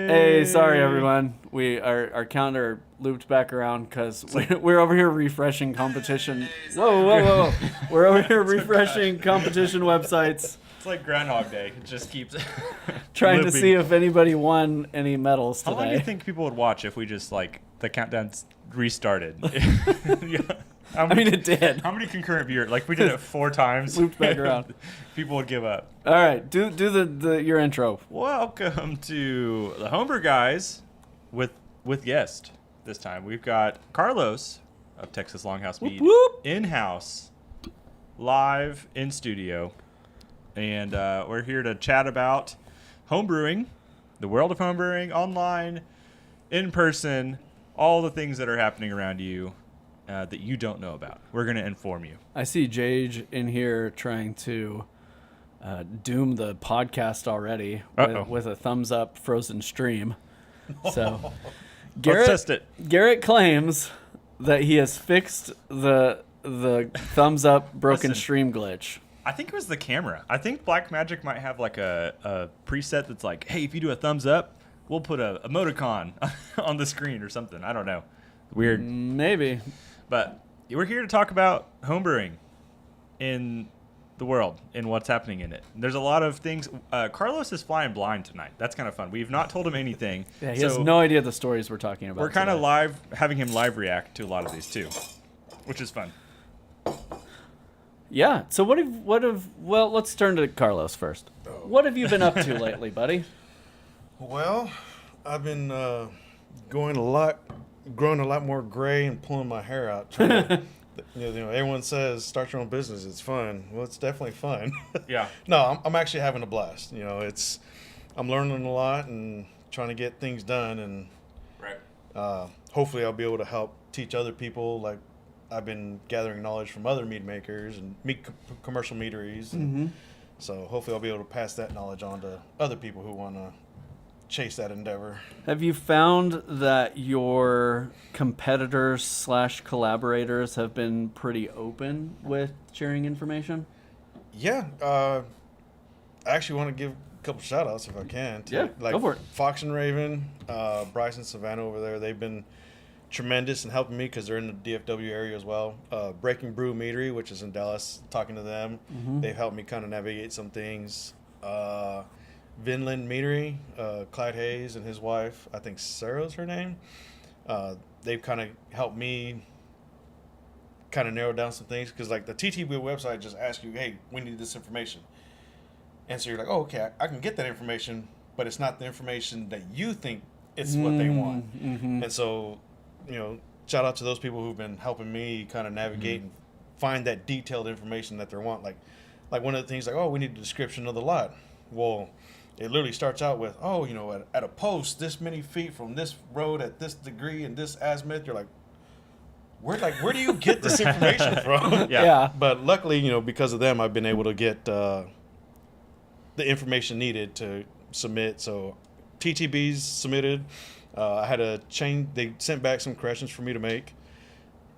Hey, sorry everyone. Our calendar looped back around because we're over here refreshing competition. Whoa. We're over here refreshing competition websites. It's like Groundhog Day. It just keeps trying looping. to see if anybody won any medals today. How long do you think people would watch if we just like the countdown restarted? It did. How many concurrent viewers? Like we did it 4 times. Looped back around. People would give up. All right, do your intro. Welcome to the Homebrew Guys with guest. This time we've got Carlos of Texas Longhouse Mead in-house, live in studio, and we're here to chat about homebrewing, the world of homebrewing, online, in person, all the things that are happening around you that you don't know about. We're going to inform you. I see Jage in here trying to doom the podcast already with a thumbs up frozen stream. So Let's test it. Garrett claims that he has fixed the thumbs up broken stream glitch. I think it was the camera. I think Blackmagic might have like a preset that's like, hey, if you do a thumbs up, we'll put a emoticon on the screen or something. I don't know. Weird. Maybe. But we're here to talk about homebrewing in the world and what's happening in it. There's a lot of things. Carlos is flying blind tonight. That's kind of fun. We've not told him anything. Yeah, he has no idea the stories we're talking about. We're kind of having him live react to a lot of these too, which is fun. Yeah. So well, let's turn to Carlos first. What have you been up to lately, buddy? Well, I've been growing a lot more gray and pulling my hair out. Trying to, everyone says start your own business. It's fun. Well, it's definitely fun. Yeah. No, I'm actually having a blast. I'm learning a lot and trying to get things done, and right. Hopefully I'll be able to help teach other people. Like I've been gathering knowledge from other mead makers and commercial meaderies. And so hopefully I'll be able to pass that knowledge on to other people who want to chase that endeavor. Have you found that your competitors / collaborators have been pretty open with sharing information? Yeah. I actually want to give a couple shout outs if I can. Go for it. Fox and Raven, Bryce and Savannah over there, they've been tremendous in helping me because they're in the DFW area as well. Brew Meadery, which is in Dallas, talking to them. They've helped me kind of navigate some things. Vinland Meadery, Clyde Hayes and his wife, I think Sarah's her name. They've kind of helped me kind of narrow down some things because like the TTB website just asks you, hey, we need this information. And so you're like, oh, okay, I can get that information, but it's not the information that you think it's what they want. And so, shout out to those people who've been helping me kind of navigate and find that detailed information that they want. Like one of the things like, oh, we need a description of the lot. Well, it literally starts out with, at a post this many feet from this road at this degree and this azimuth. You're like, where do you get this information from? Yeah. But luckily, because of them, I've been able to get the information needed to submit. So TTBs submitted. I had a change. They sent back some corrections for me to make.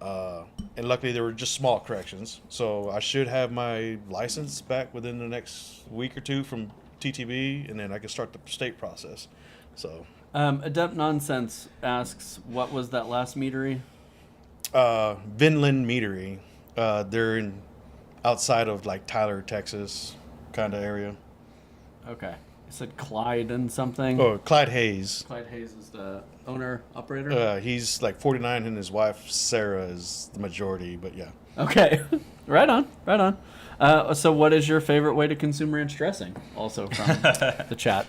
And luckily they were just small corrections. So I should have my license back within the next week or two from TTB, and then I can start the state process. So Adept Nonsense asks, what was that last meadery? Vinland Meadery. They're outside of like Tyler, Texas kind of area. Okay. You said Clyde and something? Oh, Clyde Hayes. Clyde Hayes is the owner, operator? He's like 49 and his wife Sarah is the majority, but yeah. Okay. Right on. So what is your favorite way to consume ranch dressing? Also from the chat.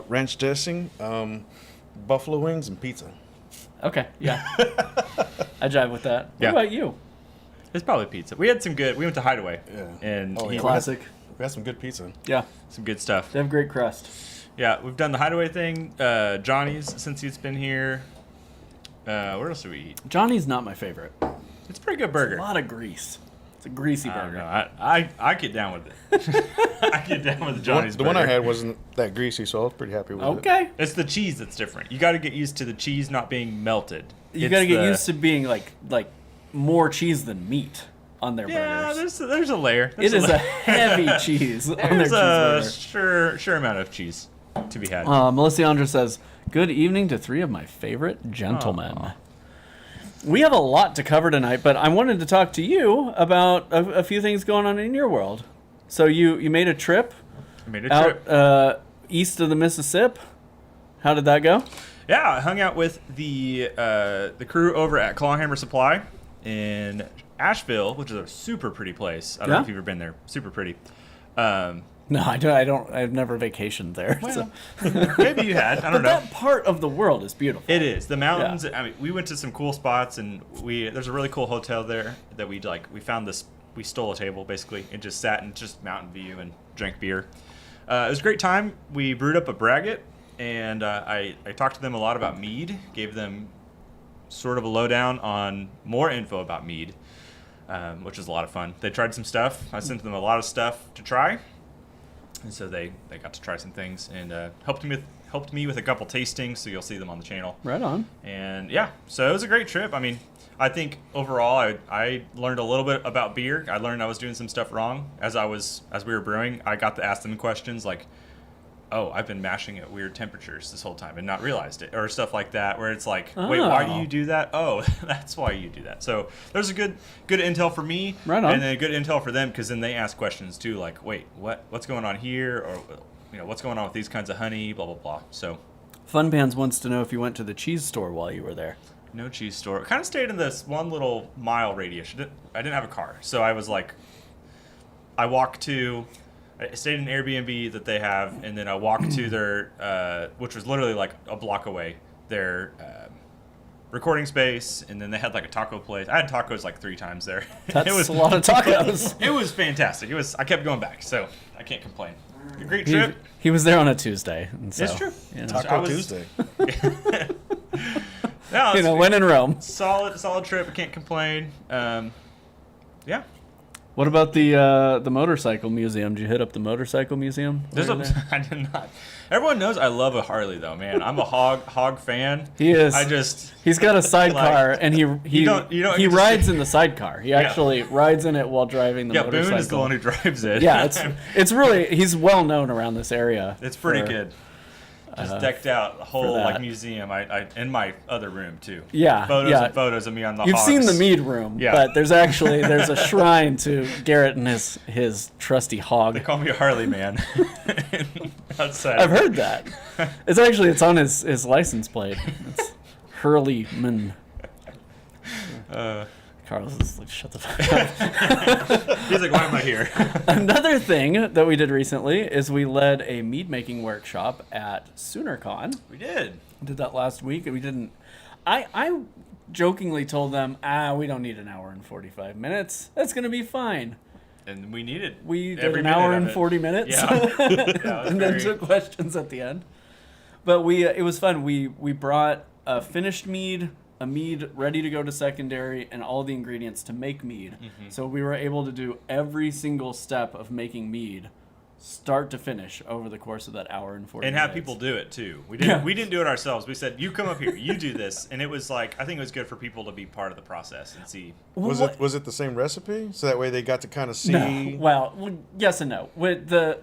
Ranch dressing, buffalo wings, and pizza. Okay, yeah. I jive with that. What Yeah. about you? It's probably pizza. We went to Hideaway. Yeah. And Classic. We had some good pizza. Yeah. some good stuff. They have great crust. Yeah, we've done the Hideaway thing. Johnny's since he's been here. Where else do we eat? Johnny's not my favorite. It's a pretty good burger. It's a lot of grease. It's a greasy I don't burger. know. I get down with it. I get down with the Johnny's The burger. one I had wasn't that greasy, so I was pretty happy with it. Okay. It's the cheese that's different. You got to get used to the cheese not being melted. You got to get used to being like more cheese than meat on their burgers. Yeah, there's a layer. It is a heavy cheese on their There's a cheeseburger. sure amount of cheese. to be had. Melisandra says, "Good evening to three of my favorite gentlemen." Aww. We have a lot to cover tonight, but I wanted to talk to you about a few things going on in your world. So you made a trip. I made a trip out east of the Mississippi. How did that go? Yeah, I hung out with the crew over at Clawhammer Supply in Asheville, which is a super pretty place. I don't know if you've ever been there. Super pretty. No, I don't. I've never vacationed there. Well, so. Maybe you had. I don't know. That part of the world is beautiful. It is. The mountains. Yeah. I mean, we went to some cool spots, and there's a really cool hotel there that we found this. We stole a table basically and just sat in just mountain view and drank beer. It was a great time. We brewed up a braggot, and I talked to them a lot about mead. Gave them sort of a lowdown on more info about mead, which was a lot of fun. They tried some stuff. I sent them a lot of stuff to try. And so they got to try some things and helped me with a couple tastings, so you'll see them on the channel. Right on. And yeah, so it was a great trip. I mean, I think overall I learned a little bit about beer. I learned I was doing some stuff wrong as we were brewing. I got to ask them questions like, "Oh, I've been mashing at weird temperatures this whole time and not realized it," or stuff like that, where it's like, "Wait, why do you do that? Oh, that's why you do that." So there's a good intel for me, right on. And then good intel for them, because then they ask questions too, like, "Wait, what's going on here?" Or, what's going on with these kinds of honey, blah blah blah. So Fun Pants wants to know if you went to the cheese store while you were there. No cheese store. I kind of stayed in this one little mile radius. I didn't have a car, so I was like, I stayed in an Airbnb that they have, and then I walked to their, which was literally like a block away, their recording space, and then they had like a taco place. I had tacos like 3 times there. That's a lot of tacos. It was fantastic. I kept going back, so I can't complain. A great trip. He was there on a Tuesday. And so, it's true. Taco Tuesday. No, when in Rome. Solid trip. I can't complain. Yeah. What about the motorcycle museum? Did you hit up the motorcycle museum? I did not. Everyone knows I love a Harley, though, man. I'm a hog fan. He is. He's got a sidecar, and he rides in the sidecar. He actually rides in it while driving the motorcycle. Yeah, Boone is the one who drives it. Yeah, it's really, he's well known around this area. It's pretty good. Just decked out the whole museum. I in my other room too. Yeah, photos of me on the. You've hogs. seen the mead room, but there's a shrine to Garrett and his trusty hog. They call me a Harley man. Outside. I've heard that. It's on his license plate. It's Hurleyman. Carlos is like, shut the fuck up. He's like, why am I here? Another thing that we did recently is we led a mead making workshop at SoonerCon. We did that last week, and we didn't. I jokingly told them, we don't need an hour and 45 minutes. That's gonna be fine. And we did an hour and 40 minutes. Yeah. And then took questions at the end. But it was fun. We brought a finished mead, a mead ready to go to secondary, and all the ingredients to make mead. Mm-hmm. So we were able to do every single step of making mead, start to finish, over the course of that hour and 40 minutes. And have people do it too. We didn't do it ourselves. We said, you come up here, you do this. And it was like, I think it was good for people to be part of the process and see. Was it the same recipe? So that way they got to kind of see? No. Well, yes and no. With the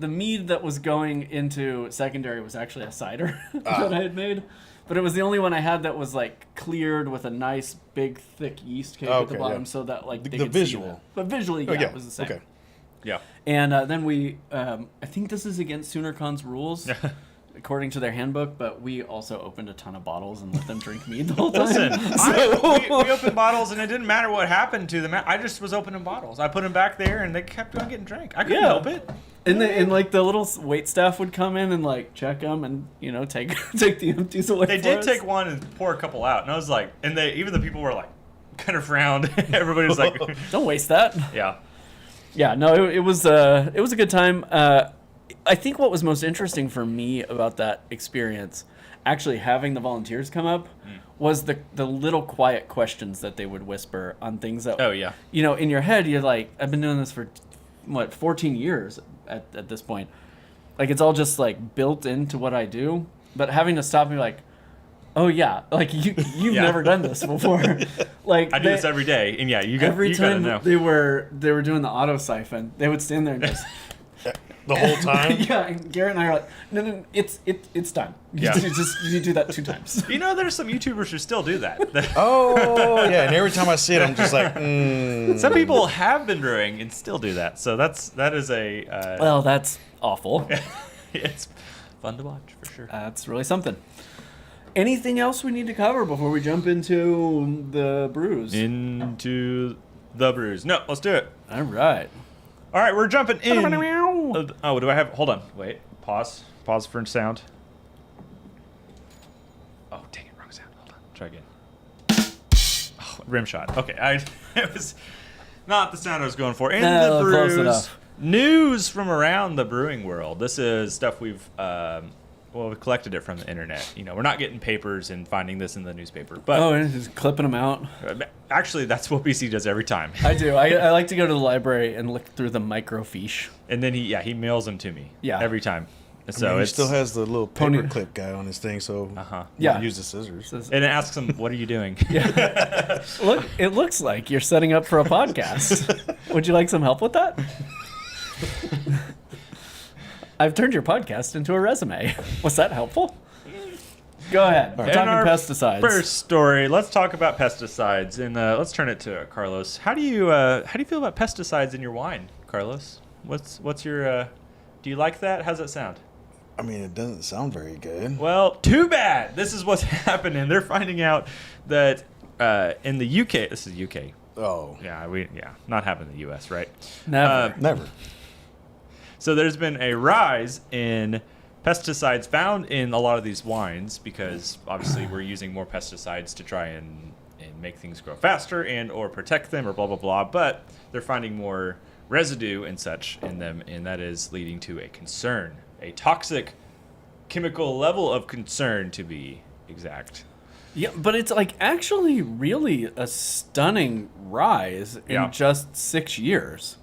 mead that was going into secondary was actually a cider that I had made. But it was the only one I had that was like cleared with a nice big thick yeast cake at the bottom, so that like they could visual. See that. But visually, it was the same. Okay. Yeah. And then we, I think this is against SoonerCon's rules, according to their handbook. But we also opened a ton of bottles and let them drink mead the whole time. Listen, we opened bottles, and it didn't matter what happened to them. I just was opening bottles. I put them back there, and they kept on getting drank. I couldn't help it. And like the little wait staff would come in and like check them and take the empties away. They did take one and pour a couple out, and I was like, and even the people were like, kind of frowned. Everybody was like, "Don't waste that." Yeah. No, it was a good time. I think what was most interesting for me about that experience, actually having the volunteers come up, was the little quiet questions that they would whisper on things that. Oh yeah. In your head, you're like, I've been doing this for 14 years at this point. Like, it's all just like built into what I do, but having to stop and be like, oh yeah, like you've never done this before. Like, I do this every day, and you every gotta time know. they were doing the auto siphon, they would stand there and just The whole time? Yeah, and Garrett and I are like, no, it's done. Yeah. You do that 2 times. You know, there's some YouTubers who still do that. Oh, yeah. And every time I see it, I'm just like, Some people have been brewing and still do that. So that is a. Well, that's awful. It's fun to watch for sure. That's really something. Anything else we need to cover before we jump into the brews? Into the brews. No, let's do it. All right. All right, we're jumping in. Oh, do I have? Hold on. Wait. Pause. Pause for sound. Oh, dang it. Wrong sound. Hold on. Try again. Oh, rim shot. Okay. It was not the sound I was going for. In the close brews. enough. News from around the brewing world. This is stuff we've we collected it from the internet. You know, we're not getting papers and finding this in the newspaper. But and just clipping them out. actually, that's what BC does every time. I do. I like to go to the library and look through the microfiche. And then he mails them to me. Yeah. Every time. So he it's still has the little Pony- paperclip guy on his thing, so Yeah. can use the scissors. and it asks him, "What are you doing?" Look, it looks like you're setting up for a podcast. Would you like some help with that? I've turned your podcast into a resume. Was that helpful? Go ahead. We're In talking our pesticides. First story. Let's talk about pesticides, and let's turn it to Carlos. How do you feel about pesticides in your wine, Carlos? What's your do you like that? How's that sound? I mean, it doesn't sound very good. Well, too bad. This is what's happening. They're finding out that in the UK, this is UK. Oh. Yeah, not having the US, right? Never. Never. So there's been a rise in pesticides found in a lot of these wines because obviously we're using more pesticides to try and make things grow faster and or protect them or blah, blah, blah. But they're finding more residue and such in them, and that is leading to a concern, a toxic chemical level of concern to be exact. Yeah, but it's like actually really a stunning rise in just 6 years.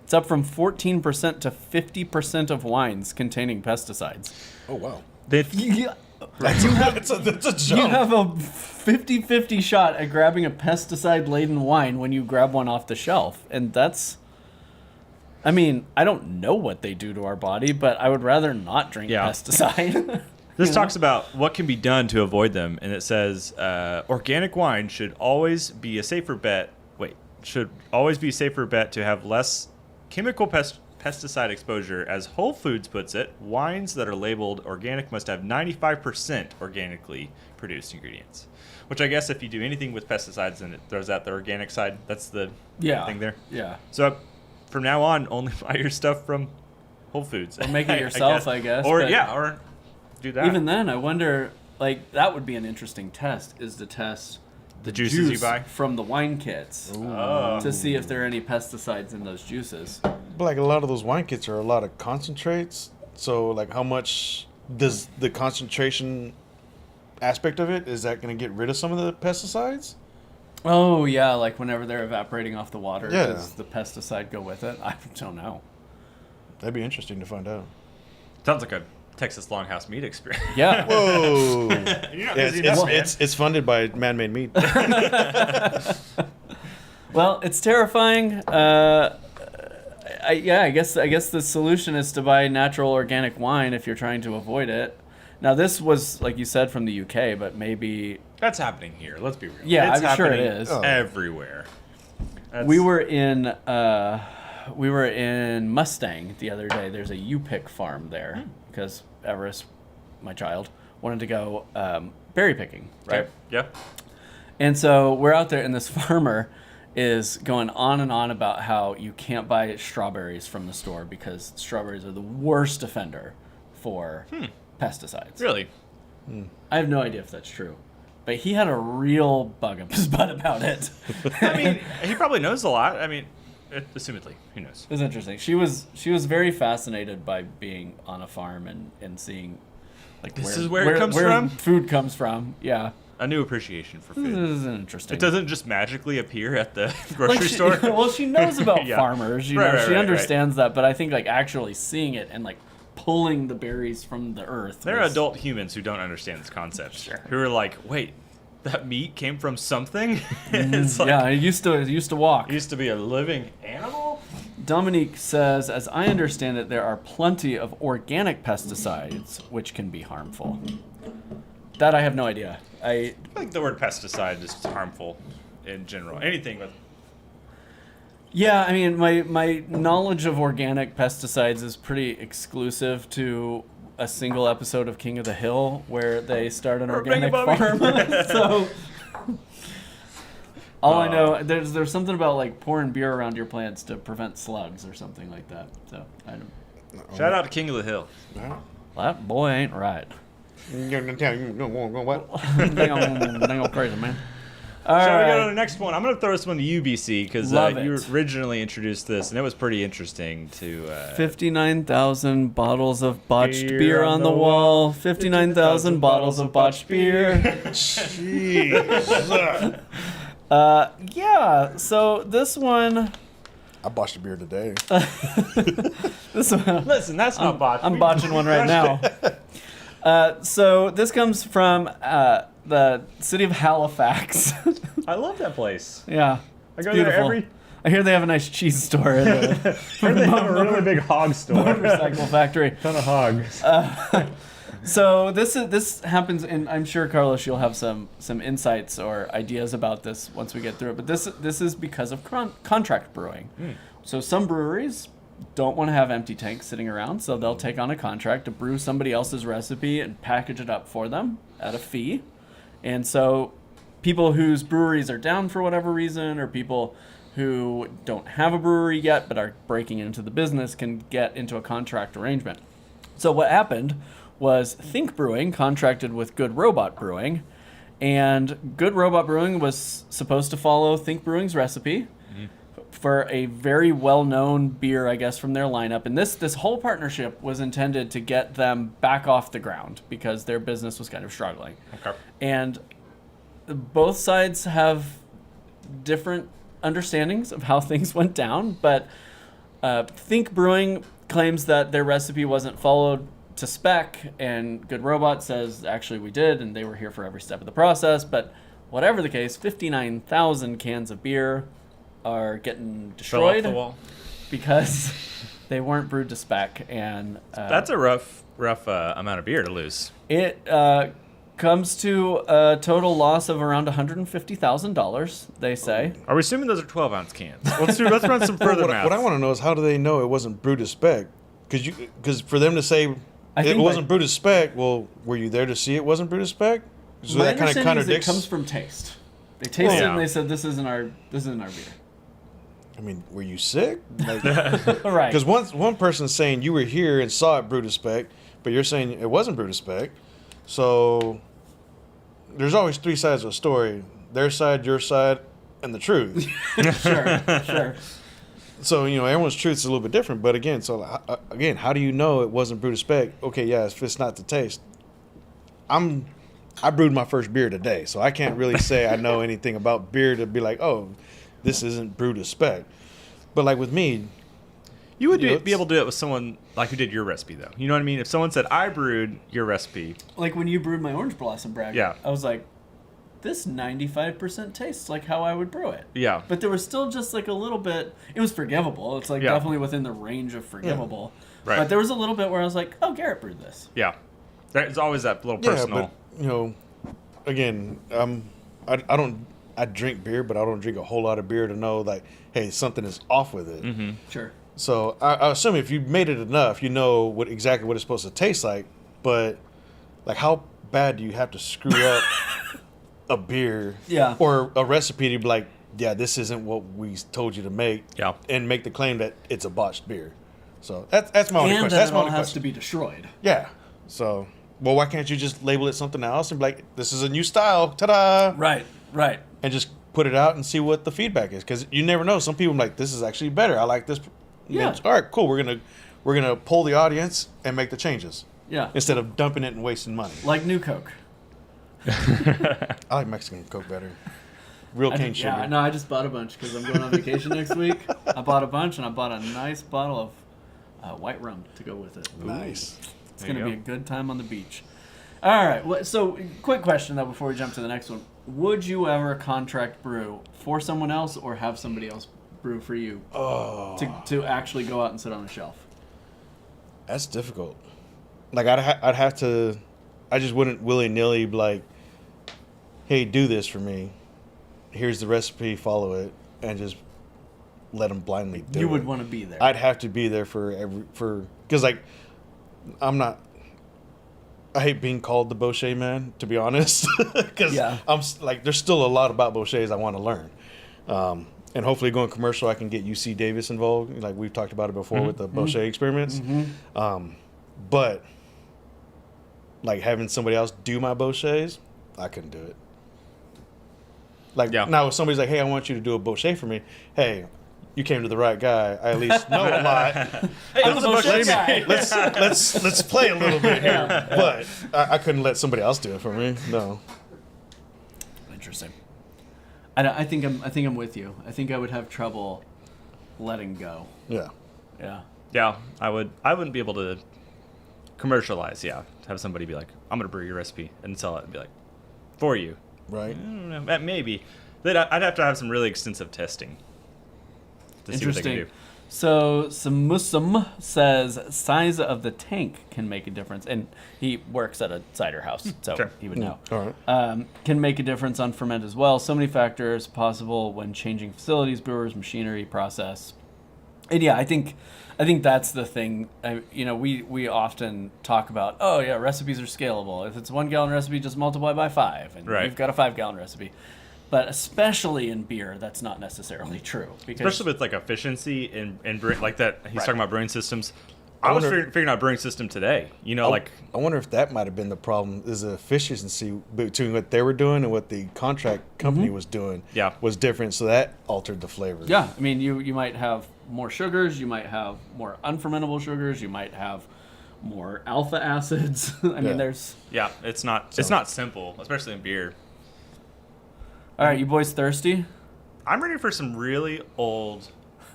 It's up from 14% to 50% of wines containing pesticides. Oh, wow. Yeah. That's a jump. You have a 50-50 shot at grabbing a pesticide-laden wine when you grab one off the shelf. And that's... I mean, I don't know what they do to our body, but I would rather not drink pesticide. This talks about what can be done to avoid them, and it says organic wine should always be a safer bet. Should always be a safer bet to have less chemical pesticide exposure. As Whole Foods puts it, wines that are labeled organic must have 95% organically produced ingredients. Which I guess if you do anything with pesticides, then it throws out the organic side. That's the thing there. Yeah. So from now on, only buy your stuff from Whole Foods. Or make it yourself, I guess. Or but or do that. even then, I wonder, like, that would be an interesting test, is to test the juices you buy from the wine kits to see if there are any pesticides in those juices. But like a lot of those wine kits are a lot of concentrates. So like how much does the concentration aspect of it, is that going to get rid of some of the pesticides? Oh, yeah, like whenever they're evaporating off the water, Yeah. does the pesticide go with it? I don't know. That'd be interesting to find out. Sounds like a Texas Longhouse Mead experience. Yeah. Whoa. You're not Yeah, busy enough, man. it's funded by Man-Made Mead. Well, it's terrifying. I guess the solution is to buy natural organic wine if you're trying to avoid it. Now, this was, like you said, from the UK, but maybe... That's happening here. Let's be real. Yeah, It's I'm sure it happening is. Oh. everywhere. We were in Mustang the other day. There's a U-pick farm there because Everest, my child, wanted to go berry picking, right? Okay. Yeah. And so we're out there, and this farmer is going on and on about how you can't buy strawberries from the store because strawberries are the worst offender for pesticides. Really? I have no idea if that's true. But he had a real bug up his butt about it. I mean, he probably knows a lot. I mean, assumedly, he knows. It was interesting. She was very fascinated by being on a farm and seeing like This is where it comes from? Food comes from. Yeah. A new appreciation for This food. is interesting. It doesn't just magically appear at the grocery store. Well, she knows about Yeah. farmers. You Right, know, right, she right, understands that. But I think like actually seeing it and like pulling the berries from the earth. There are was- adult humans who don't understand this concept. Sure. Who are like, wait, that meat came from something? It's like, yeah, it used to walk. it used to be a living animal? Dominique says, as I understand it, there are plenty of organic pesticides which can be harmful. That I have no idea. I think the word pesticide is harmful in general. Anything with... Yeah, I mean, my knowledge of organic pesticides is pretty exclusive to a single episode of King of the Hill where they start an organic farm. So all I know, there's something about like pouring beer around your plants to prevent slugs or something like that. So I don't. Shout out to King of the Hill. Well, that boy ain't right. What? Dang old crazy man. All Shall we right. go to the next one? I'm going to throw this one to you, BC, because you originally introduced this, and it was pretty interesting to... 59,000 bottles of botched beer on the wall. 59,000 bottles of botched beer. Jeez. Yeah, so this one... I botched a beer today. This one, Listen, that's not botched. I'm botching one right now. So this comes from the city of Halifax. I love that place. Yeah, I it's go beautiful. there I hear they have a nice cheese store at the they have a really big hog store. motorcycle factory. Ton of hogs. So this happens, and I'm sure Carlos, you'll have some insights or ideas about this once we get through it. But this is because of contract brewing. So some breweries don't want to have empty tanks sitting around, so they'll take on a contract to brew somebody else's recipe and package it up for them at a fee. And so people whose breweries are down for whatever reason, or people who don't have a brewery yet but are breaking into the business, can get into a contract arrangement. So what happened was Think Brewing contracted with Good Robot Brewing, and Good Robot Brewing was supposed to follow Think Brewing's recipe for a very well-known beer, I guess, from their lineup. And this whole partnership was intended to get them back off the ground because their business was kind of struggling. Okay. And both sides have different understandings of how things went down, but Think Brewing claims that their recipe wasn't followed to spec, and Good Robot says, actually, we did, and they were here for every step of the process. But whatever the case, 59,000 cans of beer are getting destroyed Fell off the wall. because they weren't brewed to spec. And That's a rough amount of beer to lose. it comes to a total loss of around $150,000, they say. Are we assuming those are 12-ounce cans? Let's run some further math. What I want to know is how do they know it wasn't brewed to spec? Because for them to say it wasn't brewed to spec, well, were you there to see it wasn't brewed to spec? So My that kind of understanding is contradicts. it comes from taste. They tasted it Yeah. and they said, this isn't our beer. I mean, were you sick? Like, Right. because one person's saying you were here and saw it brewed to spec, but you're saying it wasn't brewed to spec. So there's always three sides of a story: their side, your side, and the truth. Sure. So everyone's truth is a little bit different. But again, how do you know it wasn't brewed to spec? Okay, yeah, if it's not the taste, I brewed my first beer today, so I can't really say I know anything about beer to be like, oh, this isn't brewed to spec. But like with me, You would be able to do it with someone like who did your recipe, though. You know what I mean? If someone said, I brewed your recipe. Like when you brewed my orange blossom braggot, Yeah. I was like, this 95% tastes like how I would brew it. Yeah. But there was still just like a little bit, it was forgivable. It's like definitely within the range of forgivable. Right. But there was a little bit where I was like, oh, Garrett brewed this. Yeah. There's always that little personal. but again, I drink beer, but I don't drink a whole lot of beer to know like, hey, something is off with it. Mm-hmm. Sure. So I assume if you made it enough, you know exactly what it's supposed to taste like. But like, how bad do you have to screw up a beer, or a recipe to be like, yeah, this isn't what we told you to make, and make the claim that it's a botched beer? So that's my only question. And That's that my it all only has question. to be destroyed. Yeah. So, well, why can't you just label it something else and be like, this is a new style, ta-da! Right. And just put it out and see what the feedback is, because you never know. Some people are like, this is actually better. I like this. Yeah. All right, cool. We're gonna poll the audience and make the changes. Yeah. Instead of dumping it and wasting money. Like New Coke. I like Mexican Coke better. Real cane sugar. Yeah, no, I just bought a bunch because I'm going on vacation next week. I bought a bunch, and I bought a nice bottle of white rum to go with it. Nice. It's going to be a good time on the beach. All right, so quick question, though, before we jump to the next one. Would you ever contract brew for someone else or have somebody else brew for you Oh, to actually go out and sit on a shelf? that's difficult. Like I'd have to. I just wouldn't willy nilly be like, "Hey, do this for me. Here's the recipe. Follow it," and just let them blindly do it. You would want to be there. I'd have to be there because like I'm not. I hate being called the Bochet man, to be honest, because Yeah. like there's still a lot about Bochets I want to learn, and hopefully going commercial I can get UC Davis involved, like we've talked about it before with the Bochet experiments, but like having somebody else do my Bochets, I couldn't do it. Like now if somebody's like, hey, I want you to do a Bochet for me, hey, you came to the right guy. I at least know a lot. Hey, I'm the Bochet guy. Let's play a little bit here. But I couldn't let somebody else do it for me. No. Interesting. I think I'm with you. I think I would have trouble letting go. Yeah. Yeah. Yeah, I wouldn't be able to commercialize. Yeah, have somebody be like, I'm gonna brew your recipe and sell it and be like, for you. Right. I don't know. Maybe. I'd have to have some really extensive testing. To see what they can Interesting. do. So Samusum says size of the tank can make a difference, and he works at a cider house, so Sure. he would know. All right. Can make a difference on ferment as well. So many factors possible when changing facilities, brewers, machinery, process. And yeah, I think that's the thing. We often talk about, oh yeah, recipes are scalable. If it's a 1 gallon recipe, just multiply by 5, and you've got a 5 gallon recipe. But especially in beer, that's not necessarily true. Because Especially with like efficiency in brewing, like that. He's talking about brewing systems. I I was wonder- figuring out brewing system today. I wonder if that might have been the problem. Is the efficiency between what they were doing and what the contract company was doing was different, so that altered the flavor. yeah, I mean, you might have more sugars, you might have more unfermentable sugars, you might have more alpha acids. I mean, there's. Yeah, it's not simple, especially in beer. All right, you boys thirsty? I'm ready for some really old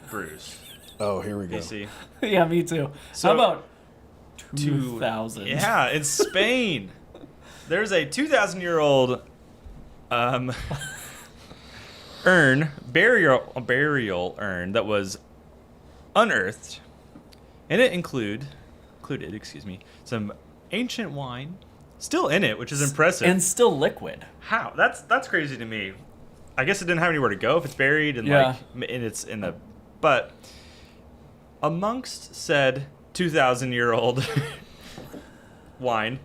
brews. Oh, here we go. AC. Yeah, me too. So- How about 2000? Yeah, in Spain. There's a 2,000-year-old burial urn that was unearthed, and it included some ancient wine still in it, which is impressive. And still liquid. How? That's crazy to me. I guess it didn't have anywhere to go if it's buried and and it's in the. But amongst said 2,000-year-old wine,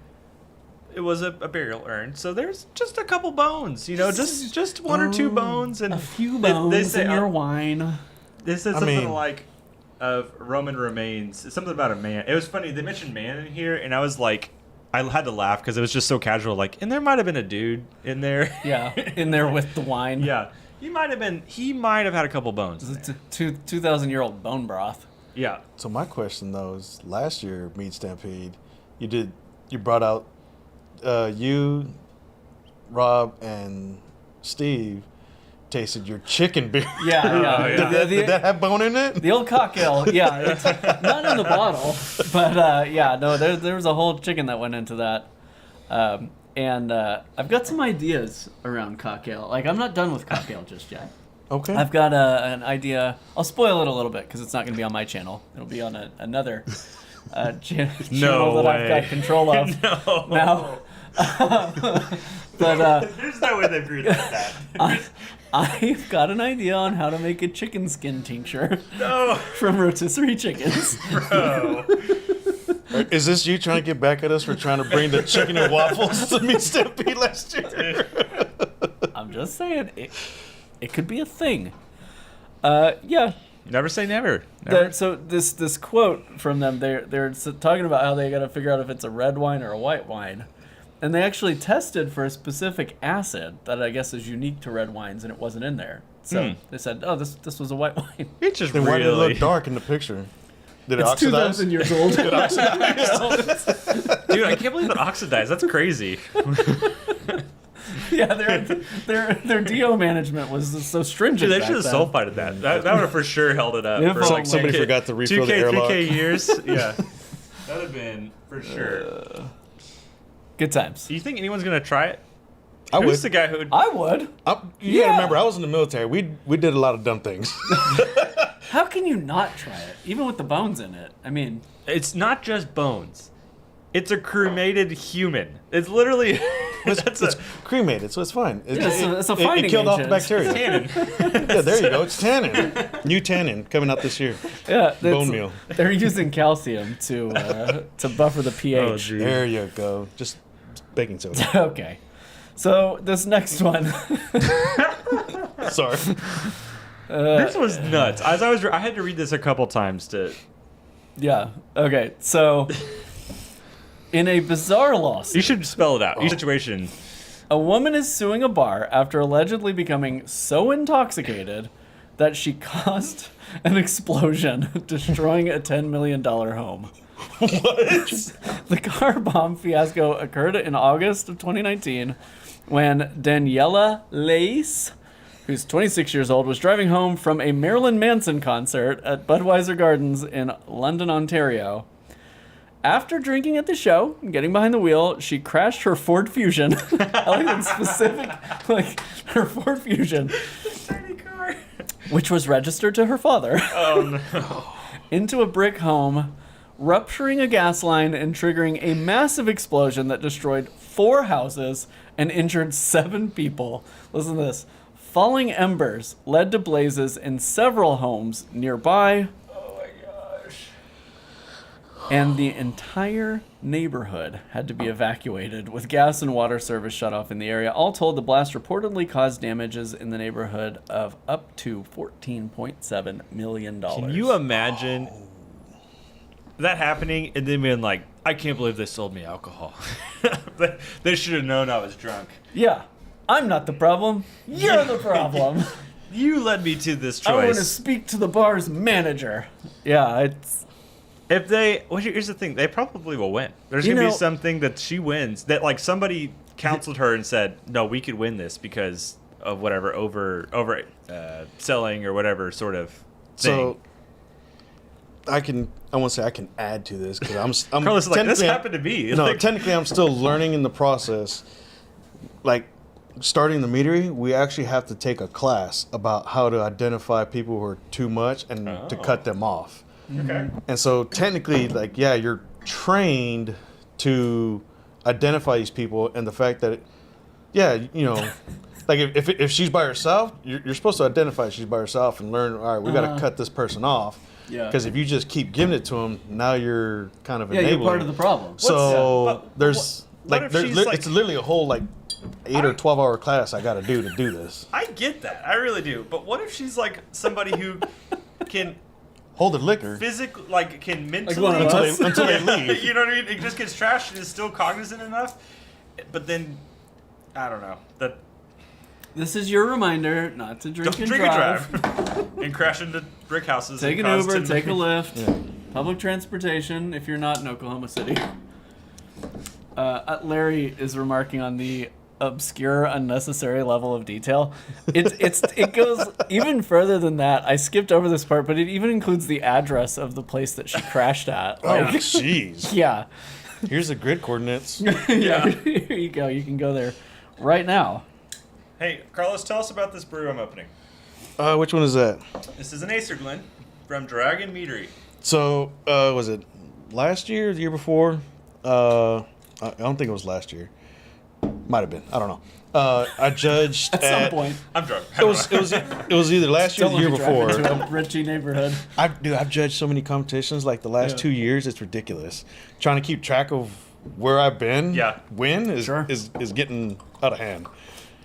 it was a burial urn. So there's just a couple bones, just one or two bones and a few bones they say, in your wine. They said something like of Roman remains. It's something about a man. It was funny. They mentioned man in here, and I was like, I had to laugh because it was just so casual. Like, and there might have been a dude in there. Yeah, in there with the wine. Yeah, he might have had a couple bones. It's a 2,000-year-old bone broth. Yeah. So my question though is, last year Mead Stampede, you brought out you, Rob, and Steve tasted your chicken beer. Yeah. Did that have bone in it? The old cock ale, yeah. It's not in the bottle, but there was a whole chicken that went into that. And I've got some ideas around cock ale. Like, I'm not done with cock ale just yet. Okay. I've got an idea. I'll spoil it a little bit because it's not going to be on my channel. It'll be on another channel that I've got control of. No. Now. But there's no way they brewed that. I've got an idea on how to make a chicken skin tincture. No. From rotisserie chickens. Bro. Is this you trying to get back at us for trying to bring the chicken and waffles to Mead Stampede last year? I'm just saying, it could be a thing. Yeah. Never say never. So this quote from them, they're talking about how they got to figure out if it's a red wine or a white wine. And they actually tested for a specific acid that I guess is unique to red wines, and it wasn't in there. So they said, "Oh, this was a white wine." It's just Then really. why did it look dark in the picture? Did it It's oxidize? 2,000 years old. Dude, I can't believe it oxidized. That's crazy. Yeah, their DO management was so stringent. Dude, they back should have then. sulfided that. That would have for sure held it up. If for it's like like somebody 2K, forgot to refill 2K, the airlock. 3K years. Yeah. That would have been for sure. Good times. Do you think anyone's going to try it? I Who's would. the guy who? I would. You gotta Yeah. remember, I was in the military. We did a lot of dumb things. How can you not try it, even with the bones in it? I mean, It's not just bones. It's a cremated human. It's literally. It's cremated, so it's fine. it's a finding It killed off the agent. bacteria. Tannin. Yeah, there you go. It's tannin. New tannin coming out this year. yeah, Bone meal. They're using calcium to buffer the pH. Oh, geez. There you go. Just baking soda. Okay, so this next one. Sorry. This was nuts. I had to read this a couple times to. Yeah. Okay. So, in a bizarre lawsuit, You should spell it out. Your situation. a woman is suing a bar after allegedly becoming so intoxicated that she caused an explosion, destroying a $10 million home. What? The car bomb fiasco occurred in August of 2019 when Daniela Lace, who's 26 years old, was driving home from a Marilyn Manson concert at Budweiser Gardens in London, Ontario. After drinking at the show and getting behind the wheel, she crashed her Ford Fusion. I like that specific, like her Ford Fusion, Tiny car. which was registered to her father, Oh no. into a brick home, rupturing a gas line and triggering a massive explosion that destroyed 4 houses and injured 7 people. Listen to this. Falling embers led to blazes in several homes nearby, Oh my gosh. and the entire neighborhood had to be evacuated with gas and water service shut off in the area. All told, the blast reportedly caused damages in the neighborhood of up to $14.7 million. Can you imagine that happening and then being like, I can't believe they sold me alcohol. They should have known I was drunk. Yeah. I'm not the problem. You're the problem. You led me to this I want to choice. speak to the bar's manager. Yeah, it's... If they, well, here's the thing, they probably will win. There's You gonna know- be something that she wins that like somebody counseled her and said, no, we could win this because of whatever over selling or whatever sort of thing. So I want to say I can add to this because I'm Carlos is like, this technically- happened to me. No, Like, technically I'm still learning in the process. Like starting the meadery, we actually have to take a class about how to identify people who are too much and to Oh. cut them off. okay. And so technically, like, yeah, you're trained to identify these people, and the fact that, like if she's by herself, you're supposed to identify she's by herself and learn. All right, we got to cut this person off. Yeah. Because if you just keep giving it to them, now you're kind of Yeah, enabling. you're part of the problem. So But there's what if she's like- it's literally a whole like 8 or 12 hour class I got to do this. I get that. I really do. But what if she's like somebody who can Hold the liquor. physically, like can mentally, one of us. Until they leave. You know what I mean? It just gets trashed and is still cognizant enough. But then, I don't know. That This is your reminder not to drink don't and drink drive. and drive and crash into brick houses. Take and an cause Uber, 10 take a million- Lyft, Yeah. public transportation if you're not in Oklahoma City. Larry is remarking on the obscure, unnecessary level of detail. It goes even further than that. I skipped over this part, but it even includes the address of the place that she crashed at. Oh, Like, jeez. yeah, Here's the grid coordinates. yeah. Here you go. You can go there right now. Hey, Carlos, tell us about this brew I'm opening. Which one is that? This is an Acer Glen from Dragon Meadery. So, was it last year, the year before? I don't think it was last year. Might have been. I don't know. I judged At some point, I'm drunk. It was either last year or the year Don't drive before. into a Richie neighborhood. I've judged so many competitions like the last 2 years. It's ridiculous. Trying to keep track of where I've been. Yeah. When is Sure. is getting out of hand.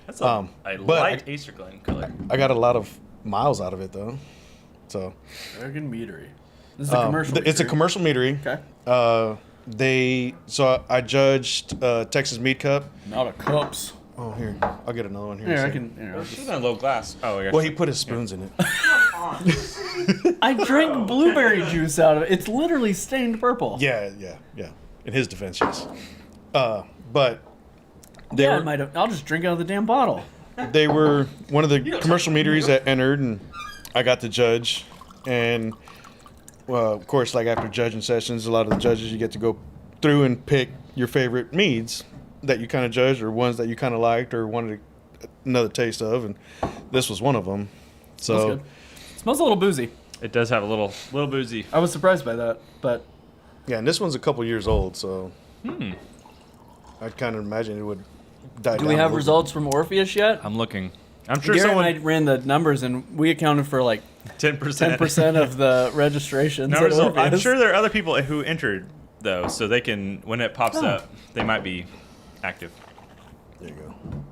That's a but light Acer Glen color. I got a lot of miles out of it though. So Dragon Meadery. This is a commercial. It's a meadery. commercial meadery. Okay. I judged Texas Mead Cup. Not a cups. Oh, here, I'll get another one here. Here, I So- can. Here, I'll She's just- in a low glass. Oh, yeah. Well, he put his spoons in it. I drank blueberry juice out of it. It's literally stained purple. Yeah. In his defense, yes. But they Yeah, I were, might have. I'll just drink out of the damn bottle. they were one of the commercial meaderies that entered, and I got to judge. And well, of course, like after judging sessions, a lot of the judges you get to go through and pick your favorite meads. that you kind of judged, or ones that you kind of liked, or wanted another taste of, and this was one of them. So Smells good. Smells a little boozy. It does have a little boozy. I was surprised by that, but yeah, and this one's a couple years old, so I'd kind of imagine it would die down. do we a have little results from Orpheus yet? I'm looking. I'm sure Garrett someone and I ran the numbers, and we accounted for like 10%. 10% of the registrations. No at result. I'm Orpheus. sure there are other people who entered though, so they can when it pops up, they might be active. bit. There you go.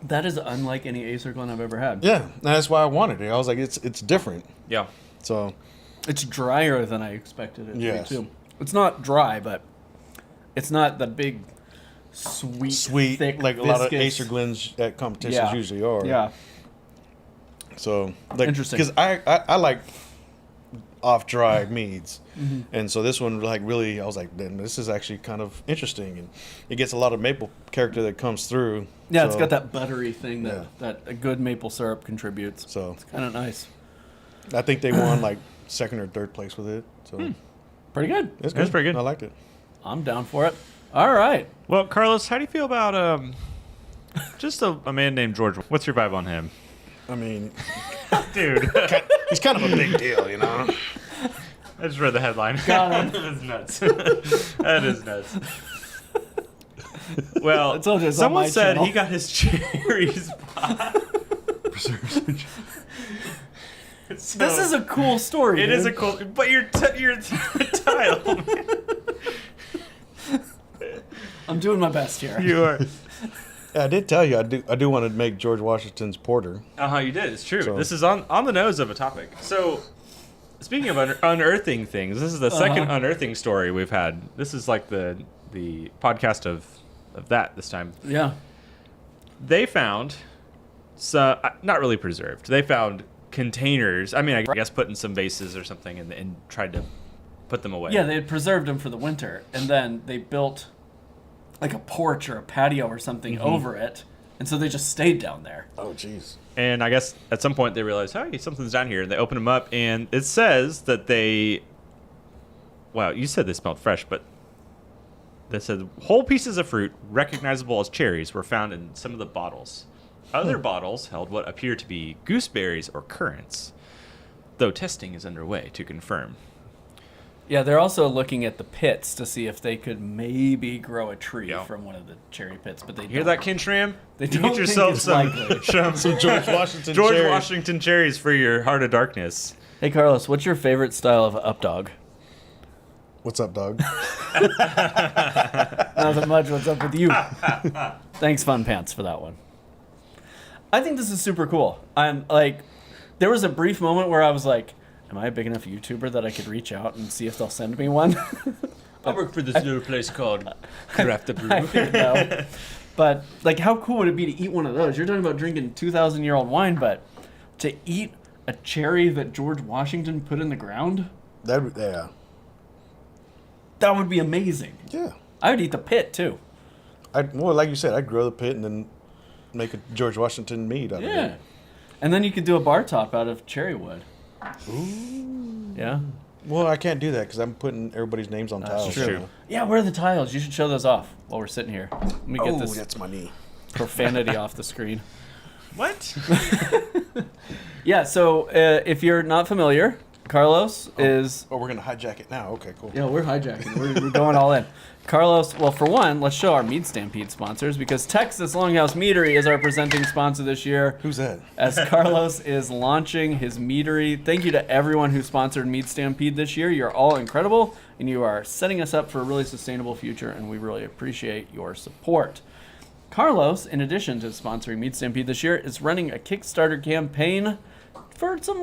That is unlike any Acer Glen I've ever had. Yeah, that's why I wanted it. I was like, it's different. Yeah. So It's drier than I expected it to Yes. be, too. It's not dry, but it's not the big, sweet, thick, like a lot of viscous- Acer Glens at competitions Yeah. usually are. Yeah. So like, Interesting. because I like off dry meads, Mm-hmm. and so this one like really I was like, then this is actually kind of interesting, and it gets a lot of maple character that comes through. Yeah, it's So- got that buttery thing that, Yeah. that a good maple syrup contributes. So It's kind of nice. I think they won like second or third place with it. So Pretty good. it's That's pretty good. I liked it. I'm down for it. All right. Well, Carlos, how do you feel about just a man named George? What's your vibe on him? I mean, Dude. he's kind of a big deal, you know. I just read the headline. Got him. That is nuts. That is nuts. Well, I told you it's on someone my said channel. he got his cherries by. So, This is a cool story. It is a dude. cool, but your tile. Man. I'm doing my best here. You are. Yeah, I did tell you I do want to make George Washington's porter. You did. It's true. So- This is on the nose of a topic. So, speaking of unearthing things, this is the second unearthing story we've had. This is like the podcast of that this time. Yeah. They found, not really preserved. They found containers. I mean, I guess put in some vases or something and tried to put them away. Yeah, they had preserved them for the winter, and then they built like a porch or a patio or something over it, and so they just stayed down there. Oh, jeez. And I guess at some point they realized, hey, something's down here. And they open them up, and it says that they. Wow, you said they smelled fresh, but they said whole pieces of fruit recognizable as cherries were found in some of the bottles. Other bottles held what appear to be gooseberries or currants, though testing is underway to confirm. Yeah, they're also looking at the pits to see if they could maybe grow a tree Yeah. from one of the cherry pits, but they You hear don't. that, Kinshram? They You don't get think yourself it's some, likely. Some George Washington George cherries. Washington cherries for your Heart of Darkness. Hey, Carlos, what's your favorite style of up dog? What's up, dog? Nothing much. What's up with you? Thanks, Fun Pants, for that one. I think this is super cool. I'm like, there was a brief moment where I was like, am I a big enough YouTuber that I could reach out and see if they'll send me one? I work for this little place called Craft the Brew. I think no. But like, how cool would it be to eat one of those? You're talking about drinking 2,000-year-old wine, but to eat a cherry that George Washington put in the ground, Yeah. that would be amazing. Yeah. I would eat the pit too. Well, like you said, I'd grow the pit and then make a George Washington mead out of Yeah. it. And then you could do a bar top out of cherry wood. Ooh. Yeah. Well, I can't do that because I'm putting everybody's names on tiles. true. so- Yeah, where are the tiles? You should show those off while we're sitting here. Let me get Oh, this that's my knee. profanity off the screen. What? Yeah, so if you're not familiar, Carlos is... Oh, we're going to hijack it now. Okay, cool. Yeah, we're hijacking. We're going all in. Carlos, well, for one, let's show our Mead Stampede sponsors because Texas Longhouse Meadery is our presenting sponsor this year. Who's that? As Carlos is launching his meadery. Thank you to everyone who sponsored Mead Stampede this year. You're all incredible, and you are setting us up for a really sustainable future, and we really appreciate your support. Carlos, in addition to sponsoring Mead Stampede this year, is running a Kickstarter campaign for some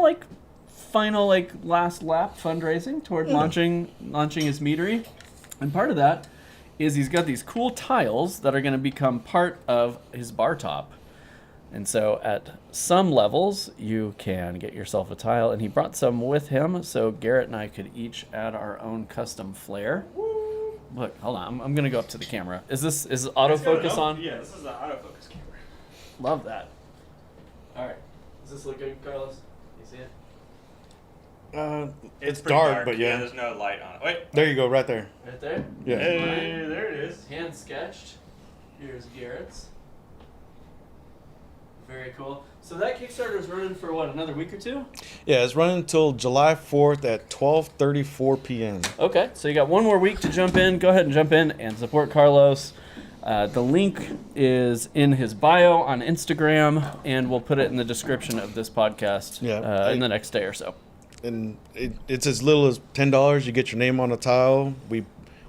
final last lap fundraising toward launching his meadery. And part of that is he's got these cool tiles that are going to become part of his bar top. And so at some levels, you can get yourself a tile. And he brought some with him, so Garrett and I could each add our own custom flair. Look, hold on. I'm going to go up to the camera. Is autofocus on? Yeah, this is the autofocus camera. Love that. All right. Does this look good, Carlos? You see it? It's pretty dark, but yeah. There's no light on it. Wait. There you go, right there. Right there? Yeah. Hey, there it is. Hand sketched. Here's Garrett's. Very cool. So that Kickstarter is running for what, another week or two? Yeah, it's running until July 4th at 12:34 p.m. Okay, so you got one more week to jump in. Go ahead and jump in and support Carlos. The link is in his bio on Instagram, and we'll put it in the description of this podcast in the next day or so. And it's as little as $10. You get your name on a tile. We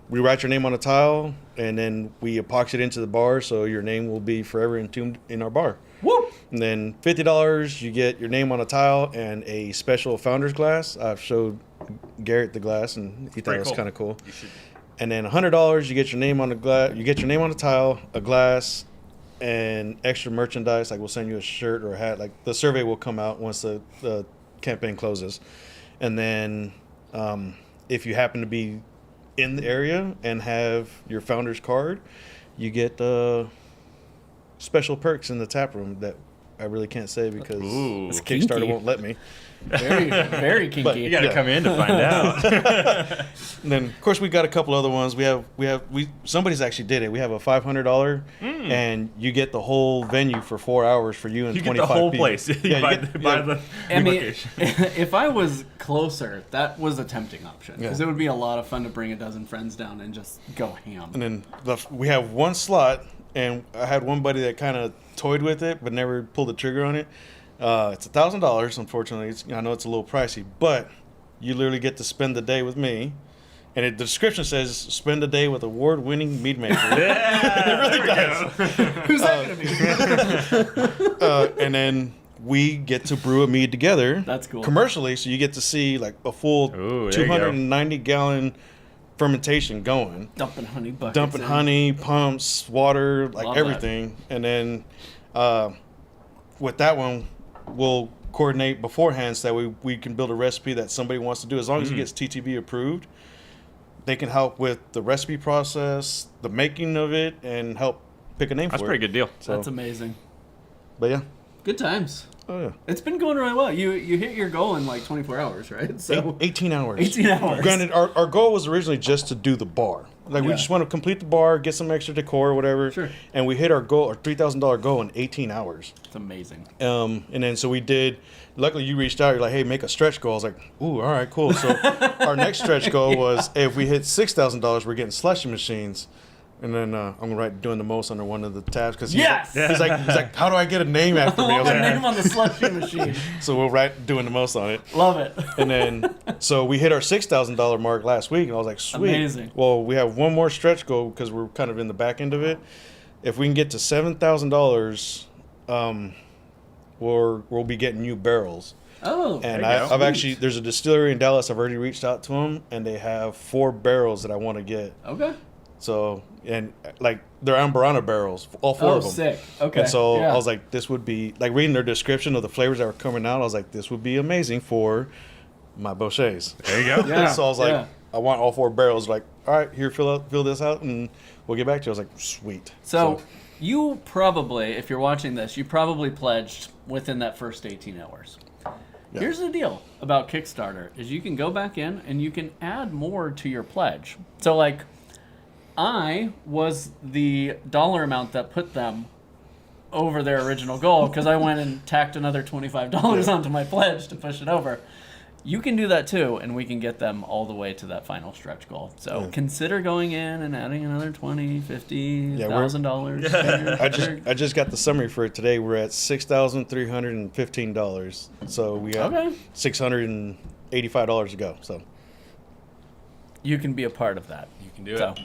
write your name on a tile, and then we epoxy it into the bar, so your name will be forever entombed in our bar. Woo! And then $50, you get your name on a tile and a special founder's glass. I've showed Garrett the glass, and he thought it was kind of cool. And then $100, you get your name on the glass. You get your name on a tile, a glass, and extra merchandise. Like we'll send you a shirt or a hat. Like the survey will come out once the campaign closes. And then if you happen to be in the area and have your founder's card, you get special perks in the tap room that I really can't say because Kickstarter kinky. won't let me. Very, very kinky. But You got to come in to find out. And then of course we got a couple other ones. Somebody's actually did it. We have a $500 and you get the whole venue for 4 hours for you and You get 25 the whole people. place. Yeah, by the I mean, location. if I was closer, that was a tempting option because Yeah. it would be a lot of fun to bring a dozen friends down and just go ham. And then we have one slot, and I had one buddy that kind of toyed with it but never pulled the trigger on it. It's $1,000. Unfortunately, I know it's a little pricey, but you literally get to spend the day with me. And the description says, "Spend a day with award-winning mead maker." Yeah, it really does. Who's that going to be? And then we get to brew a mead together. That's cool. Commercially, so you get to see like a full Ooh, there you go. 290-gallon fermentation going. Dumping honey buckets. Dumping in. honey, pumps, water, like Love everything. And then with that one, we'll coordinate beforehand so that we can build a recipe that somebody wants to do. As long as it gets TTB approved, they can help with the recipe process, the making of it, and help pick a name That's a for pretty it. good deal. So, That's amazing. but yeah. Good times. Oh, yeah. It's been going really well. You hit your goal in like 24 hours, right? So 18 hours. 18 hours. Granted, our goal was originally just to do the bar. Like, we Yeah. just want to complete the bar, get some extra decor or whatever. Sure. And we hit our goal, our $3,000 goal in 18 hours. It's amazing. And then so we did, luckily you reached out, you're like, hey, make a stretch goal. I was like, ooh, all right, cool. So our next stretch goal was, hey, if we hit $6,000, we're getting slushy machines. And then I'm going to write doing the most under one of the tabs. Cause Yes! he's like, how do I get a name after me? I was The like, name on the slushy machine. so we'll write doing the most on it. Love it. And then, so we hit our $6,000 mark last week, and I was like, sweet. Amazing. Well, we have one more stretch goal because we're kind of in the back end of it. If we can get to $7,000, we'll be getting new barrels. Oh, And There you go. I've actually, there's a distillery in Dallas. I've already reached out to them, and they have 4 barrels that I want to get. okay. So, and like they're Ambarana barrels, all 4 Oh, of them. sick. Okay. And so yeah. I was like, this would be, like reading their description of the flavors that were coming out, I was like, this would be amazing for my Botched. There you go. Yeah. So I was like, yeah. I want all 4 barrels. Like, all right, here, fill this out, and we'll get back to you. I was like, sweet. So you probably, if you're watching this, you probably pledged within that first 18 hours. Yeah. Here's the deal about Kickstarter is you can go back in and you can add more to your pledge. So like I was the dollar amount that put them over their original goal because I went and tacked another $25 onto my pledge to push it over. You can do that too, and we can get them all the way to that final stretch goal. So consider going in and adding another $20,000, $50,000. I just got the summary for it today. We're at $6,315. So we got $685 to go. So You can be a part of that. You can do So, it.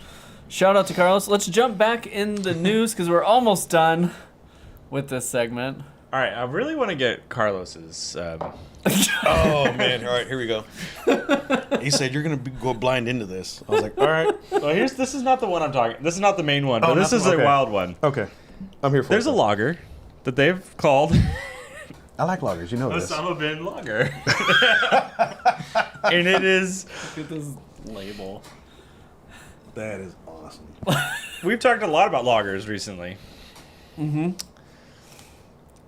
shout out to Carlos. Let's jump back in the news because we're almost done with this segment. All right, I really want to get Carlos's. oh man! All right, here we go. He said you're gonna go blind into this. I was like, all right, Well, this is not the one I'm talking. This is not the main one, but Oh, this not is the- a okay. wild one. okay, I'm here for There's it. a lager that they've called I like lagers, you know this. Osama bin Lager, and it is. Look at this label. That is awesome. We've talked a lot about lagers recently. Mm-hmm.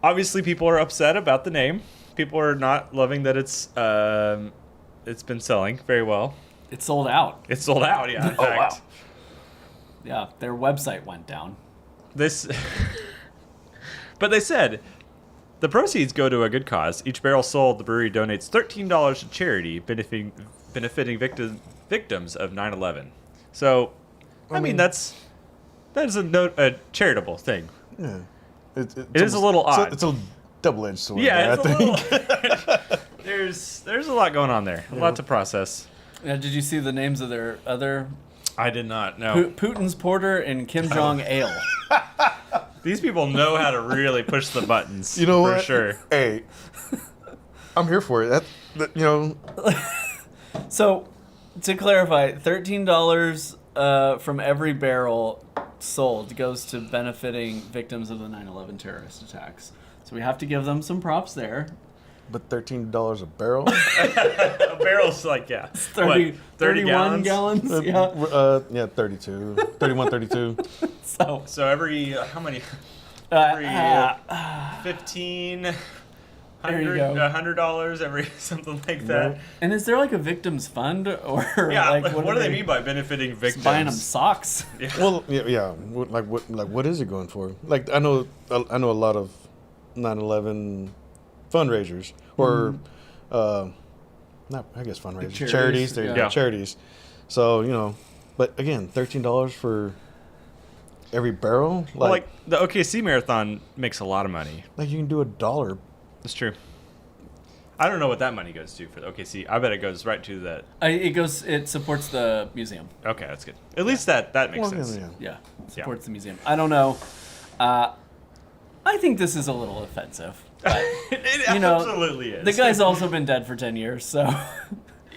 Obviously, people are upset about the name. People are not loving that it's been selling very well. It's sold out. It's sold out, yeah. In fact. Yeah, their website went down. this, but they said the proceeds go to a good cause. Each barrel sold, the brewery donates $13 to charity, benefiting victims of 9/11. So, I mean that is a charitable thing. Yeah. It is a little odd. It's a double-edged sword. Yeah, there, I think. There's a lot going on there. A lot to process. Yeah, did you see the names of their other? I did not know. Putin's Porter and Kim Jong Ale. These people know how to really push the buttons. You know what? For sure. Hey, I'm here for it. So, to clarify, $13 from every barrel sold goes to benefiting victims of the 9/11 terrorist attacks. So we have to give them some props there. But $13 a barrel? A barrel's like, yeah. 30 31 gallons? Yeah, 32. 31, 32. So every, how many? Every, 15, there you go. $100 every, something like that. And is there like a victims fund? Or Yeah, like, what do they mean by benefiting victims? Buying them socks? Yeah. Well, yeah. What is it going for? Like, I know a lot of 9/11 fundraisers or, I guess fundraisers, charities. Charities. So but again, $13 for every barrel. Like the OKC marathon makes a lot of money. Like you can do $1. That's true. I don't know what that money goes to for the OKC. I bet it goes right to that. It supports the museum. Okay, that's good. At least that makes sense. Yeah, supports the museum. I don't know. I think this is a little offensive. But, it absolutely is. The guy's also been dead for 10 years, so.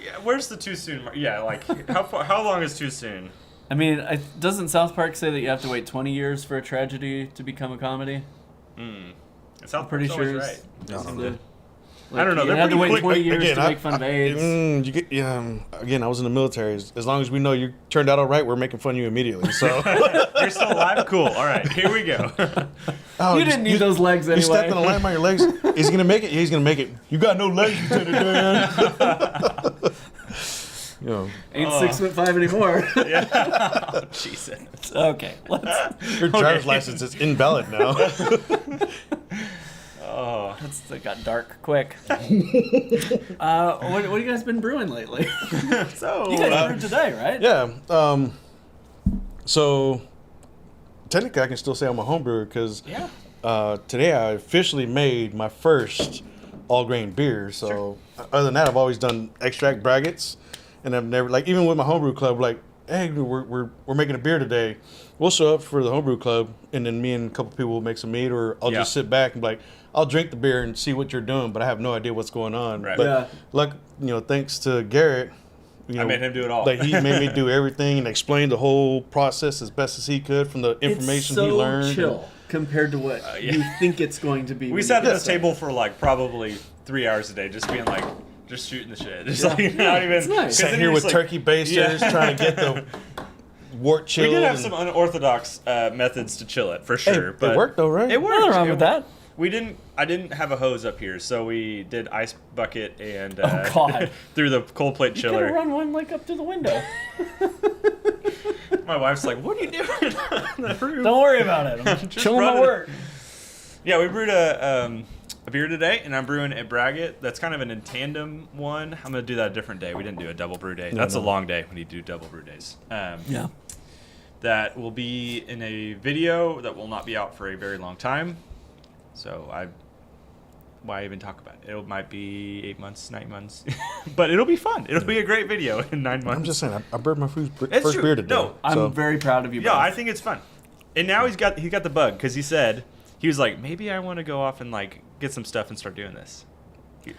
Yeah, where's the too soon? Yeah, like how long is too soon? I mean, doesn't South Park say that you have to wait 20 years for a tragedy to become a comedy? South pretty Park's sure. always right. Like, I don't know. You They're have to wait pretty 20 years to make fun of AIDS. Again, I was in the military. As long as we know you turned out all right, we're making fun of you immediately. So you're still alive? Cool. All right, here we go. You didn't need those legs anyway. You stepped on a lamb on your legs. Is he gonna make it? Yeah, he's gonna make it. You got no legs, Lieutenant Dan. Ain't 6'5" anymore. Yeah. Oh, Jesus. Okay. Your driver's license is invalid now. Oh, It got dark quick. What have you guys been brewing lately? so You guys brewed today, right? Yeah. So technically, I can still say I'm a home brewer because today I officially made my first all grain beer. So other than that, I've always done extract braggots, and I've never even with my homebrew club, like, hey, we're making a beer today. We'll show up for the homebrew club, and then me and a couple people will make some mead, or I'll just sit back and be like, I'll drink the beer and see what you're doing, but I have no idea what's going on. Right. But thanks to Garrett, I made him do it all. Like he made me do everything and explain the whole process as best as he could from the information he learned. It's so chill compared to what you think it's going to be. We sat at this table for like probably 3 hours a day, just being like, just shooting the shit. Just not even. It's nice. Sitting here with turkey basters trying to get the wort chilled. We did have some unorthodox methods to chill it for sure, but it worked though, right? It worked. Nothing wrong with that. I didn't have a hose up here, so we did ice bucket and through the cold plate You chiller. could have run one up to the window. My wife's like, "What are you doing on the roof?" Don't worry about it. I'm chilling my work. Yeah, we brewed a beer today, and I'm brewing a braggot. That's kind of an in tandem one. I'm gonna do that a different day. We didn't do a double brew day. That's a long day when you do double brew days. That will be in a video that will not be out for a very long time. So why even talk about it? It might be 8 months, 9 months, but it'll be fun. It'll be a great video in 9 months. I'm just saying, I brewed my first true. beer today. No, I'm very proud of you. Yeah, both. I think it's fun. And now he got the bug because he was like, maybe I want to go off and like get some stuff and start doing this.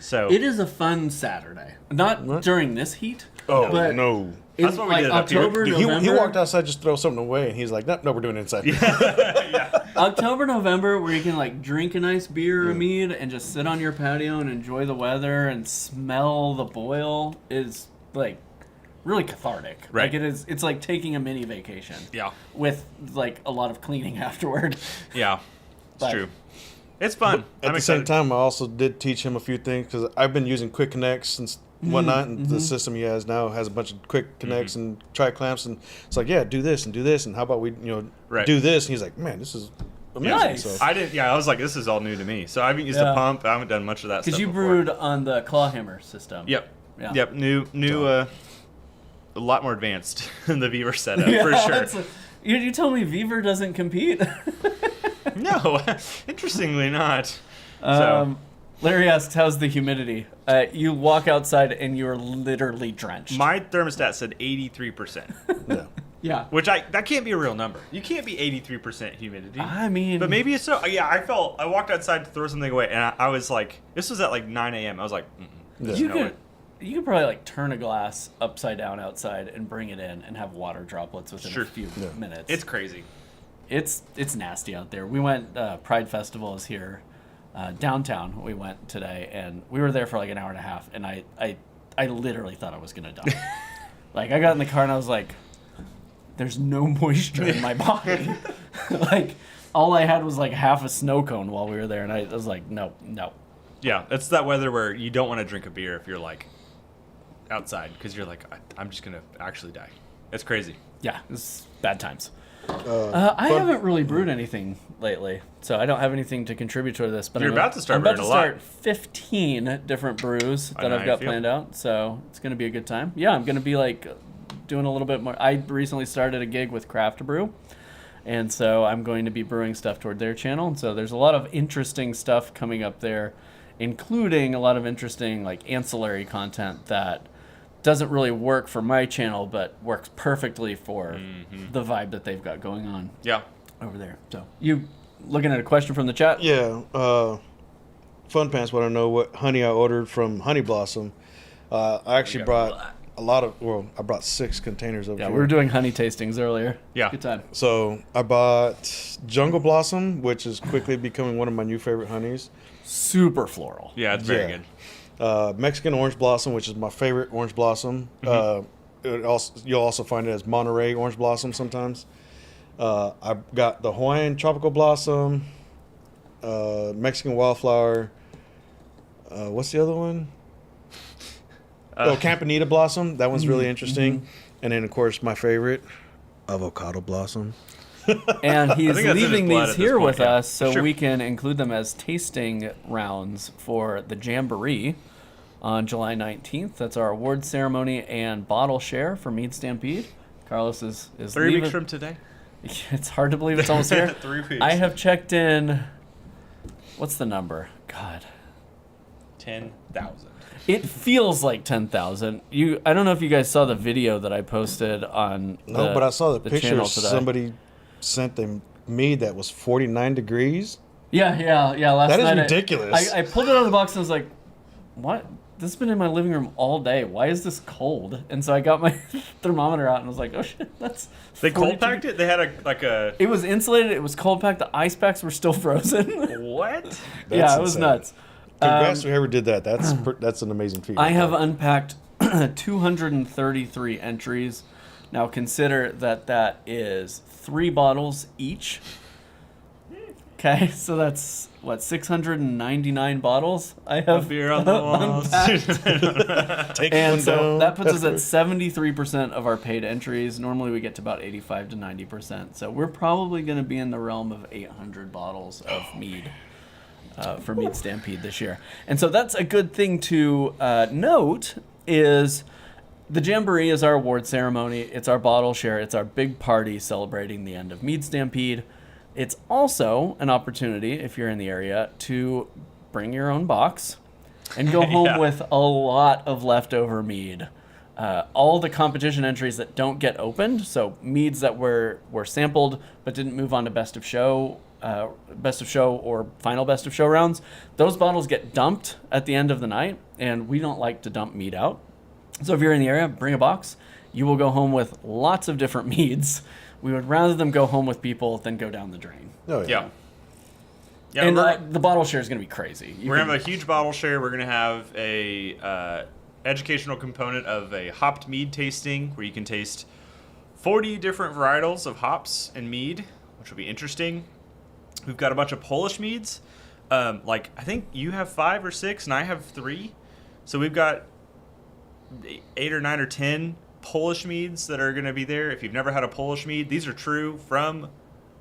So it is a fun Saturday. Not during this heat. Oh but no. That's what we did up here. October, Dude, November. he walked outside just throw something away, and he's like, no, we're doing it inside. October, November, where you can like drink a nice beer or mead and just sit on your patio and enjoy the weather and smell the boil is like really cathartic. Right. Like it's like taking a mini vacation. Yeah. With like a lot of cleaning afterward. Yeah. It's true. It's fun. At the same time, I also did teach him a few things because I've been using Quick Connect since whatnot. And the system he has now has a bunch of quick connects and tri clamps, and it's like, yeah, do this, and how about we do this? And he's like, man, this is amazing. Nice. So, I was like, this is all new to me. So I haven't used a pump. I haven't done much of that stuff Because you before. brewed on the claw hammer system. Yep. Yeah. Yep. New. A lot more advanced than the Beaver setup for sure. You tell me Beaver doesn't compete? No, interestingly not. Larry asks, how's the humidity? You walk outside and you're literally drenched. My thermostat said 83%. yeah. Yeah. Which that can't be a real number. You can't be 83% humidity. I mean, but maybe it's so. Yeah, I walked outside to throw something away, and I was like, this was at like 9 a.m. I was like, you could probably like turn a glass upside down outside and bring it in and have water droplets within a few minutes. It's crazy. It's nasty out there. We went Pride Festival is here downtown. We went today, and we were there for like an hour and a half, and I literally thought I was gonna die. Like I got in the car and I was like, there's no moisture in my body. Like all I had was like half a snow cone while we were there, and I was like, no. Yeah, it's that weather where you don't want to drink a beer if you're like outside because you're like, I'm just gonna actually die. It's crazy. Yeah, it's bad times. I haven't really brewed anything lately, so I don't have anything to contribute to this. But You're about to start I'm about brewing to a lot. start 15 different brews I that know I've how got you feel. planned out, so it's going to be a good time. Yeah, I'm going to be like doing a little bit more. I recently started a gig with Craft Brew, and so I'm going to be brewing stuff toward their channel. And so there's a lot of interesting stuff coming up there, including a lot of interesting like ancillary content that doesn't really work for my channel, but works perfectly for the vibe that they've got going on over there. So you looking at a question from the chat? Yeah. Fun Pants want to know what honey I ordered from Honey Blossom. I actually brought I brought 6 containers over Yeah, here. we were doing honey tastings earlier. Yeah. Good time. So I bought Jungle Blossom, which is quickly becoming one of my new favorite honeys. Super floral. Yeah, it's very good. Mexican Orange Blossom, which is my favorite orange blossom. You'll also find it as Monterey Orange Blossom sometimes. I got the Hawaiian Tropical Blossom, Mexican Wildflower. What's the other one? Campanita Blossom. That one's really interesting. And then, of course, my favorite, Avocado Blossom. And he's think that's in leaving his blood these at this here point, with yeah. us so Sure. we can include them as tasting rounds for the Jamboree on July 19th. That's our award ceremony and bottle share for Mead Stampede. Carlos is 3 leaving. weeks from today. It's hard to believe it's almost here. 3 weeks. I have checked in. What's the number? God. 10,000. It feels like 10,000. I don't know if you guys saw the video that I posted on No, but I saw the picture channel today. somebody sent them mead that was 49 degrees. Yeah. Last That is night ridiculous. I pulled it out of the box and I was like, what? This has been in my living room all day. Why is this cold? And so I got my thermometer out and was like, oh shit, that's. They 42. cold packed it. They had a. It was insulated. It was cold packed. The ice packs were still frozen. What? Yeah, it was insane. nuts. Congrats to whoever did that. That's an amazing feat. I have unpacked 233 entries. Now consider that is 3 bottles each. Okay, so that's what 699 bottles I have Beer on the walls. Take and one so down. that puts us at 73% of our paid entries. Normally we get to about 85 to 90%. So we're probably going to be in the realm of 800 bottles of mead for Mead Stampede this year. And so that's a good thing to note is the Jamboree is our award ceremony. It's our bottle share. It's our big party celebrating the end of Mead Stampede. It's also an opportunity, if you're in the area, to bring your own box and go home Yeah. with a lot of leftover mead. All the competition entries that don't get opened, so meads that were sampled but didn't move on to best of show or final best of show rounds, those bottles get dumped at the end of the night, and we don't like to dump mead out. So if you're in the area, bring a box. You will go home with lots of different meads. We would rather them go home with people than go down the drain. Oh, Yeah. And we're the bottle share is going to be crazy. gonna have a huge bottle share. We're gonna have a educational component of a hopped mead tasting where you can taste 40 different varietals of hops and mead, which will be interesting. We've got a bunch of Polish meads. I think you have 5 or 6 and I have 3. So we've got 8 or 9 or 10 Polish meads that are going to be there. If you've never had a Polish mead, these are true from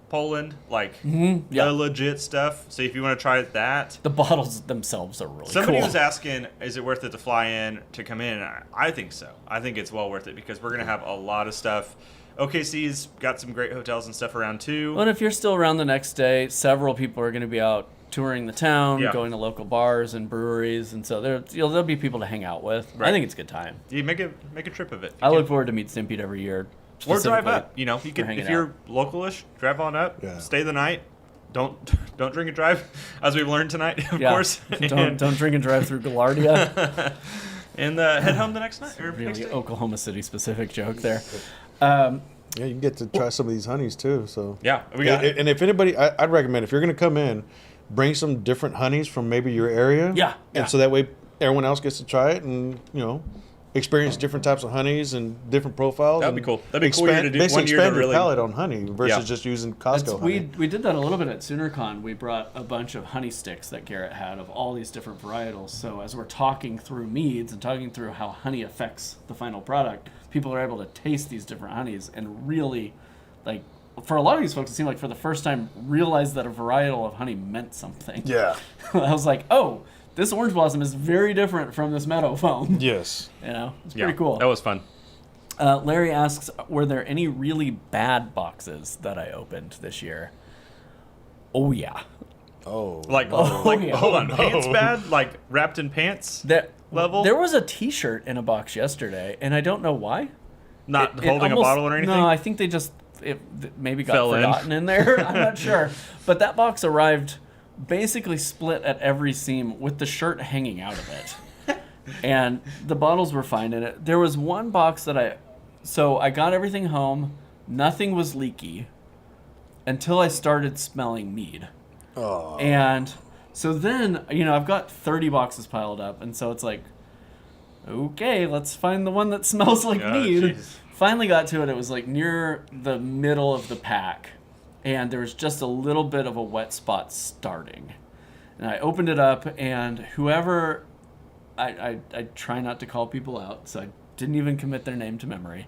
Poland, like the legit stuff. So if you want to try that, the bottles themselves are really somebody cool. was asking, is it worth it to fly in to come in? I think so. I think it's well worth it because we're going to have a lot of stuff. OKC's got some great hotels and stuff around too. Well, and if you're still around the next day, several people are going to be out touring the town, going to local bars and breweries, and so there'll be people to hang out with. Right. I think it's a good time. You make a trip of it. I look forward to Mead Stampede every year. Or drive up. You know, if you're localish, drive on up, stay the night. Don't drink and drive, as we've learned tonight, of course. Don't drink and drive through Gaillardia. And head home the next night. Or really next day. Oklahoma City specific joke there. Yeah, you can get to try some of these honeys too. So and if anybody, I'd recommend if you're going to come in, bring some different honeys from maybe your area. And so that way everyone else gets to try it and experience different types of honeys and different profiles. That'd be cool. That'd be cool to do basically 1 year to expand your really palate on honey versus just using Costco honey. We did that a little bit at SoonerCon. We brought a bunch of honey sticks that Garrett had of all these different varietals. So as we're talking through meads and talking through how honey affects the final product, people are able to taste these different honeys and really, like, for a lot of these folks, it seemed like for the first time realize that a varietal of honey meant something. Yeah. I was like, oh, this orange blossom is very different from this meadow foam. Yes. It's pretty cool. That was fun. Larry asks, were there any really bad boxes that I opened this year? Oh, yeah. Oh. Hold on. Pants bad? Like wrapped in pants level? There was a T-shirt in a box yesterday, and I don't know why. Not holding a bottle or anything? No, I think it maybe got forgotten in there. I'm not sure. But that box arrived basically split at every seam with the shirt hanging out of it. And the bottles were fine in it. There was one box that I got everything home. Nothing was leaky until I started smelling mead. Oh. And so then, I've got 30 boxes piled up. And so it's like, okay, let's find the one that smells like mead. Geez. Finally got to it. It was like near the middle of the pack. And there was just a little bit of a wet spot starting. And I opened it up, and whoever, I try not to call people out, so I didn't even commit their name to memory.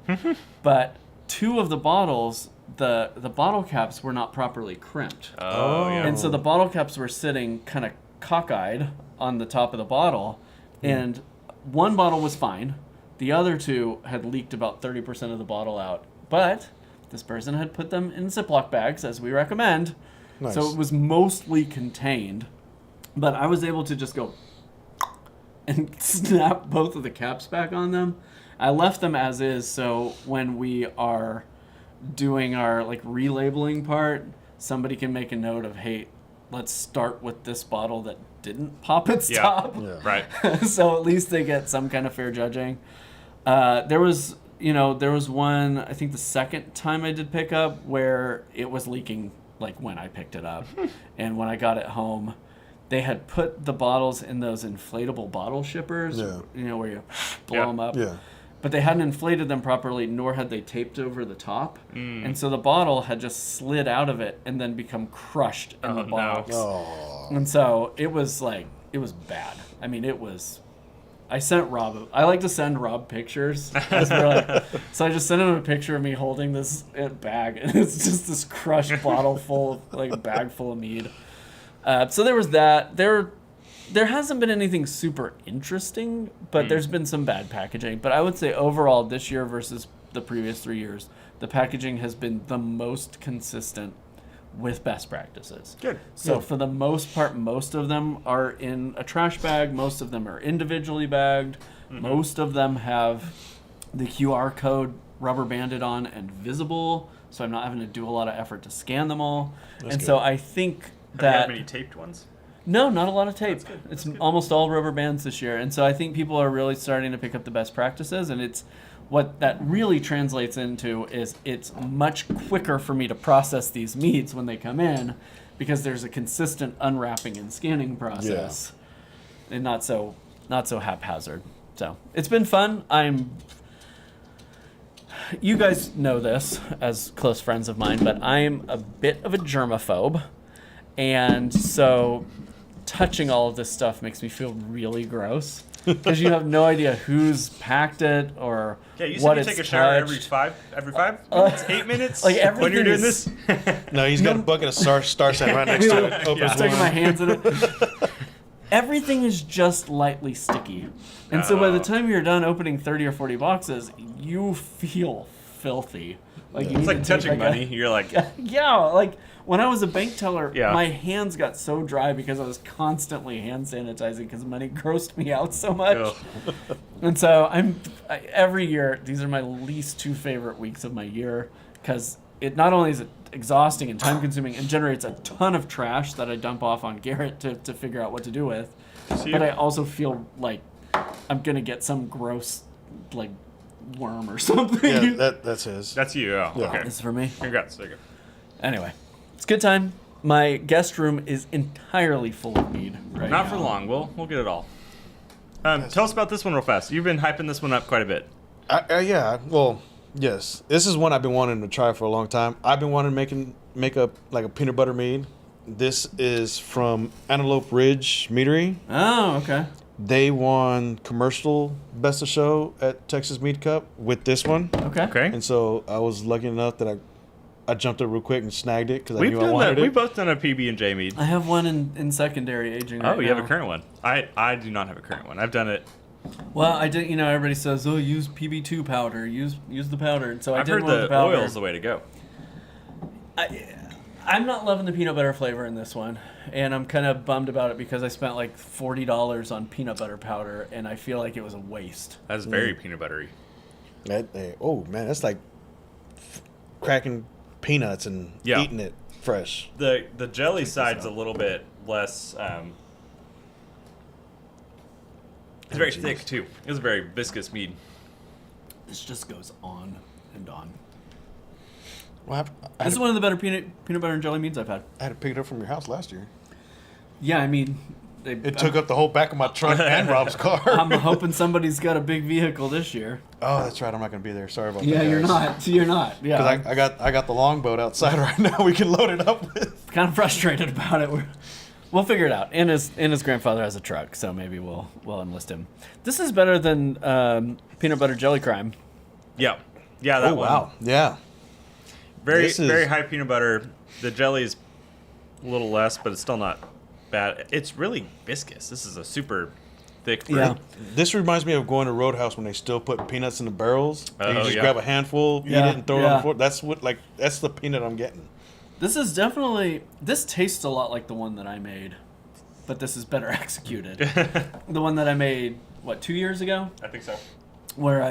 But 2 of the bottles, the bottle caps were not properly crimped. Oh, yeah. And so the bottle caps were sitting kind of cockeyed on the top of the bottle, and one bottle was fine. The other 2 had leaked about 30% of the bottle out. But this person had put them in Ziploc bags, as we recommend. Nice. So it was mostly contained. But I was able to just go and snap both of the caps back on them. I left them as is, so when we are doing our relabeling part, somebody can make a note of, hey, let's start with this bottle that didn't pop its top. Yeah, right. So at least they get some kind of fair judging. There was one, I think the second time I did pick up, where it was leaking when I picked it up. And when I got it home, they had put the bottles in those inflatable bottle shippers, where you blow them up. Yeah. But they hadn't inflated them properly, nor had they taped over the top. And so the bottle had just slid out of it and then become crushed in the box. No. And so it was bad. I mean, it was... I sent Rob. I like to send Rob pictures. So I just sent him a picture of me holding this bag, and it's just this crushed bottle full of bag full of mead. So there was that. There hasn't been anything super interesting, but there's been some bad packaging. But I would say overall this year versus the previous 3 years, the packaging has been the most consistent with best practices. Good. So for the most part, most of them are in a trash bag. Most of them are individually bagged. Most of them have the QR code rubber banded on and visible, so I'm not having to do a lot of effort to scan them all. That's good. So I think that... Have you had many taped ones? No, not a lot of tape. It's good. Almost all rubber bands this year. And so I think people are really starting to pick up the best practices, and it's what that really translates into is it's much quicker for me to process these meads when they come in because there's a consistent unwrapping and scanning process and not so haphazard. So it's been fun. You guys know this as close friends of mine, but I'm a bit of a germaphobe. And so touching all of this stuff makes me feel really gross. because you have no idea who's packed it or You what said you it's take a shower touched. every 5 minutes, 8 minutes. Like when you're doing everything this. No, he's got a bucket of star sand right next to it. Open Sticking my one. hands in it. Everything is just lightly sticky. And so by the time you're done opening 30 or 40 boxes, you feel filthy. Like you It's need like to take, touching money. You're like, yeah, like when I was a bank teller, Yeah. my hands got so dry because I was constantly hand sanitizing because money grossed me out so much. ugh. And so every year, these are my least 2 favorite weeks of my year because it not only is it exhausting and time consuming and generates a ton of trash that I dump off on Garrett to figure out what to do with, but I also feel like I'm going to get some gross, like, worm or something. Yeah, that's his. That's you. Oh, Yeah. okay. This is for me. Congrats. There you go. Anyway, it's a good time. My guest room is entirely full of mead right Not now. for long. We'll get it all. Tell us about this one real fast. You've been hyping this one up quite a bit. Yeah. Well, yes. This is one I've been wanting to try for a long time. I've been wanting to make a peanut butter mead. This is from Antelope Ridge Meadery. Oh, okay. They won commercial best of show at Texas Mead Cup with this one. Okay. Okay. And so I was lucky enough that I jumped it real quick and snagged it because I We've knew I done wanted that. it. We've both done a PB and J mead. I have one in secondary aging right Oh, you have now. a current one. I do not have a current one. I've done it. Well, I did. Everybody says, "Oh, use PB2 powder. Use the powder." And so I I've did heard one with the the powder. oil's the way to go. I'm not loving the peanut butter flavor in this one, and I'm kind of bummed about it because I spent like $40 on peanut butter powder, and I feel like it was a waste. That's very peanut buttery. Oh man, that's like cracking peanuts and Yeah. eating it fresh. The jelly side's a little bit less. It's very thick too. It's a very viscous mead. This just goes on and on. Well, This is one of the better peanut butter and jelly meads I've had. I had to pick it up from your house last year. Yeah, I mean, It took up the whole back of my trunk and Rob's car. I'm hoping somebody's got a big vehicle this year. Oh, that's right. I'm not going to be there. Sorry about that. Yeah, you're guys. not. You're not. Yeah, 'Cause I got the longboat outside right now. We can load it up with. kind of frustrated about it. We'll figure it out. And his grandfather has a truck, so maybe we'll enlist him. This is better than peanut butter jelly crime. Yeah, yeah. That Oh one. wow. Yeah. Very This is- very high peanut butter. The jelly is a little less, but it's still not bad. It's really viscous. This is a super thick brew. Yeah. This reminds me of going to Roadhouse when they still put peanuts in the barrels. And you Oh, just yeah. grab a handful, eat Yeah, it, and throw it on yeah. the floor. That's the peanut I'm getting. This is definitely. This tastes a lot like the one that I made, but this is better executed. The one that I made, 2 years ago? I think so. Where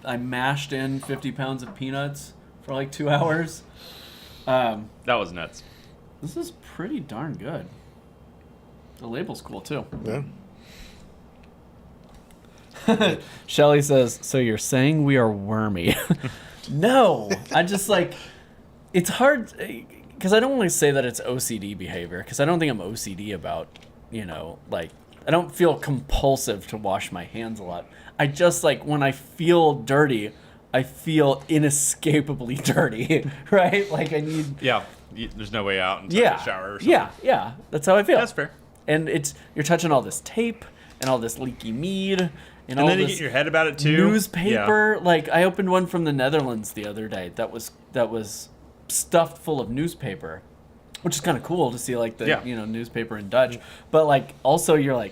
I mashed in 50 pounds of peanuts for like 2 hours. That was nuts. This is pretty darn good. The label's cool too. Yeah. Shelly says, "So you're saying we are wormy?" No, I just it's hard because I don't want to say that it's OCD behavior because I don't think I'm OCD about I don't feel compulsive to wash my hands a lot. I just when I feel dirty, I feel inescapably dirty, right? Like I need. Yeah. There's no way out until Yeah. the shower or something. Yeah. That's how I feel. That's fair. And you're touching all this tape and all this leaky mead and all And then you this get in your head about it too. newspaper. Like I opened one from the Netherlands the other day that was stuffed full of newspaper, which is kind of cool to see the newspaper in Dutch. But also you're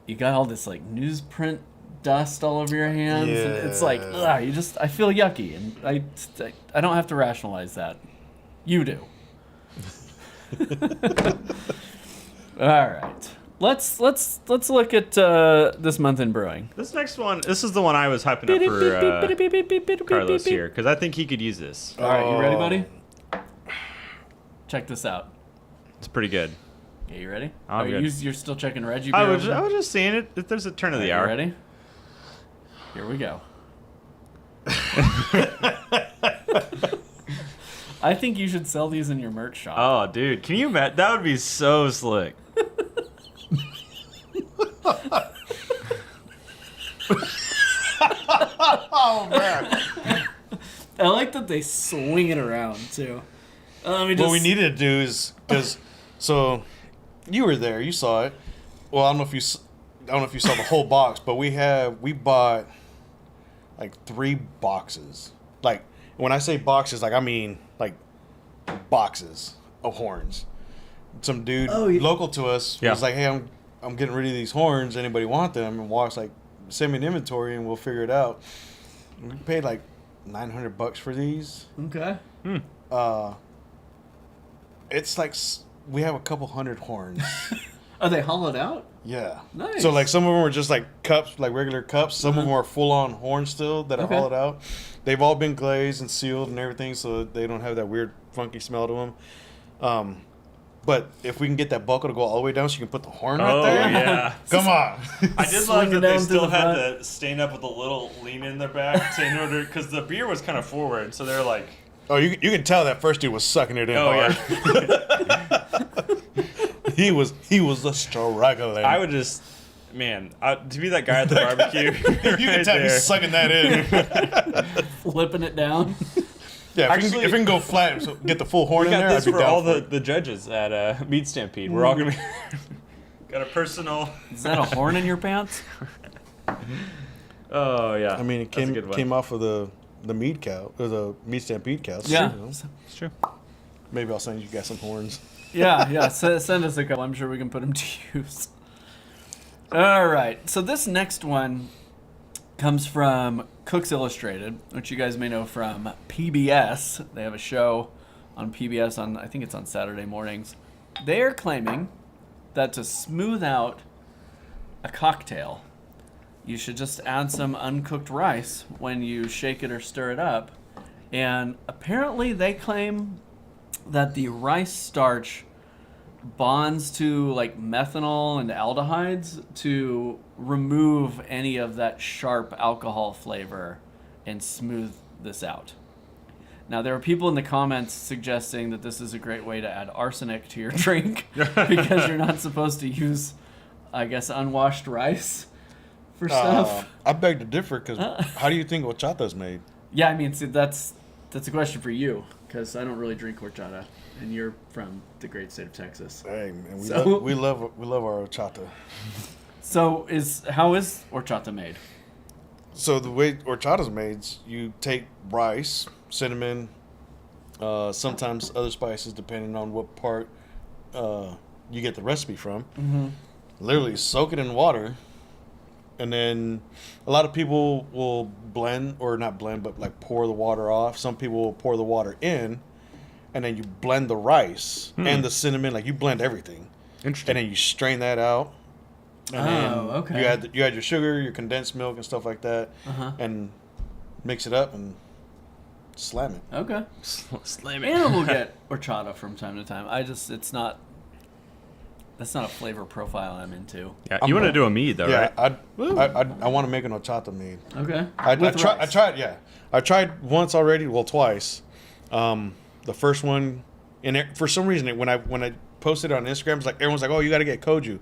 you got all this newsprint dust all over your hands. And it's ugh, I feel yucky, and I don't have to rationalize that. You do. All right. Let's look at this month in brewing. This next one, this is the one I was hyping up for Carlos here because I think he could use this. All right, you ready, buddy? Check this out. It's pretty good. Yeah, you ready? I'm good. You're still checking Reggie. I was just seeing it. If there's a turn of the hour. You ready? Here we go. I think you should sell these in your merch shop. Oh, dude, can you imagine? That would be so slick. Oh man. I like that they swing it around too. Let me just... What we needed to do is so you were there, you saw it. Well, I don't know if don't know if you saw the whole box, but we bought like 3 boxes. Like when I say boxes, like I mean like boxes of horns. Some dude local to us was like, "Hey, I'm getting rid of these horns. Anybody want them?" And Walk's like, "Send me an inventory and we'll figure it out." We paid like $900 for these. Okay. It's like we have a couple hundred horns. Are they hollowed out? Yeah. Nice. So like some of them are just like cups, like regular cups. Some of them are full on horns still that are hollowed out. They've all been glazed and sealed and everything, so they don't have that weird funky smell to them. But if we can get that buckle to go all the way down, so you can put the horn right there. Yeah. Come on. I did love that they still had to stand up with a little lean in their back in order, because the beer was kind of forward, so they're like. Oh, you can tell that first dude was sucking it in hard. Yeah. he was struggling. I would just, man, to be that guy at the barbecue. You can tell he's sucking that in. Flipping it down. Yeah, if we can go flat, so get the full horn in there. We got this I'd be for down all for the judges at Mead Stampede. We're all gonna be got a personal. Is that a horn in your pants? Oh yeah. I mean, it came off of the mead cow or the Mead Stampede cow. So, Yeah, It's true. Maybe I'll send you guys some horns. yeah. Send us a couple. I'm sure we can put them to use. All right. So this next one comes from Cooks Illustrated, which you guys may know from PBS. They have a show on PBS on, I think it's on Saturday mornings. They are claiming that to smooth out a cocktail, you should just add some uncooked rice when you shake it or stir it up. And apparently they claim that the rice starch bonds to like methanol and aldehydes to remove any of that sharp alcohol flavor and smooth this out. Now, there are people in the comments suggesting that this is a great way to add arsenic to your drink because you're not supposed to use, I guess, unwashed rice for stuff. I beg to differ, because how do you think horchata's made? Yeah, I mean, see, that's a question for you, because I don't really drink horchata, and you're from the great state of Texas. Hey, man, we So- love our horchata. So, how is horchata made? So the way horchata's made, you take rice, cinnamon, sometimes other spices, depending on what part you get the recipe from. Mm-hmm. Literally soak it in water, and then a lot of people will blend, or not blend, but like pour the water off. Some people will pour the water in, and then you blend the rice and the cinnamon, like you blend everything. Interesting. And then you strain that out. And then okay. you add your sugar, your condensed milk, and stuff like that, and mix it up and slam it. Okay. Slam it. And we'll get horchata from time to time. That's not a flavor profile I'm into. Yeah, you want to do a mead though, Yeah, right? I want to make an horchata mead. Okay. I tried. I tried once already. Well, twice. The first one, and for some reason, when I posted it on Instagram, it's like everyone's like, "Oh, you got to get koju."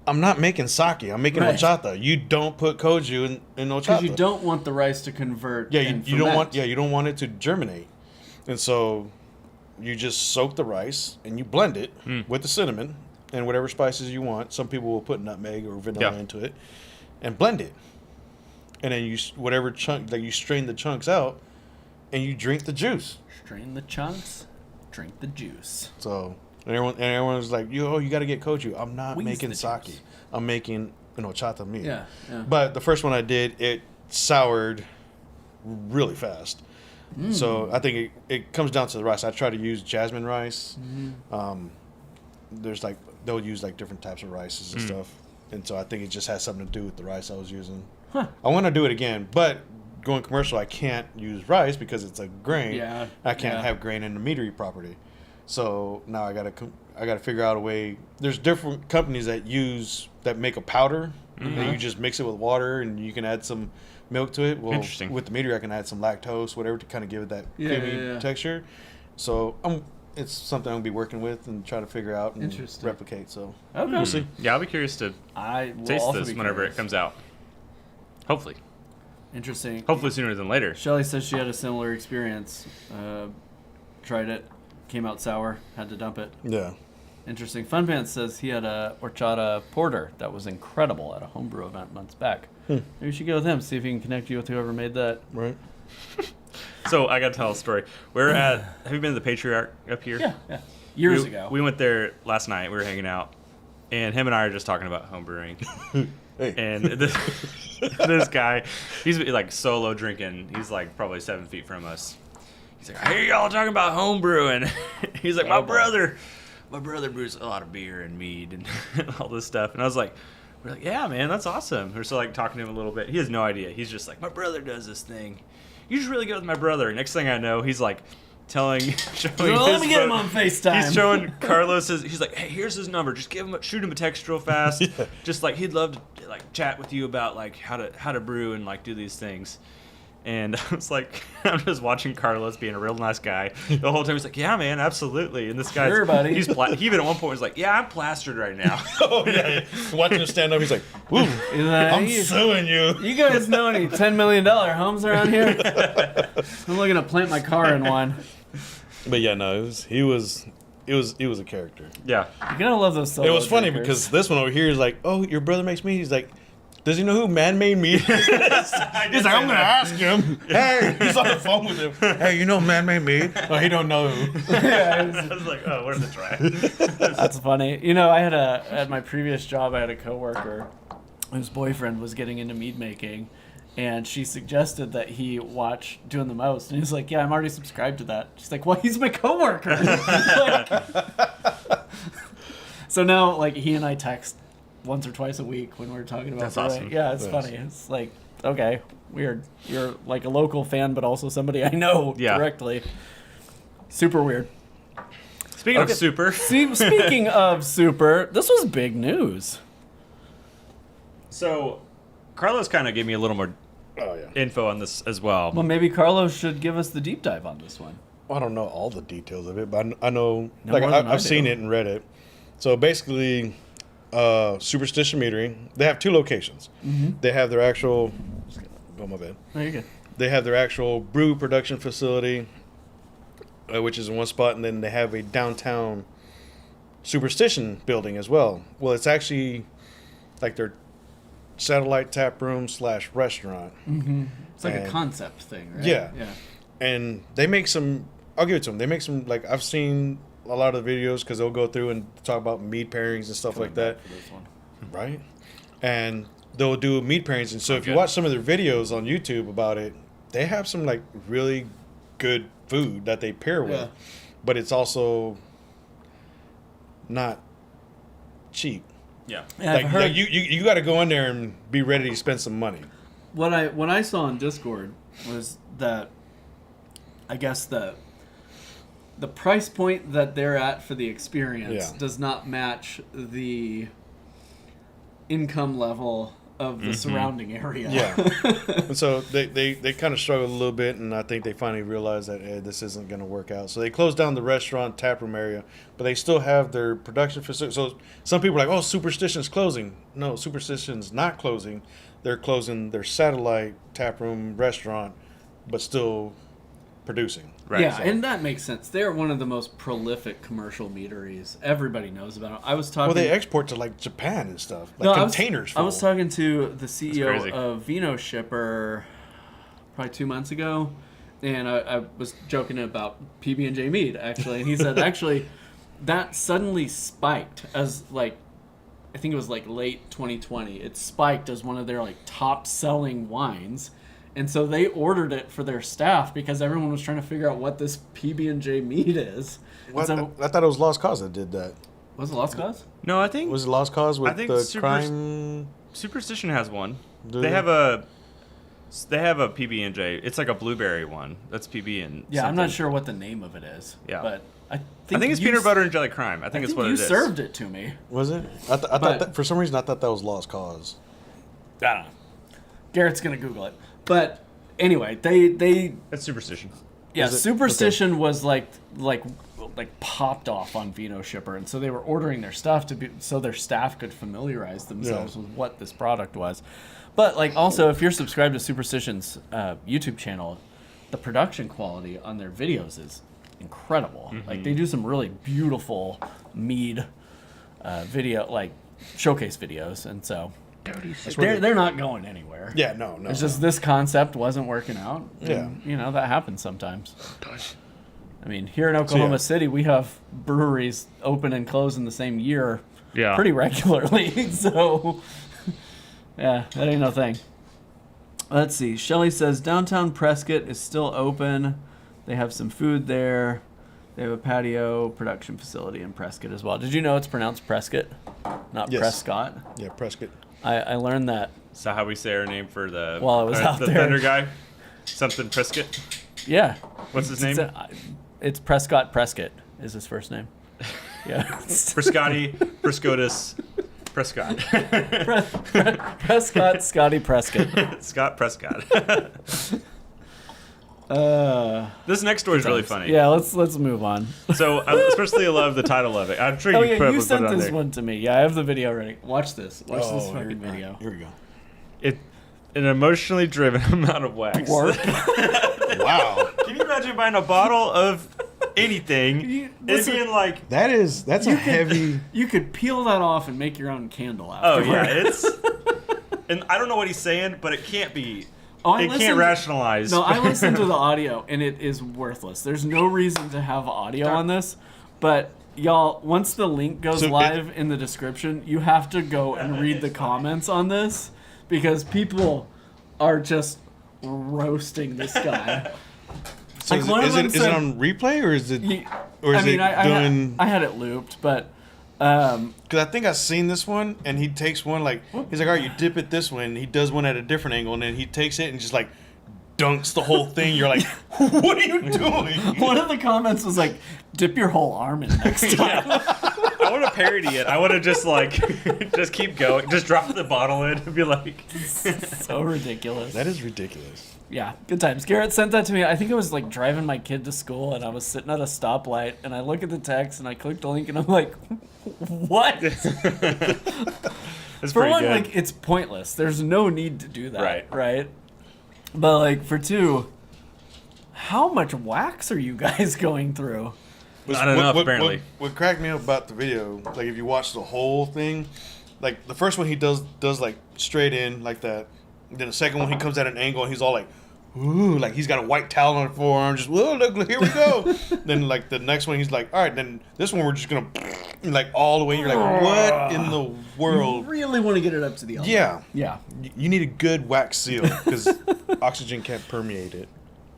I'm not making sake. I'm making horchata. You don't put koju in horchata Because you don't want the rice to convert. Yeah, and you don't ferment. want. Yeah, you don't want it to germinate, and so you just soak the rice and you blend it with the cinnamon and whatever spices you want. Some people will put nutmeg or vanilla into it, and blend it. And then whatever chunk, like you strain the chunks out, and you drink the juice. Strain the chunks, drink the juice. So everyone's like, you got to get koju. I'm not Squeeze making the sake. juice. I'm making an horchata mead. Yeah. But the first one I did, it soured really fast. So I think it comes down to the rice. I try to use jasmine rice. There's they'll use different types of rices and stuff. And so I think it just has something to do with the rice I was using. I want to do it again, but going commercial, I can't use rice because it's a grain. Yeah. I can't have grain in the meadery property. So now I gotta figure out a way. There's different companies that make a powder, and you just mix it with water, and you can add some milk to it. Well, Interesting. with the meadery, I can add some lactose, whatever, to kind of give it that creamy texture. So it's something I'll be working with and try to figure out and Interesting. replicate. So Okay. we'll see. Yeah, I'll be curious to I will taste also this be whenever curious. it comes out. Hopefully. Interesting. Hopefully sooner than later. Shelly says she had a similar experience. Tried it, came out sour, had to dump it. Yeah. Interesting. Fun Pants says he had a horchata porter that was incredible at a homebrew event months back. Maybe you should go with him, see if he can connect you with whoever made that. Right. So I got to tell a story. We're at. Have you been to the Patriarch up here? Yeah. Years ago. We went there last night. We were hanging out, and him and I are just talking about homebrewing. Hey. And this guy, he's like solo drinking. He's like probably 7 feet from us. He's like, I hear y'all talking about homebrewing. He's like, my brother brews a lot of beer and mead and all this stuff. And I was like, we're like, yeah, man, that's awesome. We're still like talking to him a little bit. He has no idea. He's just like, my brother does this thing. You should really go with my brother. Next thing I know, he's like showing let me get him on FaceTime. He's showing Carlos he's like, hey, here's his number. Just shoot him a text real fast. Yeah. Just like he'd love to like chat with you about like how to brew and like do these things. And I was like, I'm just watching Carlos being a real nice guy the whole time. He's like, yeah, man, absolutely. And this guy's, Sure, buddy. he even at one point was like, yeah, I'm plastered right now. Oh, yeah. Watching him stand up, he's like, "Ooh, He's like, I'm suing you." You guys know any $10 million homes around here? I'm looking to plant my car in one. But yeah, no, he was a character. Yeah. You're gonna love those solo It was funny drinkers. because this one over here is like, "Oh, your brother makes mead." He's like, "Does he know who Man-Made Mead is?" He's like, "I'm gonna ask him." Hey, he's on the phone with him. Hey, you know Man-Made Mead? Oh, he don't know who. I was like, oh, where's the try? That's funny. You know, at my previous job, I had a coworker whose boyfriend was getting into mead making, and she suggested that he watch Doing the Most, and he's like, "Yeah, I'm already subscribed to that." She's like, "Well, he's my coworker." So now, like, he and I text once or twice a week when we're talking about That's brewing. awesome. Yeah, it's funny. It's like, okay, weird. You're like a local fan, but also somebody I know directly. Super weird. Speaking of super. Speaking of super, this was big news. So, Carlos kind of gave me a little more info on this as well. Well, maybe Carlos should give us the deep dive on this one. I don't know all the details of it, but I know, No like more than I I've seen do. it and read it. So basically, Superstition Meadery, they have two locations. Mm-hmm. They have their actual, oh my bad. There you go. They have their actual brew production facility, which is in one spot, and then they have a downtown Superstition building as well. Well, it's actually like their satellite tap room / restaurant. Mm-hmm. It's like a And- concept thing, right? Yeah. Yeah. And they make some, I'll give it to them. They make some, like, I've seen a lot of the videos because they'll go through and talk about mead pairings and stuff like that. For this one. Right? And they'll do mead pairings. And so if you Okay. watch some of their videos on YouTube about it, they have some, like, really good food that they pair with. Yeah. But it's also not cheap. Yeah. Yeah, Like, I've heard. like you got to go in there and be ready to spend some money. What I saw on Discord was that I guess the price point that they're at for the experience Yeah. does not match the income level of the surrounding area. Yeah. And so they kind of struggled a little bit, and I think they finally realized that this isn't going to work out. So they closed down the restaurant taproom area, but they still have their production facility. So some people are like, "Oh, Superstition's closing." No, Superstition's not closing. They're closing their satellite taproom restaurant, but still producing. Right. Yeah, So- and that makes sense. They're one of the most prolific commercial meaderies. Everybody knows about them. I was talking. Well, they export to like Japan and stuff, like No, containers. I was full. talking to the CEO crazy. of Vino Shipper probably 2 months ago, and I was joking about PB&J mead actually, and he said actually that suddenly spiked as like I think it was like late 2020. It spiked as one of their like top selling wines. And so they ordered it for their staff because everyone was trying to figure out what this PB&J mead is. And What? so, I thought it was Lost Cause that did that. was it Lost Cause? No, I think Was it Lost Cause with I think the crime? Superstition has one. Do They they? have a PB&J. It's like a blueberry one. That's PB and Yeah, I'm not something. sure what the name of it is. Yeah. But I I think it's you peanut s- butter and jelly crime. I think it's what you it is. served it to me. Was it? I But- thought that, for some reason I thought that was Lost Cause. I don't know. Garrett's gonna Google it. But anyway, they It's Superstition. yeah, Is it? Superstition was like popped off on Vino Shipper, and so they were ordering their stuff so their staff could familiarize themselves with what this product was. But like also, if you're subscribed to Superstition's YouTube channel, the production quality on their videos is incredible. Like they do some really beautiful mead video, like showcase videos, and so they're not going anywhere. Yeah, no. It's just this concept wasn't working out. And, Yeah. that happens sometimes. I mean, here in Oklahoma City, we have breweries open and close in the same year pretty regularly. So, yeah, that ain't no thing. Let's see. Shelly says downtown Prescott is still open. They have some food there. They have a patio production facility in Prescott as well. Did you know it's pronounced Prescott, not Prescott? Yeah, Prescott. I learned that. Is that how we say our name for the While I was out the there. Thunder guy? Something Prescott. Yeah. What's his name? It's Prescott Prescott is his first name. Yeah. Prescotty, Prescotus, Prescott. Prescott, Scotty Prescott. Scott Prescott. Uh, This next story is really funny. Yeah, let's move on. So I especially love the title of it. I'm sure Oh you yeah, put you it sent on this there. one to me. Yeah, I have the video ready. Watch this. Watch this here- fucking video. Here we go. An emotionally driven amount of wax. Work. Wow. Can you imagine buying a bottle of anything and listen, being like, That's a heavy. You could peel that off and make your own candle oh afterward. yeah, it's. And I don't know what he's saying, but it can't be. Oh, I It can't listened- rationalize. No, I listened to the audio and it is worthless. There's no reason to have audio on this, but y'all, once the link goes live in the description, you have to go and read the comments on this because people are just roasting this guy. So Like, one of is them it said- on replay or is it? Or I is mean, it I doing? had it looped, but Because I think I've seen this one, and he takes one like he's like, all right, you dip it this way, and he does one at a different angle, and then he takes it and just like dunks the whole thing. You're like, what are you doing? one of the comments was like, "Dip your whole arm in next time." I want to parody it. I want to just like, just keep going. Just drop the bottle in and be like, So ridiculous. That is ridiculous. Yeah, good times. Garrett sent that to me. I think I was like driving my kid to school and I was sitting at a stoplight and I look at the text and I click the link and I'm like, what? it's For pretty one, good. like it's pointless. There's no need to do that. Right. Right? But like for two, how much wax are you guys going through? Not enough, apparently. What cracked me up about the video, like if you watch the whole thing, like the first one he does like straight in like that. And then the second one he comes at an angle and he's all like, ooh, like he's got a white towel on his forearm, just whoa, look, here we go. Then like the next one he's like, all right, then this one we're just gonna like all the way. You're like, what in the world? You really want to get it up to the elbow. Yeah, Yeah. you need a good wax seal because oxygen can't permeate it.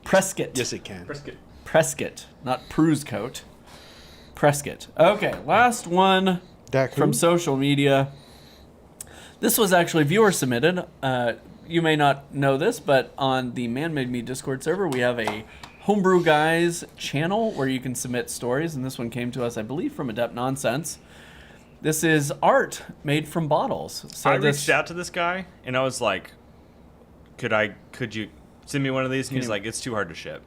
Prescott. Yes, it can. Prescott, not Prue's coat. Prescott. Okay, last one from social media. This was actually viewer submitted. You may not know this, but on the Man-Made Me Discord server, we have a Homebrew Guys channel where you can submit stories, and this one came to us, I believe, from Adept Nonsense. This is art made from bottles. So I reached out to this guy and I was like, could you send me one of these? And he's like, it's too hard to ship.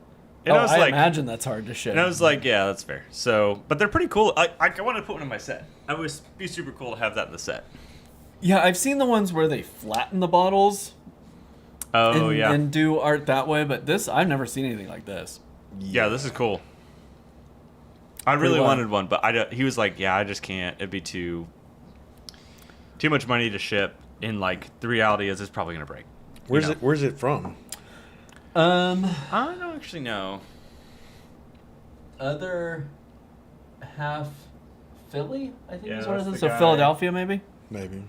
And Oh, I was I like, imagine that's hard to ship. and I was like, yeah, that's fair. So, but they're pretty cool. I wanted to put one in my set. It would be super cool to have that in the set. Yeah, I've seen the ones where they flatten the bottles Oh, yeah. and do art that way, but this, I've never seen anything like this. Yeah, this is cool. I really wild. wanted one, but he was like, yeah, I just can't. It'd be too much money to ship. And like the reality is it's probably going to break. Where's it from? I don't actually know. Other half Philly, I think Yeah, is what it that's is. the So guy. Philadelphia, maybe? Maybe.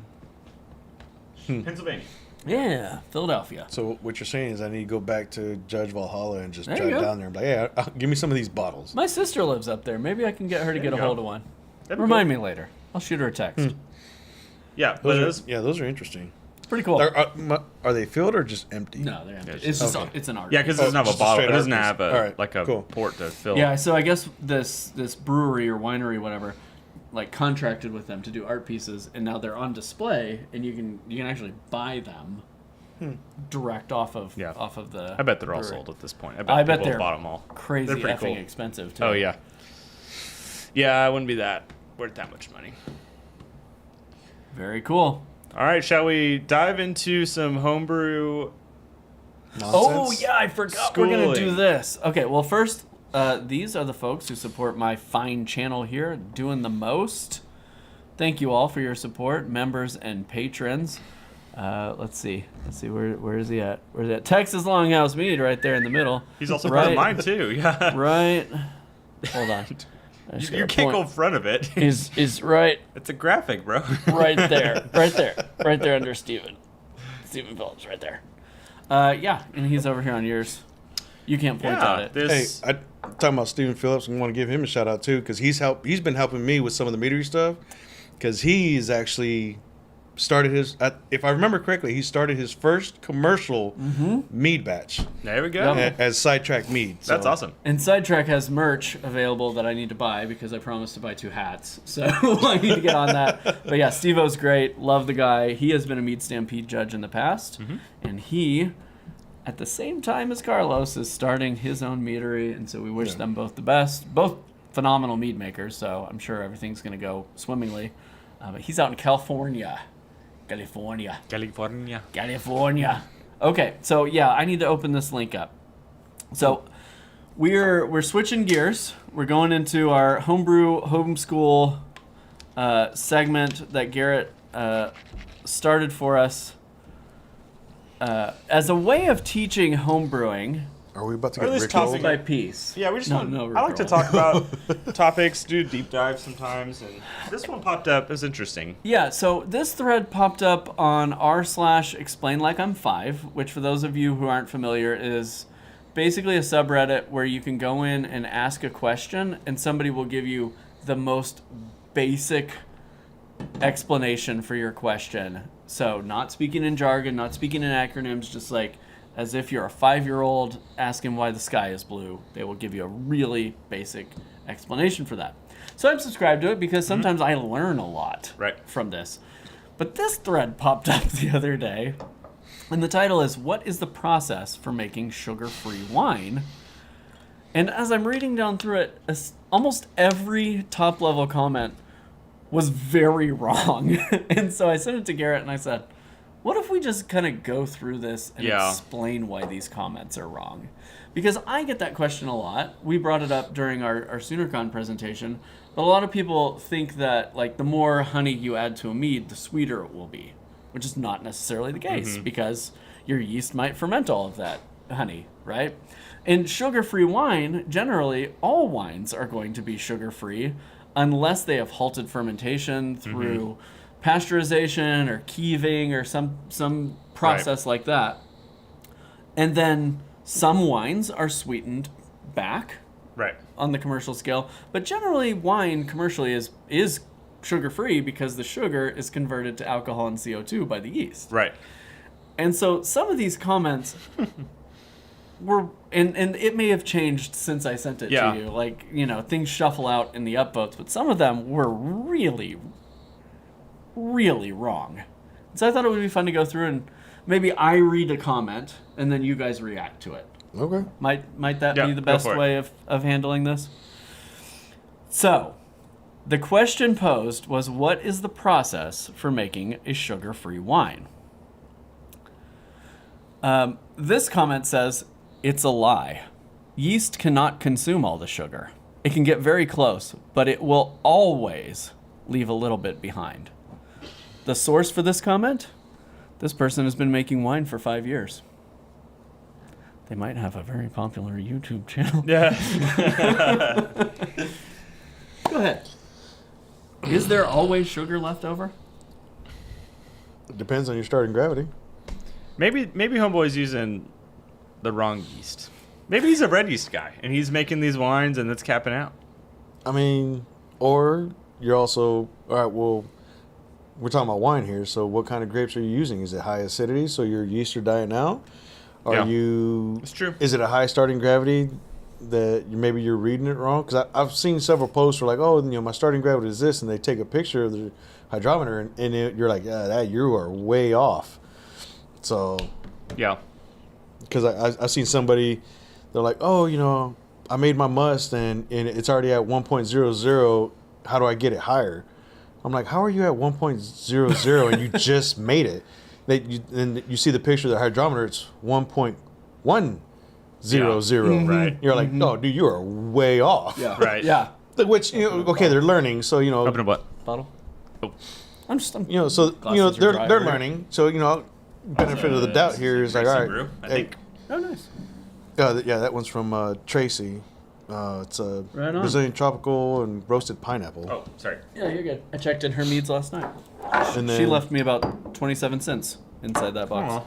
Pennsylvania. Yeah, Philadelphia. So what you're saying is I need to go back to Judge Valhalla and just There you drive go. down there and be like, hey, give me some of these bottles. My sister lives up there. Maybe I can get her to There get a you go. hold of one. That'd be Remind me later. I'll shoot her a text. Yeah, but Those are interesting. It's pretty cool. Are they filled or just empty? No, they're empty. Yeah, It's just okay. it's an art. yeah, because it doesn't have a just a bottle. straight It doesn't art piece. have a All right, like a cool. port to fill. Yeah, so I guess this brewery or winery, whatever, like contracted with them to do art pieces, and now they're on display, and you can actually buy them direct off of Yeah. the. I bet they're all brewery. sold at this point. I bet people they're bought them all. Crazy They're pretty effing cool. expensive too. Oh yeah. Yeah, I wouldn't be worth that much money. Very cool. All right, shall we dive into some homebrew? Oh Nonsense? yeah, I forgot we're gonna do Schooling. this. Okay, well first, these are the folks who support my fine channel here, doing the most. Thank you all for your support, members and patrons. Let's see, where is he at? Where's he at? Texas Longhouse Mead, right there in the middle. He's also part of mine too. Yeah. Right. Hold on. You can't go in front of it. Is right. It's a graphic, bro. Right there under Steven Phillips, right there. Yeah, and he's over here on yours. You can't point at it. Hey, talking about Stephen Phillips, I want to give him a shout out too, because he's been helping me with some of the meadery stuff, because he's actually started his, if I remember correctly, he started his first commercial mead batch. There we go. As Sidetrack Mead. So. That's awesome. And Sidetrack has merch available that I need to buy because I promised to buy 2 hats. So I need to get on that. But yeah, Steve-O's great. Love the guy. He has been a Mead Stampede judge in the past. And he, at the same time as Carlos, is starting his own meadery. And so we wish them both the best. Both phenomenal mead makers. So I'm sure everything's going to go swimmingly. But he's out in California. Okay, so yeah, I need to open this link up. So we're switching gears. We're going into our homeschool segment that Garrett started for us as a way of teaching homebrewing. Are we about to Or get at least Rick topic rolled? By piece. Yeah, we just No, want. no, I like to Rickroll. talk about topics, do deep dives sometimes, and this one popped up. It was interesting. Yeah, so this thread popped up on r/explainlikeim5, which for those of you who aren't familiar is basically a subreddit where you can go in and ask a question and somebody will give you the most basic explanation for your question. So not speaking in jargon, not speaking in acronyms, just like as if you're a 5-year-old asking why the sky is blue. They will give you a really basic explanation for that. So I'm subscribed to it because sometimes I learn a lot from this. But this thread popped up the other day, and the title is, "What is the process for making sugar-free wine?" And as I'm reading down through it, almost every top-level comment was very wrong. And so I sent it to Garrett and I said, what if we just kind of go through this and explain why these comments are wrong? Because I get that question a lot. We brought it up during our SoonerCon presentation. But a lot of people think that like the more honey you add to a mead, the sweeter it will be, which is not necessarily the case because your yeast might ferment all of that honey, right? In sugar-free wine, generally all wines are going to be sugar-free unless they have halted fermentation through pasteurization or keeving or some process like that. And then some wines are sweetened back on the commercial scale. But generally wine commercially is sugar-free because the sugar is converted to alcohol and CO2 by the yeast. Right. And so some of these comments were, and it may have changed since I sent it to you. Like, you know, things shuffle out in the upvotes, but some of them were really, really wrong. So I thought it would be fun to go through and maybe I read a comment and then you guys react to it. Okay. Might that be the best way of handling this? So, the question posed was, what is the process for making a sugar-free wine? This comment says, it's a lie. Yeast cannot consume all the sugar. It can get very close, but it will always leave a little bit behind. The source for this comment? This person has been making wine for 5 years. They might have a very popular YouTube channel. Yeah. Go ahead. Is there always sugar left over? It depends on your starting gravity. Maybe Homeboy's using the wrong yeast. Maybe he's a red yeast guy and he's making these wines and it's capping out. I mean, or you're also, all right, well, we're talking about wine here, so what kind of grapes are you using? Is it high acidity, so your yeast are dying out? Are you... It's true. Is it a high starting gravity that maybe you're reading it wrong? Because I've seen several posts where like, oh, you know, my starting gravity is this, and they take a picture of the hydrometer, and you're like, yeah, you are way off. So... Yeah. Because I've seen somebody, they're like, oh, you know, I made my must, and it's already at 1.00. How do I get it higher? I'm like, how are you at 1.00 and you just made it? And you see the picture of the hydrometer, it's 1.10. Yeah. Right. You're like, oh, dude, you are way off. Yeah. Right. Yeah. Which, okay, they're learning, so, Open a what? Bottle. Oh. I'm so, Glasses are dry they're over here. learning. So, benefit of the doubt here is like, all right. Brew, I hey, think. Oh, nice. yeah, that one's from Tracy. It's a Right on. Brazilian tropical and roasted pineapple. Oh, sorry. Yeah, you're good. I checked in her meads last night. And She then- left me about 27 cents inside that box. Aw.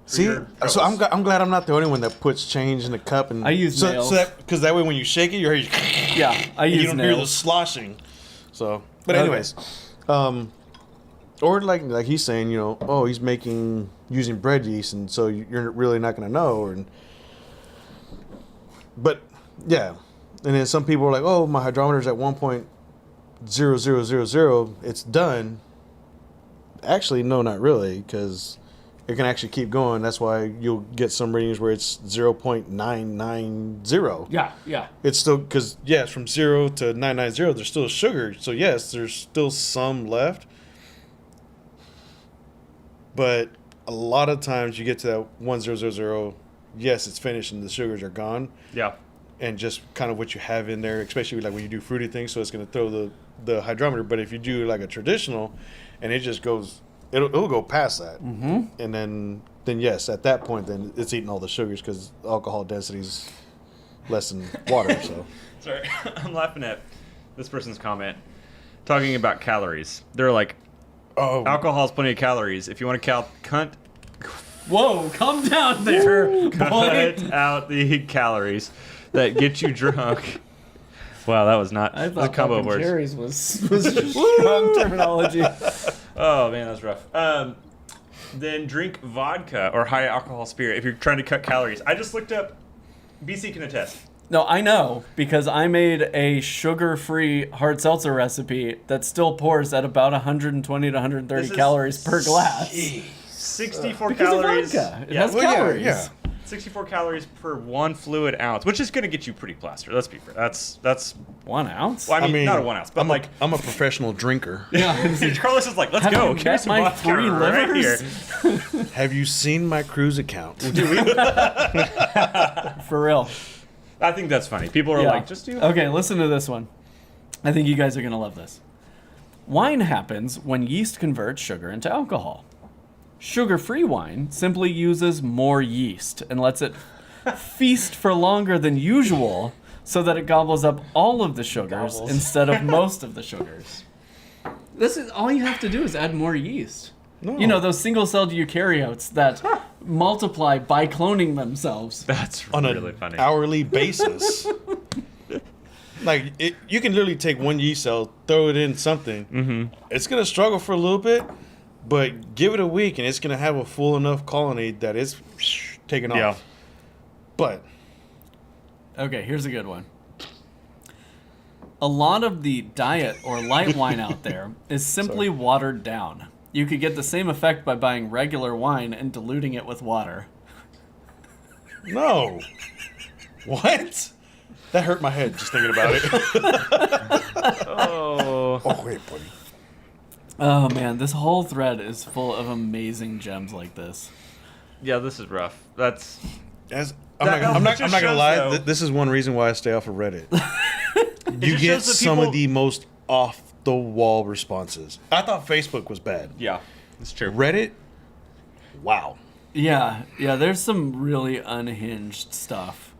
See, your so I'm glad I'm not the only one that puts change in the cup. And I use nails. because that way when you shake it, you Yeah, I use don't hear the nails. sloshing. So, but Okay. anyways, or like he's saying, he's using bread yeast, and so you're really not going to know. But yeah, and then some people are like, oh, my hydrometer's at 1.0000, it's done. Actually, no, not really, because it can actually keep going. That's why you'll get some readings where it's 0.990. Yeah. It's still, because, it's from 0 to 990, there's still sugar. So, yes, there's still some left. But a lot of times you get to that 1000, yes, it's finished and the sugars are gone. Yeah. And just kind of what you have in there, especially like when you do fruity things, so it's going to throw the hydrometer. But if you do like a traditional and it just goes, it'll go past that. Mm-hmm. And then yes, at that point, then it's eating all the sugars because alcohol density is less than water. So Sorry. I'm laughing at this person's comment talking about calories. They're like, alcohol has plenty of calories. If you want to Whoa, calm down there, cut boy. out the calories that get you drunk. Wow, that was not I a thought combo of popping words. cherries was strong terminology. Oh man, that's rough. Then drink vodka or high alcohol spirit if you're trying to cut calories. I just looked up. BC can attest. No, I know, because I made a sugar-free hard seltzer recipe that still pours at about 120 to 130 This is calories per glass. 64 Because calories. of vodka. It Yeah. has Well, yeah, calories. yeah. 64 calories per 1 fluid ounce, which is going to get you pretty plastered. Let's be fair. That's 1 ounce? well, I mean, not a 1 ounce, but I'm a professional drinker. Yeah. Carlos is like, let's Have go. you Give me met some my vodka 3 right livers? here. Have you seen my cruise account? For real. I think that's funny. People are Yeah. like, just do. Okay, listen to this one. I think you guys are going to love this. Wine happens when yeast converts sugar into alcohol. Sugar-free wine simply uses more yeast and lets it feast for longer than usual so that it gobbles up all of the sugars instead of most of the sugars. This is all you have to do is add more yeast. No. You know, those single-celled eukaryotes that multiply by cloning themselves. That's On really an funny. hourly basis. You can literally take one yeast cell, throw it in something. Mm-hmm. It's going to struggle for a little bit, but give it a week and it's going to have a full enough colony that it's taken off. Yeah. But Okay, here's a good one. A lot of the diet or light wine out there is simply watered down. You could get the same effect by buying regular wine and diluting it with water. no. What? That hurt my head just thinking about it. Oh. Oh, wait, buddy. Oh man, this whole thread is full of amazing gems like this. Yeah, this is rough. That's. I'm not just gonna shows, lie. though- This is one reason why I stay off of Reddit. You just get shows that some people- of the most off the wall responses. I thought Facebook was bad. Yeah, it's true. Reddit, wow. Yeah, there's some really unhinged stuff.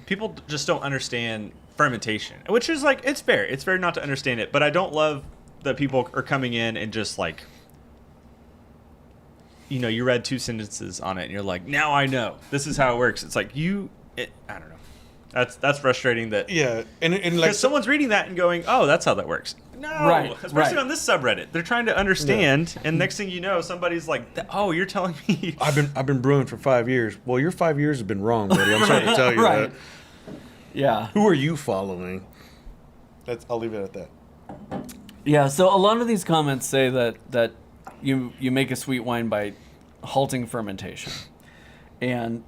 People just don't understand fermentation, which is like, it's fair. It's fair not to understand it, but I don't love that people are coming in and just like, you read 2 sentences on it and you're like, now I know. This is how it works. It's like I don't know. That's frustrating that. Yeah, and like Because someone's reading that and going, oh, that's how that works. No, Right, especially right. on this subreddit. They're trying to understand, and next thing you know, somebody's like, oh, you're telling me. I've been brewing for 5 years. Well, your 5 years have been wrong, buddy. I'm sorry to tell you Right. that. Yeah. Who are you following? I'll leave it at that. Yeah, so a lot of these comments say that you make a sweet wine by halting fermentation. And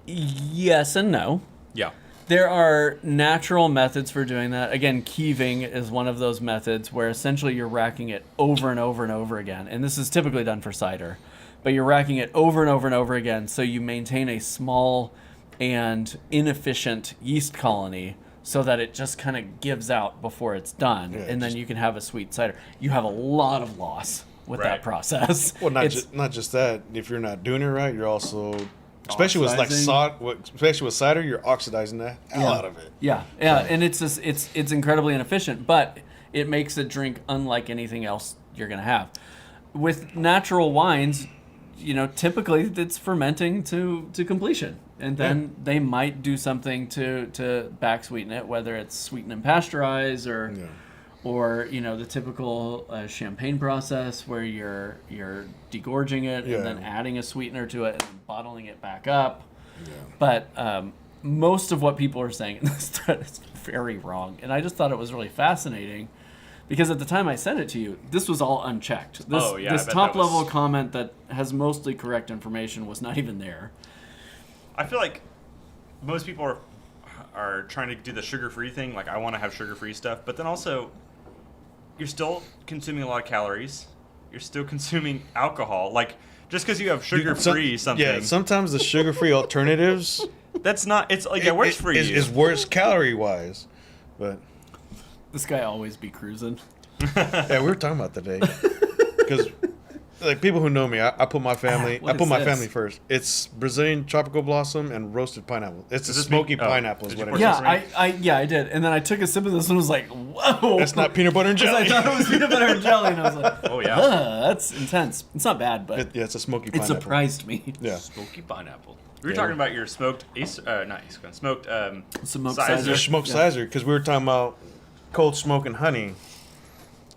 yes and no. Yeah. There are natural methods for doing that. Again, keeving is one of those methods where essentially you're racking it over and over and over again. And this is typically done for cider. but you're racking it over and over and over again, so you maintain a small and inefficient yeast colony so that it just kind of gives out before it's done, and then you can have a sweet cider. You have a lot of loss with that process. Well, not just that. If you're not doing it right, you're also, especially with cider, you're oxidizing the hell out of it. Yeah, and it's just it's incredibly inefficient, but it makes a drink unlike anything else you're gonna have. With natural wines, typically it's fermenting to completion, and then they might do something to back sweeten it, whether it's sweeten and pasteurize or the typical champagne process where you're degorging it and then adding a sweetener to it and then bottling it back up. Yeah. But most of what people are saying in this thread is very wrong, and I just thought it was really fascinating. Because at the time I sent it to you, this was all unchecked. This top-level comment that has mostly correct information was not even there. I feel like most people are trying to do the sugar-free thing. Like, I want to have sugar-free stuff. But then also, you're still consuming a lot of calories. You're still consuming alcohol. Like, just because you have sugar-free something. Yeah, sometimes the sugar-free alternatives... That's not... It's like, it works for you. It's worse calorie-wise. But... This guy always be cruising. Yeah, we were talking about today. Because, like, people who know me, I put my family first. It's Brazilian tropical blossom and roasted pineapple. It's a smoky pineapple is what it is. Yeah, I did. And then I took a sip of this and was like, whoa. That's not peanut butter and jelly. I thought it was peanut butter and jelly. And I was like, oh, yeah. That's intense. It's not bad, but it's a smoky pineapple. It surprised me. Yeah. Smoky pineapple. We were talking about your smoked smoked cider. Smoked cider, because we were talking about cold smoke and honey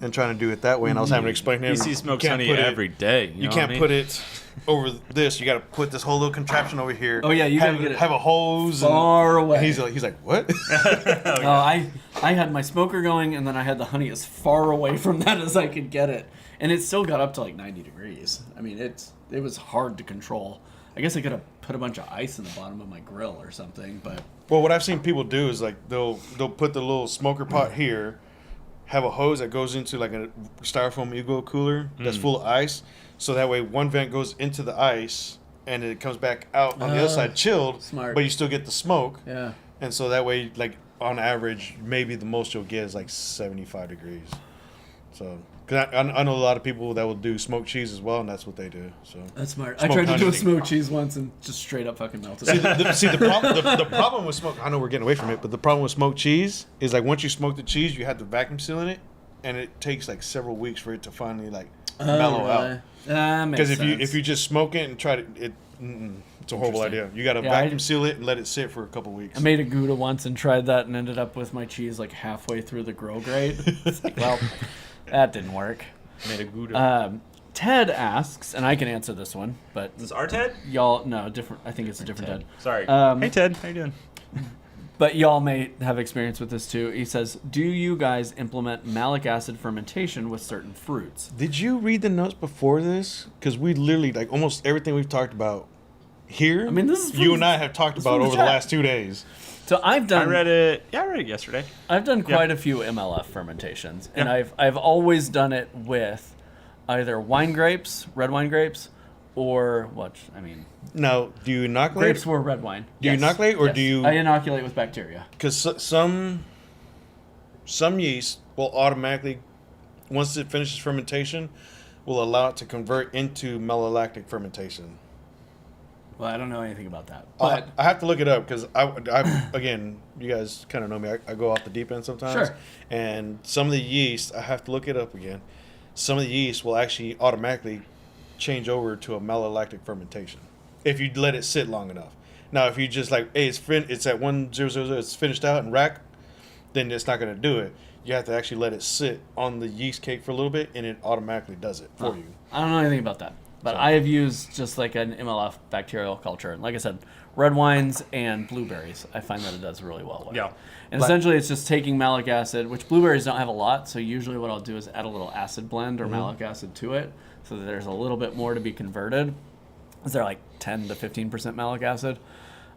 and trying to do it that way, and I was having to explain to him. You see smoked honey every day. You can't put it over this. You got to put this whole little contraption over here. Oh yeah, you got to get it. Have a hose far away. He's like, what? I had my smoker going, and then I had the honey as far away from that as I could get it, and it still got up to like 90 degrees. I mean, it was hard to control. I guess I could have put a bunch of ice in the bottom of my grill or something, but. Well, what I've seen people do is like they'll put the little smoker pot here, have a hose that goes into like a styrofoam Eagle cooler that's full of ice, so that way one vent goes into the ice and it comes back out on the other side chilled, smart. But you still get the smoke. Yeah. And so that way, like on average, maybe the most you'll get is like 75 degrees. So. Cause I know a lot of people that will do smoked cheese as well, and that's what they do. So that's smart. I tried to do a smoked cheese once and just straight up fucking melted. The problem with smoke. I know we're getting away from it, but the problem with smoked cheese is like once you smoke the cheese, you have to vacuum seal in it, and it takes like several weeks for it to finally like mellow out. Because if you just smoke it and try to it's a horrible idea. You got to vacuum seal it and let it sit for a couple weeks. I made a Gouda once and tried that and ended up with my cheese like halfway through the grill grate. It's like, well. That didn't work. Made a Gouda. Ted asks, and I can answer this one, but is this our Ted? Y'all, no, different. I think it's a different Ted. Sorry. Hey Ted, how you doing? But y'all may have experience with this too. He says, "Do you guys implement malic acid fermentation with certain fruits?" Did you read the notes before this? Because we literally like almost everything we've talked about here. I mean, this is you and I have talked about over the last 2 days. So I've done. I read it. Yeah, I read it yesterday. I've done quite a few MLF fermentations, and I've always done it with either wine grapes, red wine grapes, or what? I mean. Now, do you inoculate? Grapes were red wine. Do you inoculate, or do you? I inoculate with bacteria. Because some yeast will automatically, once it finishes fermentation, will allow it to convert into malolactic fermentation. Well, I don't know anything about that. But I have to look it up because I again, you guys kind of know me. I go off the deep end sometimes. Sure. And some of the yeast, I have to look it up again. Some of the yeast will actually automatically change over to a malolactic fermentation if you let it sit long enough. Now, if you just like, hey, it's at 1,000, it's finished out and rack, then it's not going to do it. You have to actually let it sit on the yeast cake for a little bit, and it automatically does it for you. I don't know anything about that. But I have used just like an MLF bacterial culture. And like I said, red wines and blueberries, I find that it does really well with. Yeah. And essentially it's just taking malic acid, which blueberries don't have a lot, so usually what I'll do is add a little acid blend or malic acid to it so that there's a little bit more to be converted. Is there like 10 to 15% malic acid?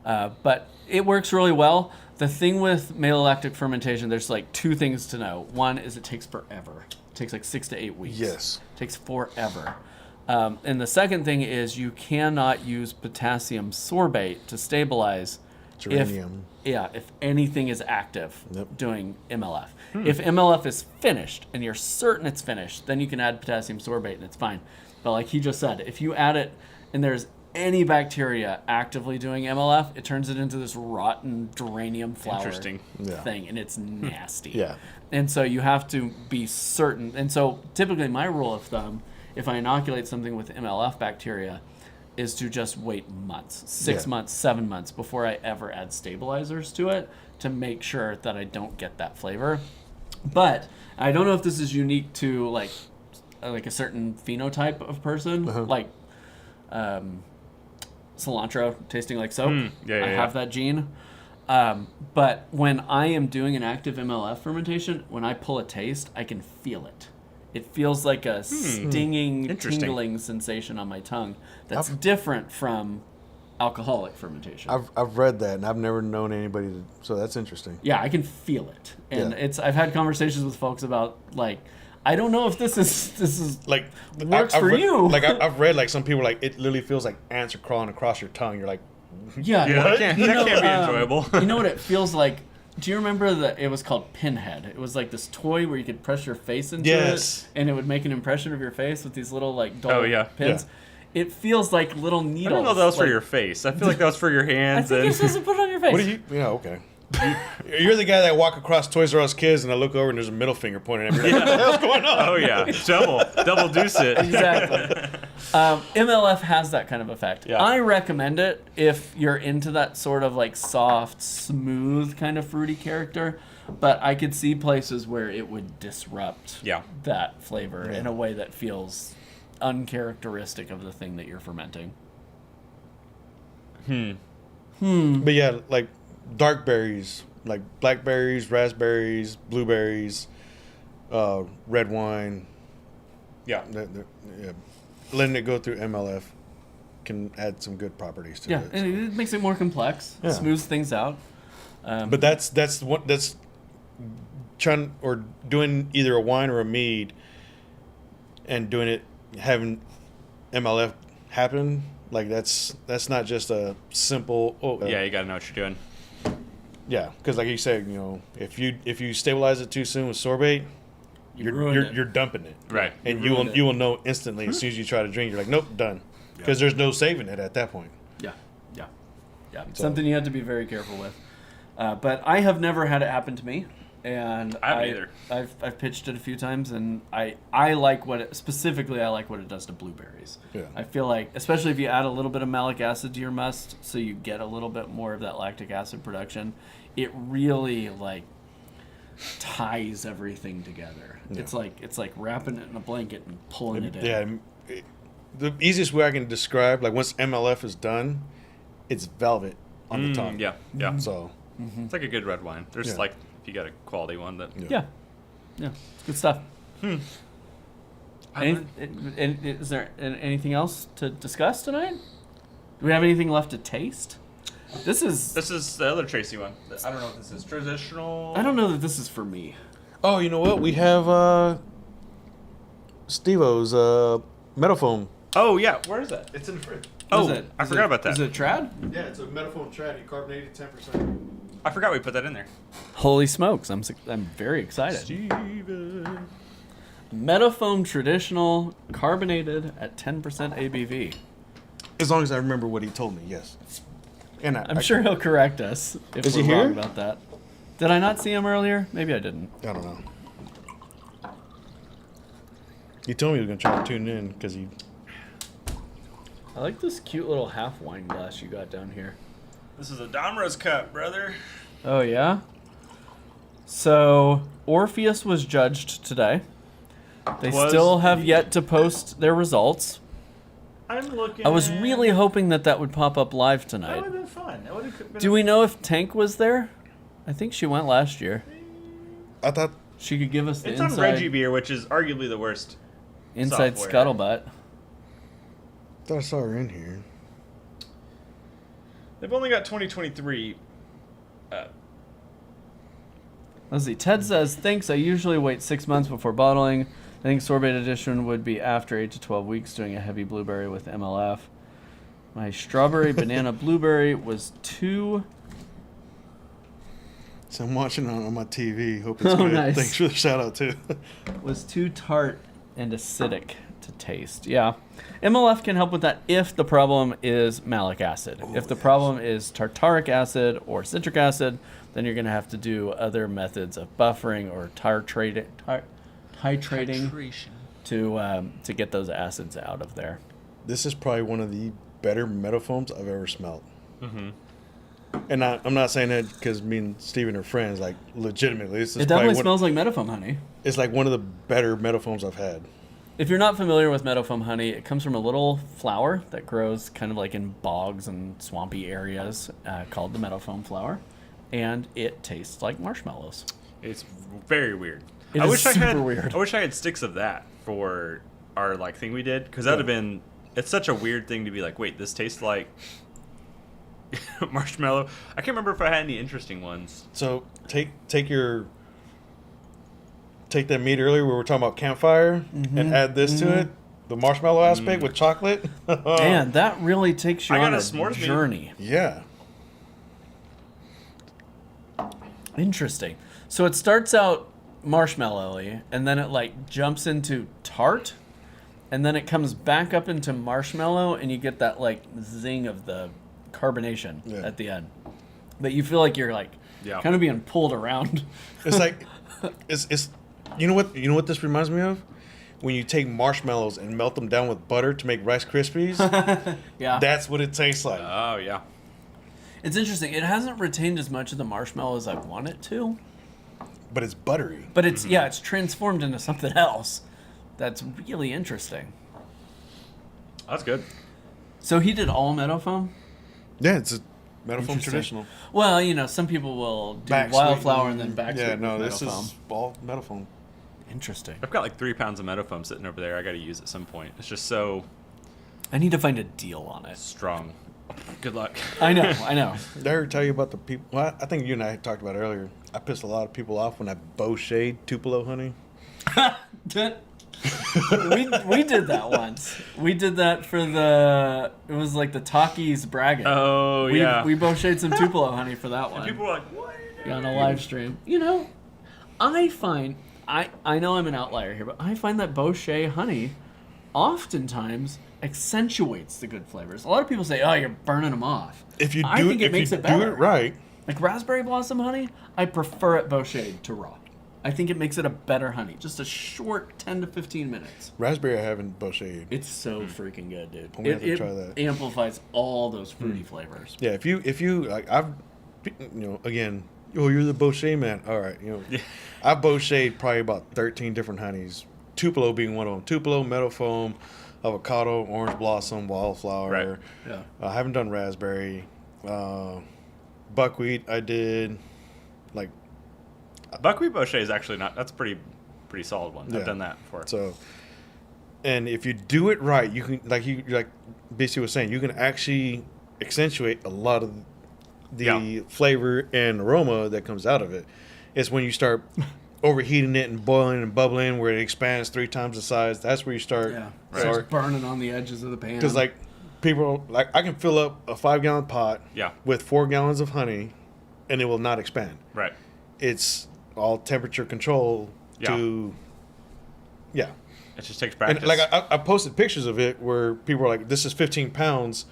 But it works really well. The thing with malolactic fermentation, there's like two things to know. One is it takes forever. It takes like 6 to 8 weeks. Yes. It takes forever. And the second thing is you cannot use potassium sorbate to stabilize Geranium. if anything is active Yep. doing MLF. If MLF is finished and you're certain it's finished, then you can add potassium sorbate and it's fine. But like he just said, if you add it and there's any bacteria actively doing MLF, it turns it into this rotten geranium flower Interesting. thing, and it's nasty. Yeah. And so you have to be certain. And so typically my rule of thumb, if I inoculate something with MLF bacteria, is to just wait months, 6 months, 7 months before I ever add stabilizers to it to make sure that I don't get that flavor. But I don't know if this is unique to like a certain phenotype of person, like cilantro tasting like soap. I have that gene. But when I am doing an active MLF fermentation, when I pull a taste, I can feel it. It feels like a stinging, tingling sensation on my tongue that's different from alcoholic fermentation. I've read that, and I've never known anybody to, so that's interesting. Yeah, I can feel it. And I've had conversations with folks about, like, I don't know if this is Like works I've for read, you. Like I've read like some people like it literally feels like ants are crawling across your tongue. You're like, Yeah, that can't be enjoyable. You know what it feels like? Do you remember that it was called Pinhead? It was like this toy where you could press your face into it, and it would make an impression of your face with these little like dull pins. Yeah. It feels like little needles. I don't know if that was for your face. I feel like that was for your I hands. think you're supposed to put it on your face. what do you? Yeah, okay. You're the guy that walk across Toys R Us kids, and I look over and there's a middle finger pointing at me. Like, what the hell's going on? Oh yeah, double deuce it. Exactly. MLF has that kind of effect. Yeah. I recommend it if you're into that sort of like soft, smooth kind of fruity character. But I could see places where it would disrupt that flavor in a way that feels uncharacteristic of the thing that you're fermenting. But yeah, like dark berries, like blackberries, raspberries, blueberries, red wine. Yeah. Yeah. Letting it go through MLF can add some good properties to it. And it makes it more complex. Yeah. Smooths things out. But that's trying or doing either a wine or a mead and doing it, having MLF happen. Like that's not just a simple. You gotta know what you're doing. Yeah, because like you said, you know, if you stabilize it too soon with sorbate, you're dumping it. Right. And you will know instantly as soon as you try to drink. You're like, nope, done. Because there's no saving it at that point. Yeah. Something you have to be very careful with. But I have never had it happen to me, and I haven't either. I've pitched it a few times, and I like what it does to blueberries. Yeah. I feel like, especially if you add a little bit of malic acid to your must, so you get a little bit more of that lactic acid production, it really like ties everything together. Yeah. It's like wrapping it in a blanket and pulling it in. Yeah. The easiest way I can describe, like once MLF is done, it's velvet on the top. Yeah. So It's like a good red wine. There's like, if you got a quality one that. Yeah. It's good stuff. Is there anything else to discuss tonight? Do we have anything left to taste? This is the other Tracy one. I don't know if this is traditional. I don't know that this is for me. Oh, you know what? We have Steve-O's Metafoam. Oh yeah, where is that? It's in the fridge. I forgot about that. Is it trad? Yeah, it's a Metafoam trad, carbonated 10%. I forgot we put that in there. Holy smokes! I'm very excited. Steven. Metafoam traditional carbonated at 10% ABV. As long as I remember what he told me, yes. And I'm sure he'll correct us if Is we're he wrong here? about that. Did I not see him earlier? Maybe I didn't. I don't know. He told me he was going to try to tune in because he... I like this cute little half wine glass you got down here. This is a Domro's cup, brother. Oh, yeah? So, Orpheus was judged today. They still have yet to post their results. I'm looking. I was really hoping that would pop up live That tonight. would have been fun. That would have been. Do we know if Tank was there? I think she went last year. I thought... She could give us the It's on Reggie Beer, which is arguably the worst. inside software. scuttlebutt. I thought I saw her in here. They've only got 2023. Let's see. Ted says, thanks. I usually wait 6 months before bottling. I think sorbet edition would be after 8 to 12 weeks doing a heavy blueberry with MLF. My strawberry banana blueberry was too... So I'm watching on my TV. Hope it's Oh, good. nice. Thanks for the shout out too. was too tart and acidic to taste. Yeah. MLF can help with that if the problem is malic acid. If the problem is tartaric acid or citric acid, then you're going to have to do other methods of buffering or titrating to get those acids out of there. This is probably one of the better metafoams I've ever smelled. And I'm not saying that because me and Steven are friends. Like, legitimately, this is It definitely smells like metafoam honey. It's like one of the better metafoams I've had. If you're not familiar with meadowfoam honey, it comes from a little flower that grows kind of like in bogs and swampy areas called the meadowfoam flower, and it tastes like marshmallows. It's very weird. It is super weird. I wish I had sticks of that for our like thing we did, because that'd have been. It's such a weird thing to be like, wait, this tastes like marshmallow. I can't remember if I had any interesting ones. So take that meat earlier where we're talking about campfire and add this to it, the marshmallow aspect with chocolate. Man, that really takes you on a s'mores journey. Yeah. Interesting. So it starts out marshmallowy, and then it like jumps into tart, and then it comes back up into marshmallow, and you get that like zing of the carbonation at the end. That you feel like you're like kind of being pulled around. It's like it's you know what this reminds me of? When you take marshmallows and melt them down with butter to make Rice Krispies. Yeah. That's what it tastes like. Oh yeah. It's interesting. It hasn't retained as much of the marshmallow as I want it to. But it's buttery. But it's it's transformed into something else. That's really interesting. That's good. So he did all meadowfoam? Yeah, it's a meadowfoam traditional. Well, you know, some people will do Back wildflower sweeten. and then back Yeah, sweeten no, with this meadowfoam. is all meadowfoam. Interesting. I've got like 3 pounds of meadowfoam sitting over there. I got to use at some point. It's just so I need to find a deal on it. strong. Good luck. I know. Did I ever tell you about the people? Well, I think you and I talked about it earlier. I pissed a lot of people off when I Botched Tupelo honey. we did that once. We did that for it was like the Takis bragging. Oh, yeah. We Botched some Tupelo honey for that one. And people were like, what? On a live stream. You know, I find, I know I'm an outlier here, but I find that Botched honey oftentimes accentuates the good flavors. A lot of people say, oh, you're burning them off. If you do, I think it makes it better. do it right. Like raspberry blossom honey, I prefer it Botched to raw. I think it makes it a better honey. Just a short 10 to 15 minutes. Raspberry I haven't Botched. It's so freaking good, dude. I'm gonna have to try that. Amplifies all those fruity flavors. Yeah, if you like, again, you're the Botched man. All right, I've Botched probably about 13 different honeys. Tupelo being one of them. Tupelo, meadowfoam, avocado, orange blossom, wildflower. Right. Yeah. I haven't done raspberry. Buckwheat I did. Like, Buckwheat Botched is actually not. That's pretty solid one. Yeah. I've done that before. So, and if you do it right, you can like BC was saying, you can actually accentuate a lot of the flavor and aroma that comes out of it. It's when you start overheating it and boiling and bubbling, where it expands 3 times the size. That's where you start. Yeah. Right. Starts burning on the edges of the pan. Because like people I can fill up a 5-gallon pot with 4 gallons of honey, and it will not expand. Right. It's all temperature control to. Yeah. It just takes practice. And like I posted pictures of it where people were like, "This is 15 pounds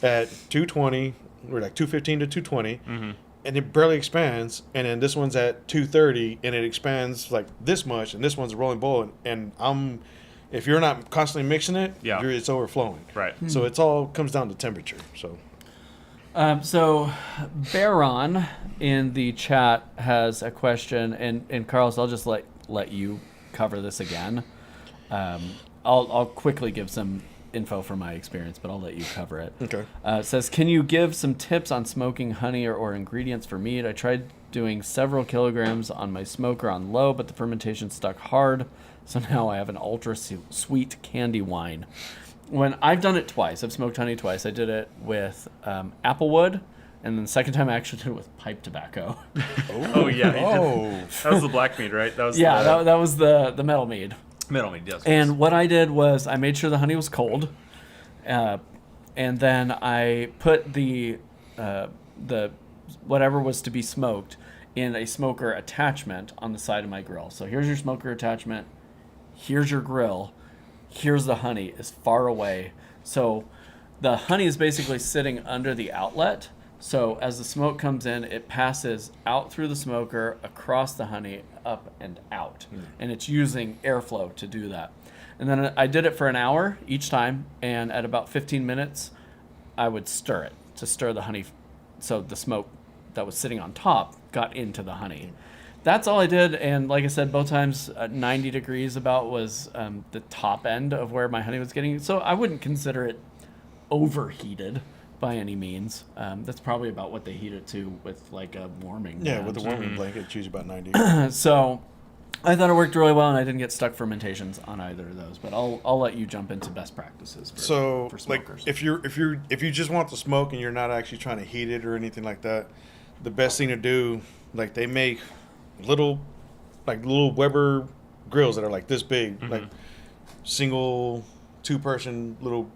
at 220, or like 215 to 220, and it barely expands. And then this one's at 230, and it expands like this much. And this one's a rolling bowl. And if you're not constantly mixing it, it's overflowing. Right. So it's all comes down to temperature. So. So Baron in the chat has a question, and Carlos, I'll just let you cover this again. I'll quickly give some info from my experience, but I'll let you cover it. Okay. It says, can you give some tips on smoking honey or ingredients for mead? I tried doing several kilograms on my smoker on low, but the fermentation stuck hard, so now I have an ultra sweet candy wine. When I've done it twice, I've smoked honey twice. I did it with applewood, and then the second time I actually did it with pipe tobacco. Oh yeah. That was the black mead, right? That was that was the metal mead. Middle mead, yes. And what I did was I made sure the honey was cold, and then I put the whatever was to be smoked in a smoker attachment on the side of my grill. So here's your smoker attachment, here's your grill, here's the honey as far away. So the honey is basically sitting under the outlet. So as the smoke comes in, it passes out through the smoker, across the honey, up and out. And it's using airflow to do that. And then I did it for an hour each time, and at about 15 minutes, I would stir it to stir the honey so the smoke that was sitting on top got into the honey. That's all I did, and like I said, both times 90 degrees about was the top end of where my honey was getting. So I wouldn't consider it overheated by any means. That's probably about what they heat it to with like a warming. Yeah, with the warming blanket, it's usually about 90. So I thought it worked really well, and I didn't get stuck fermentations on either of those. But I'll let you jump into best practices for smokers. Like if you just want the smoke and you're not actually trying to heat it or anything like that, the best thing to do, like they make little Weber grills that are like this big, like single 2-person little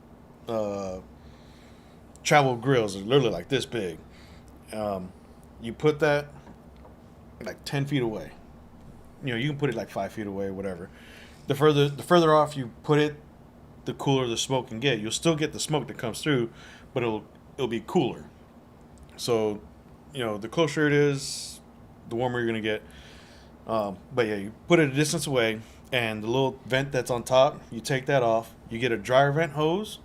travel grills are literally like this big. You put that like 10 feet away. You know, you can put it like 5 feet away, whatever. The further off you put it, the cooler the smoke can get. You'll still get the smoke that comes through, but it'll be cooler. So, you know, the closer it is, the warmer you're gonna get. But yeah, you put it a distance away, and the little vent that's on top, you take that off. You get a dryer vent hose,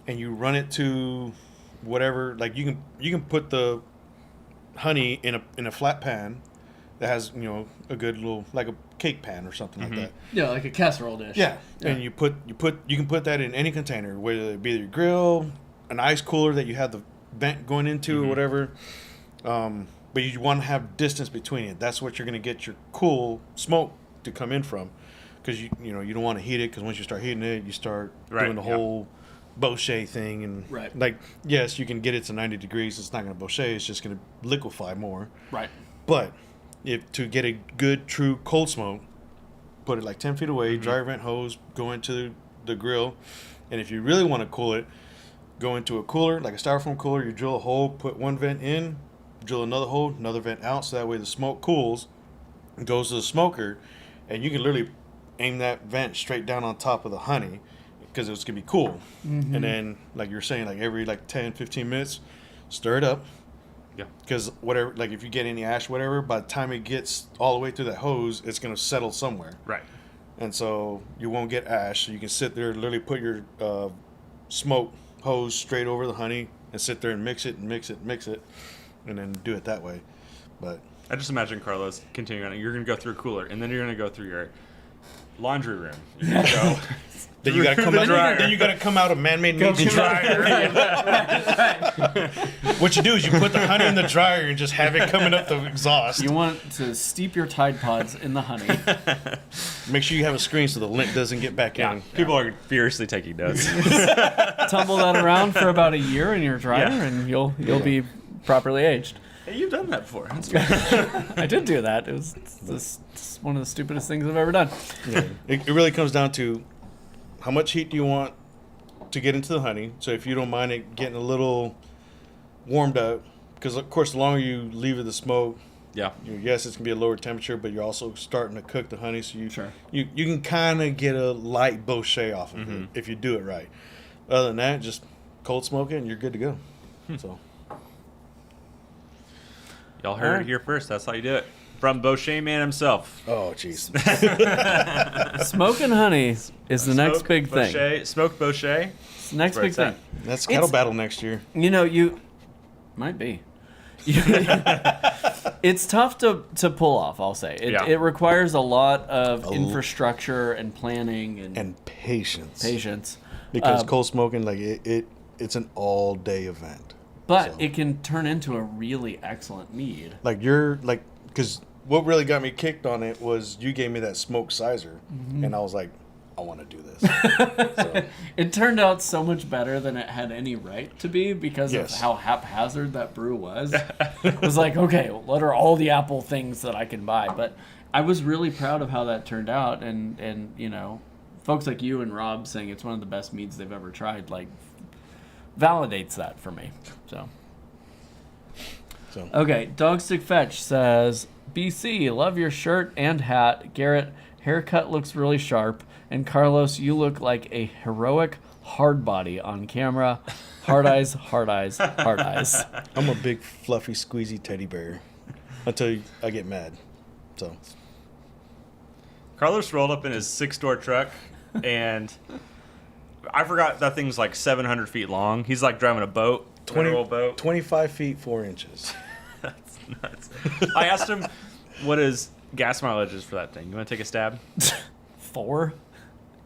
and you run it to whatever. Like you can put the honey in a flat pan that has, you know, a good little, like a cake pan or something like that. Yeah, like a casserole dish. Yeah. And you can put that in any container, whether it be your grill, an ice cooler that you have the vent going into or whatever. But you want to have distance between it. That's what you're going to get your cool smoke to come in from, because you don't want to heat it, because once you start heating it, you start doing the whole Botched thing, and like, yes, you can get it to 90 degrees. It's not going to Botched. It's just going to liquefy more. Right. But if to get a good true cold smoke, put it like 10 feet away, dryer vent hose, go into the grill, and if you really want to cool it, go into a cooler, like a styrofoam cooler. You drill a hole, put one vent in, drill another hole, another vent out, so that way the smoke cools, goes to the smoker, and you can literally aim that vent straight down on top of the honey, because it's going to be cool. And then, like you're saying, like every like 10, 15 minutes, stir it up. Yeah. Because whatever, like if you get any ash, whatever, by the time it gets all the way through that hose, it's going to settle somewhere. Right. And so you won't get ash. So you can sit there, literally put your smoke hose straight over the honey and sit there and mix it, and then do it that way. But I just imagine Carlos continuing on. You're going to go through a cooler, and then you're going to go through your laundry room. You're going to go. Then you got to come out. Then you got to come out of man-made meat dryer. What you do is you put the honey in the dryer and just have it coming up the exhaust. You want to steep your Tide Pods in the honey. Make sure you have a screen so the lint doesn't get back in. People are furiously taking notes. Tumble that around for about a year in your dryer, and you'll be properly aged. Hey, you've done that before. That's good. I did do that. It's one of the stupidest things I've ever done. Yeah. It really comes down to how much heat do you want to get into the honey. So if you don't mind it getting a little warmed up, because of course the longer you leave it to smoke, yes, it's gonna be a lower temperature, but you're also starting to cook the honey, so you can kind of get a light Botched off of it if you do it right. Other than that, just cold smoke it and you're good to go. So y'all heard it here first. That's how you do it. From Botched man himself. Oh, jeez. Smoking honey is the next big thing. Smoked Botched. It's the next big thing. That's cattle battle next year. You know, you might be. It's tough to pull off, I'll say. It requires a lot of infrastructure and planning and patience. Because cold smoking, like it's an all-day event. But it can turn into a really excellent mead. Because what really got me kicked on it was you gave me that smoke sizer, and I was like, I want to do this. So. It turned out so much better than it had any right to be because of how haphazard that brew was. It was like, okay, what are all the Apple things that I can buy? But I was really proud of how that turned out, and you know, folks like you and Rob saying it's one of the best meads they've ever tried, like, validates that for me. So okay, Dogstick Fetch says, BC, love your shirt and hat. Garrett, haircut looks really sharp. And Carlos, you look like a heroic hard body on camera. Hard eyes, hard eyes, hard eyes. I'm a big, fluffy, squeezy teddy bear until I get mad. So Carlos rolled up in his 6-door truck, and I forgot that thing's like 700 feet long. He's like driving a boat, 25 feet 4 inches. That's nuts. I asked him what his gas mileage is for that thing. You want to take a stab? 4?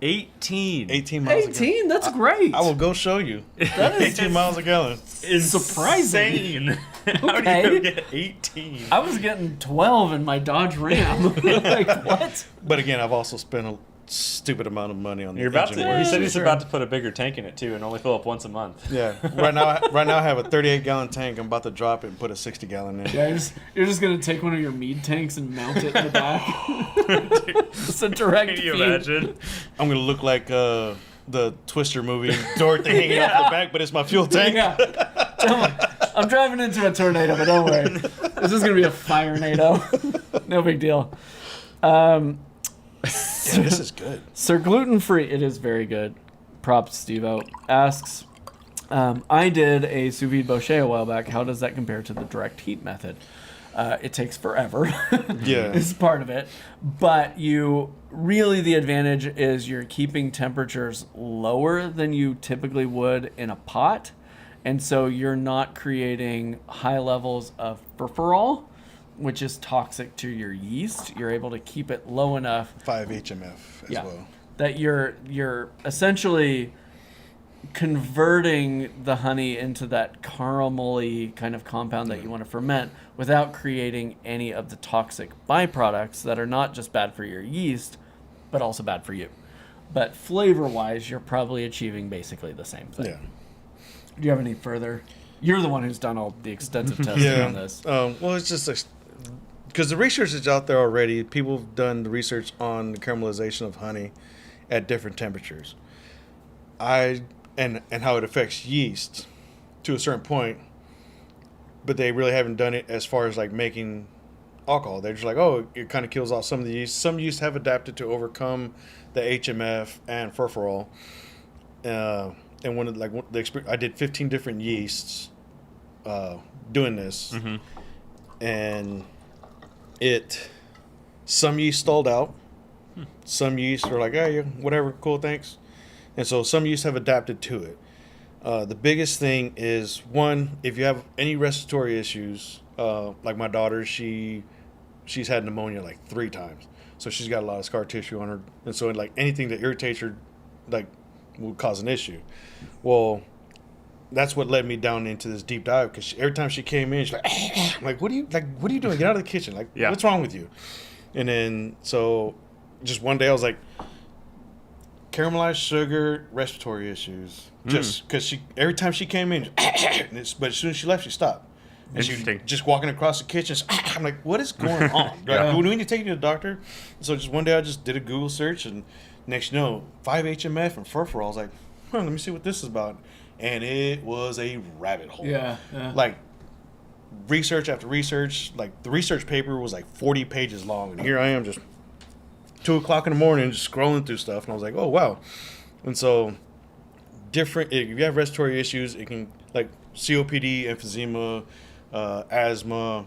18. 18 miles a 18? That's great. I will go show you. That is 18 miles a gallon. Is surprising. How do you get 18? I was getting 12 in my Dodge Ram. Like, what? But again, I've also spent a stupid amount of money on the You're about engine to. work. He said he's Sure. about to put a bigger tank in it too, and only fill up once a month. Yeah. Right now I have a 38-gallon tank. I'm about to drop it and put a 60-gallon in. Yeah, you're just going to take one of your mead tanks and mount it in the back. It's a direct Can you feed. imagine? I'm gonna look like the Twister movie, Dorothy hanging off the back, but it's my fuel tank. Yeah. I'm driving into a tornado, but don't worry. This is going to be a fire-nado. No big deal. Yeah, this is good. Sir Gluten Free, it is very good. Props, Steve-O. Asks, I did a sous vide bochet a while back. How does that compare to the direct heat method? It takes forever. Yeah. It's part of it. But the advantage is you're keeping temperatures lower than you typically would in a pot. And so you're not creating high levels of furfural, which is toxic to your yeast. You're able to keep it low enough 5-HMF as well. that you're essentially converting the honey into that caramelly kind of compound that you want to ferment without creating any of the toxic byproducts that are not just bad for your yeast, but also bad for you. But flavor-wise, you're probably achieving basically the same thing. Yeah. Do you have any further? You're the one who's done all the extensive testing on this. Well, it's just because the research is out there already. People have done the research on the caramelization of honey at different temperatures. And how it affects yeast to a certain point, but they really haven't done it as far as like making alcohol. They're just like, oh, it kind of kills off some of the yeast. Some yeast have adapted to overcome the HMF and furfural. And I did 15 different yeasts doing this, and some yeast stalled out. Some yeast were like, yeah, whatever, cool, thanks. And so some yeast have adapted to it. The biggest thing is, one, if you have any respiratory issues, like my daughter, she's had pneumonia like 3 times. So she's got a lot of scar tissue on her. And so like anything that irritates her, like, will cause an issue. Well, that's what led me down into this deep dive, because every time she came in, she's like, I'm like, what are you doing? Get out of the kitchen. Like, what's wrong with you? And then, so just one day I was like, caramelized sugar, respiratory issues. Just because every time she came in, but as soon as she left, she stopped. And she was just walking across the kitchen. I'm like, what is going on? Like, do we need to take you to the doctor? So just one day I just did a Google search, and next you know, 5-HMF and furfural. I was like, let me see what this is about. And it was a rabbit hole. Yeah. Like, research after research. Like, the research paper was like 40 pages long. And here I am just 2 o'clock in the morning just scrolling through stuff. And I was like, oh, wow. And so, if you have respiratory issues, it can, like, COPD, emphysema, asthma,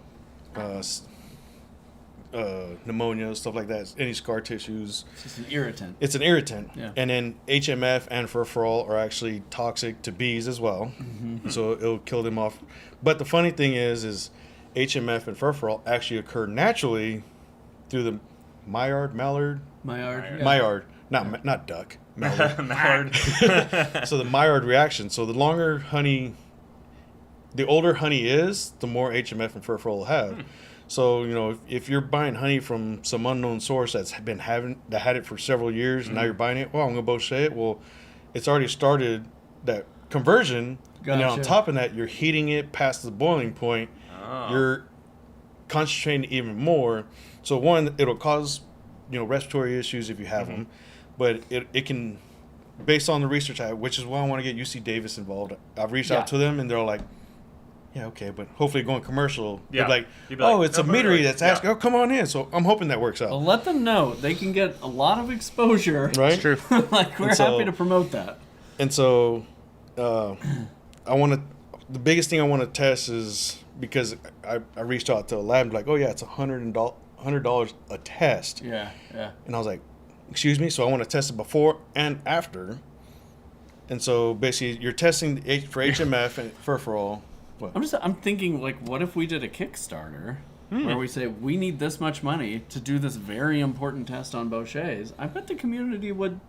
pneumonia, stuff like that, any scar tissues. It's just an irritant. It's an irritant. Yeah. And then HMF and furfural are actually toxic to bees as well. So it'll kill them off. But the funny thing is HMF and furfural actually occur naturally through the Maillard, not duck. Mallard. So the Maillard reaction. So the older honey is, the more HMF and furfural will have. So, you know, if you're buying honey from some unknown source that had it for several years, and now you're buying it, well, I'm going to bochet it. Well, it's already started that conversion. Gotcha. And then on top of that, you're heating it past the boiling point. You're concentrating even more. So one, it'll cause, respiratory issues if you have them, but it can, based on the research I have, which is why I want to get UC Davis involved. I've reached out to them and they're like, yeah, okay, but hopefully going commercial. Yeah. You'd be like, it's a meadery that's asking, oh, come on in. So I'm hoping that works out. Well, let them know. They can get a lot of exposure. Right? It's true. Like, we're happy to promote that. And so the biggest thing I want to test is, because I reached out to a lab, like, oh yeah, it's $100 a test. Yeah. And I was like, excuse me? So I want to test it before and after. And so basically you're testing for HMF and furfural. What? I'm thinking, like, what if we did a Kickstarter where we say we need this much money to do this very important test on Botchets? I bet the community would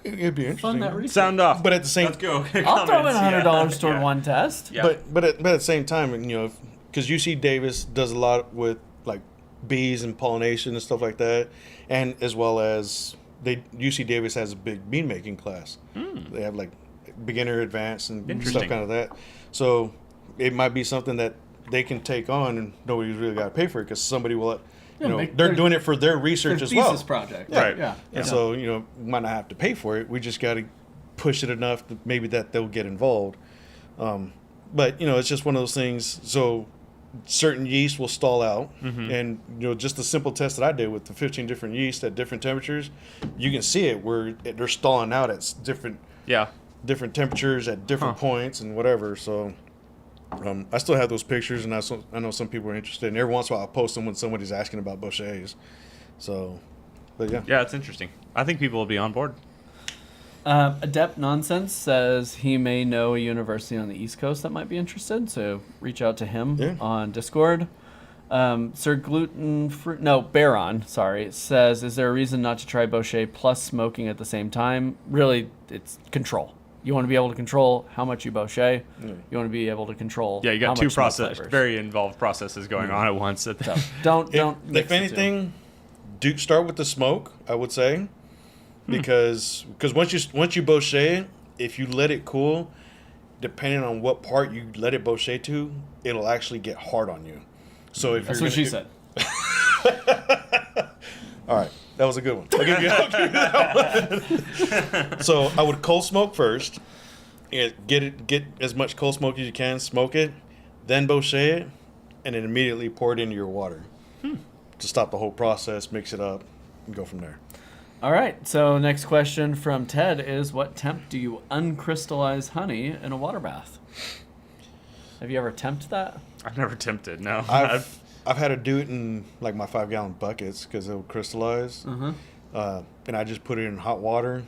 It'd be interesting. fund that research. Sound off. But at the same, Let's go. I'll throw in $100 toward Yeah. one test. Yeah. but at the same time, because UC Davis does a lot with like bees and pollination and stuff like that, and as well as UC Davis has a big bean making class. They have like beginner, advanced, and stuff Interesting. kind of that. So it might be something that they can take on, and nobody's really got to pay for it because somebody will. They're doing it for their research as well. Thesis project. Yeah. Right. Yeah. And so, might not have to pay for it. We just got to push it enough that maybe that they'll get involved. But, it's just one of those things. So certain yeast will stall out. And, just the simple test that I did with the 15 different yeast at different temperatures, you can see it where they're stalling out at different temperatures at different points and whatever. So I still have those pictures, and I know some people are interested. And every once in a while, I'll post them when somebody's asking about Botchets. So, but yeah. Yeah, it's interesting. I think people will be on board. Adept Nonsense says he may know a university on the East Coast that might be interested, so reach out to him on Discord. Sir Baron, says, is there a reason not to try Botchet plus smoking at the same time? Really, it's control. You want to be able to control how much you Botchet. You want to be able to control. Yeah, you got how two much smoke flavors. very involved processes going on at once. So don't. If anything, do start with the smoke, I would say, because once you Botchet, if you let it cool, depending on what part you let it Botchet to, it'll actually get hard on you. So if That's what she said. All right, that was a good one. I'll give you that one. So I would cold smoke first, and get as much cold smoke as you can, smoke it, then Botchet it, and then immediately pour it into your water to stop the whole process, mix it up, and go from there. All right, so next question from Ted is, what temp do you uncrystallize honey in a water bath? Have you ever temped that? I've never tempted, no. I've had to do it in like my 5-gallon buckets because it'll crystallize. And I just put it in hot water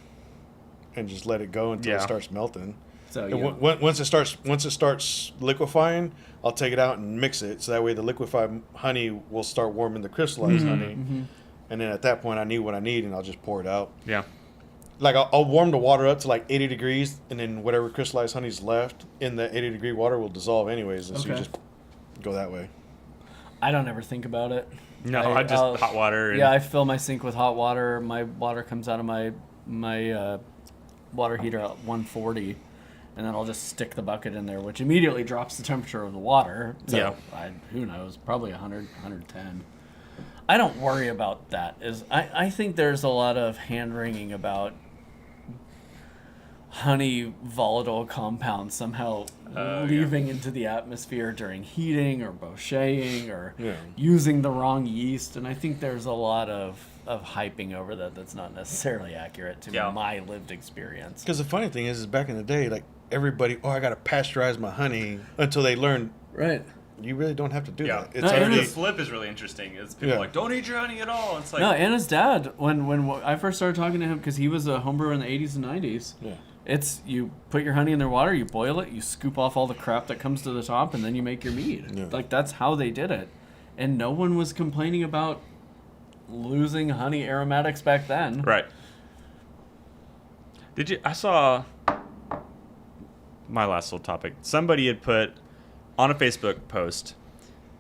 and just let it go until it starts melting. So once it starts liquefying, I'll take it out and mix it. So that way the liquefied honey will start warming the crystallized honey. And then at that point I need what I need and I'll just pour it out. Yeah. Like I'll warm the water up to like 80 degrees and then whatever crystallized honey's left in the 80-degree water will dissolve anyways. And so you just go that way. I don't ever think about it. No, I just hot water. Yeah, I fill my sink with hot water. My water comes out of my water heater at 140, and then I'll just stick the bucket in there, which immediately drops the temperature of the water. So who knows? Probably 100, 110. I don't worry about that. I think there's a lot of hand-wringing about honey volatile compounds somehow leaving into the atmosphere during heating or Botcheting or using the wrong yeast, and I think there's a lot of hyping over that's not necessarily accurate to my lived experience. Because the funny thing is back in the day, like everybody, I got to pasteurize my honey until they learned. Right. You really don't have to do that. It's The already flip is really interesting. It's people are like, don't eat your honey at all. It's like Anna's dad, when I first started talking to him, because he was a homebrewer in the 80s and 90s. Yeah. It's you put your honey in their water, you boil it, you scoop off all the crap that comes to the top, and then you make your mead. Yeah. Like, that's how they did it. And no one was complaining about losing honey aromatics back then. Right. I saw my last little topic. Somebody had put on a Facebook post,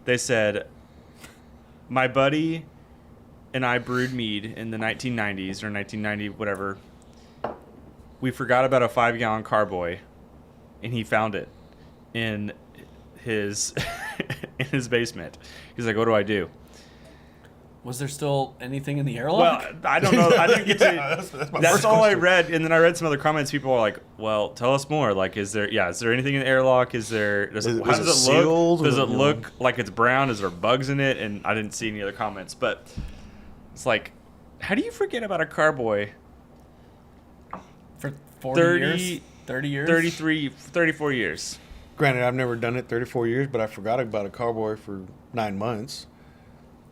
they said, my buddy and I brewed mead in the 1990s or 1990, whatever. We forgot about a 5-gallon carboy, and he found it in his in his basement. He's like, what do I do? Was there still anything in the airlock? Well, I don't know. I didn't get to. that's my That's first all I question. read, and then I read some other comments. People were like, "Well, tell us more. Like, is there anything in the airlock? How does it sealed? look? Does Or, it look like it's brown? Is there bugs in it?" And I didn't see any other comments. But it's like, how do you forget about a carboy? For 40 years? 30 years? 33, 34 years. Granted, I've never done it 34 years, but I forgot about a carboy for 9 months.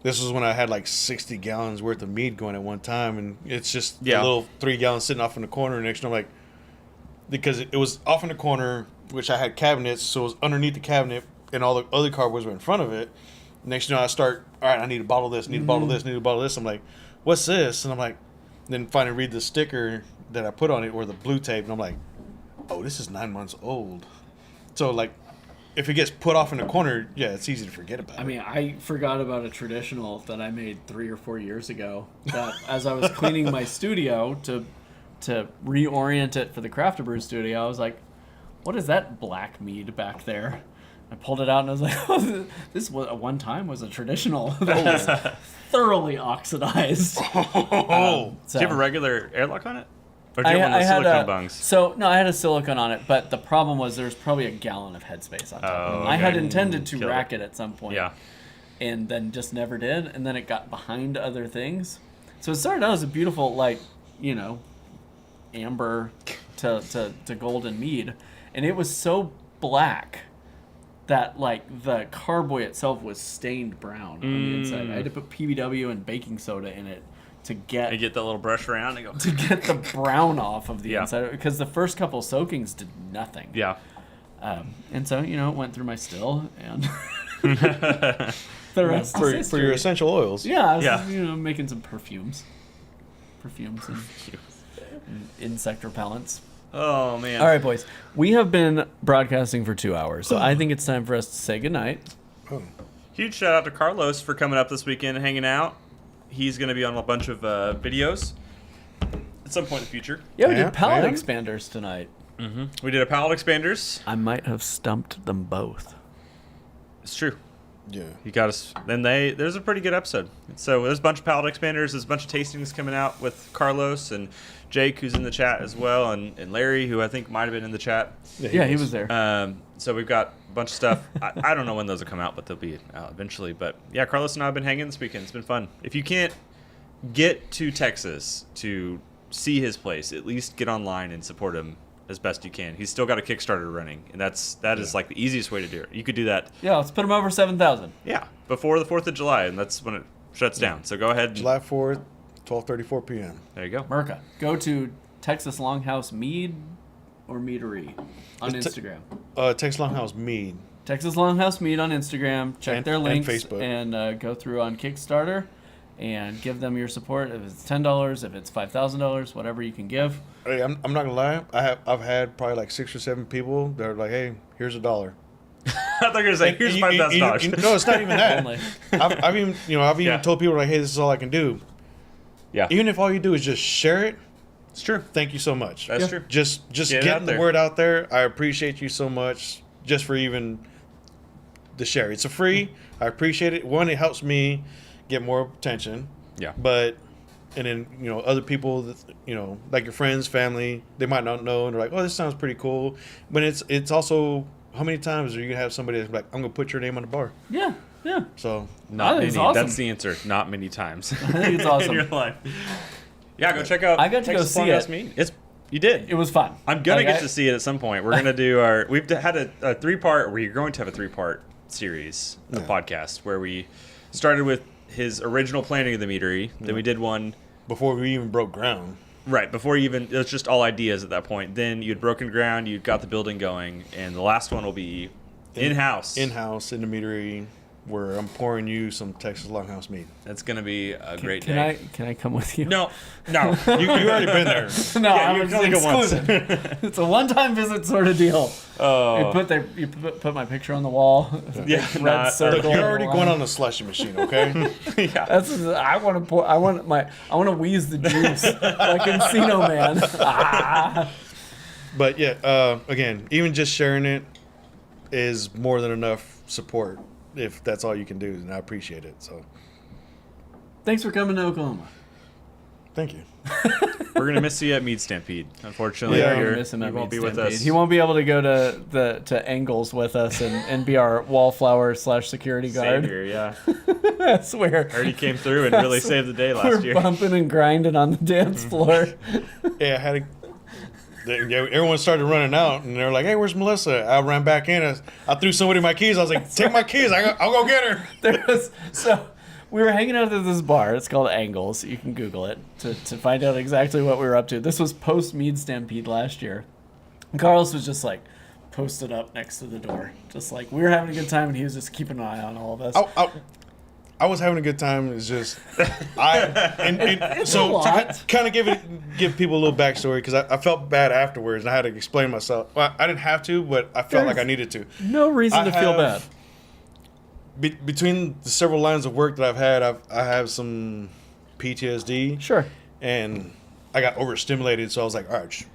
This was when I had like 60 gallons worth of mead going at one time, and it's just a little 3 gallons sitting off in the corner. Next, I'm like, because it was off in the corner, which I had cabinets, so it was underneath the cabinet, and all the other carboys were in front of it. Next, I start, all right, I need a bottle of this, need a bottle of this, need a bottle of this. I'm like, what's this? And I'm like, then finally read the sticker that I put on it, or the blue tape, and I'm like, oh, this is 9 months old. So like, if it gets put off in the corner, yeah, it's easy to forget about it. I mean, I forgot about a traditional that I made 3 or 4 years ago. That as I was cleaning my studio to reorient it for the Craft Brew studio, I was like, "What is that black mead back there?" I pulled it out and I was like, "Oh, this was at one time was a traditional that was thoroughly oxidized." Oh, Do you have a regular airlock on it? Or do you have one I of the had silicone bungs? So no, I had a silicone on it, but the problem was there was probably a gallon of headspace on top. Oh, I had okay. intended to Killed rack it at some point. Yeah. And then just never did, and then it got behind other things. So it started out as a beautiful, like, amber to golden mead, and it was so black that like the carboy itself was stained brown on the inside. I had to put PBW and baking soda in it to get You get that little brush around and go. to get the brown off of the Yeah. inside, because the first couple soakings did nothing. Yeah. And so it went through my still, and the rest is for history. your essential oils. Yeah, I was, Yeah. making some perfumes and insect repellents. Oh man. All right, boys, we have been broadcasting for 2 hours, so I think it's time for us to say goodnight. Oh. Huge shout out to Carlos for coming up this weekend and hanging out. He's going to be on a bunch of videos at some point in the future. Yeah, we Yeah, did palate man. expanders tonight. We did a palate expanders. I might have stumped them both. It's true. Yeah. You got us. Then there's a pretty good episode. So there's a bunch of palate expanders. There's a bunch of tastings coming out with Carlos and Jake, who's in the chat as well, and Larry, who I think might have been in the chat. Yeah, he was there. So we've got a bunch of stuff. I don't know when those will come out, but they'll be out eventually. But yeah, Carlos and I have been hanging this weekend. It's been fun. If you can't get to Texas to see his place, at least get online and support him as best you can. He's still got a Kickstarter running, and that is like the easiest way to do it. You could do that. Yeah, let's put them over 7,000. Yeah, before the 4th of July, and that's when it shuts down. So go ahead. July 4th, 12:34 p.m. There you go. Merca, go to Texas Longhouse Mead or Meadery on Instagram. Texas Longhouse Mead. Texas Longhouse Mead on Instagram. Check their And links Facebook. and go through on Kickstarter and give them your support. If it's $10, if it's $5,000, whatever you can give. Hey, I'm not gonna lie. I've had probably like 6 or 7 people that are like, "Hey, here's $1." I thought you were gonna say, here's $5,000. No, it's not even that. Only. I've even Yeah. told people like, "Hey, this is all I can do." Yeah, Even if all you do is just share it, it's true. thank you so much. That's true. Just Get it out getting the there. word out there. I appreciate you so much just for even the share. It's a free. I appreciate it. One, it helps me get more attention. Yeah. But and then other people that like your friends, family, they might not know and they're like, "Oh, this sounds pretty cool." But it's also, how many times are you gonna have somebody that's like, "I'm gonna put your name on the bar"? Yeah, yeah. So Not I think many. it's awesome. That's the answer. Not many times. I think it's awesome. in your life. Yeah, go check out. I got to go Texas see Longhouse it. Mead. You did. It was fun. I'm gonna Like, get to see it at some point. We're gonna do our. We've had a 3-part. We're going to have a 3-part series of podcast where we started with his original planning of the meadery. Then we did one before we even broke ground. right before even. It was just all ideas at that point. Then you'd broken ground. You'd got the building going, and the last one will be in-house. In-house in the meadery, where I'm pouring you some Texas Longhouse mead. That's gonna be a great Can day. I come with you? No. You already been there. No, Yeah, I'm you can only go once. exclusive. It's a one-time visit sort of deal. Oh. You put my picture on the wall. Yeah, Red not- circle. Look, you're already going on the slushy machine, okay? Yeah. I want to wheeze the juice like Encino Man. Ah. But yeah, again, even just sharing it is more than enough support. If that's all you can do, and I appreciate it. So Thanks for coming to Oklahoma. Thank you. We're gonna miss you at Mead Stampede. Unfortunately, Yeah, We're gonna miss him you at won't Mead be with Stampede. us. He won't be able to go to Angles with us and be our wallflower / security guard. Savior, yeah. I swear. Already came through and really saved the day last We're year. bumping and grinding on the dance floor. Yeah, I had everyone started running out, and they're like, "Hey, where's Melissa?" I ran back in. I threw somebody my keys. I was like, "Take my keys. I'll go get her." We were hanging out at this bar. It's called Angles. You can Google it to find out exactly what we were up to. This was post Mead Stampede last year. And Carlos was just like posted up next to the door, just like we were having a good time, and he was just keeping an eye on all of us. I was having a good time. It's just It's a lot. to kind of give people a little backstory, because I felt bad afterwards and I had to explain myself. Well, I didn't have to, but I felt like I needed to. No reason to feel bad. Between the several lines of work that I've had, I have some PTSD. Sure. And I got overstimulated, so I was like, all right.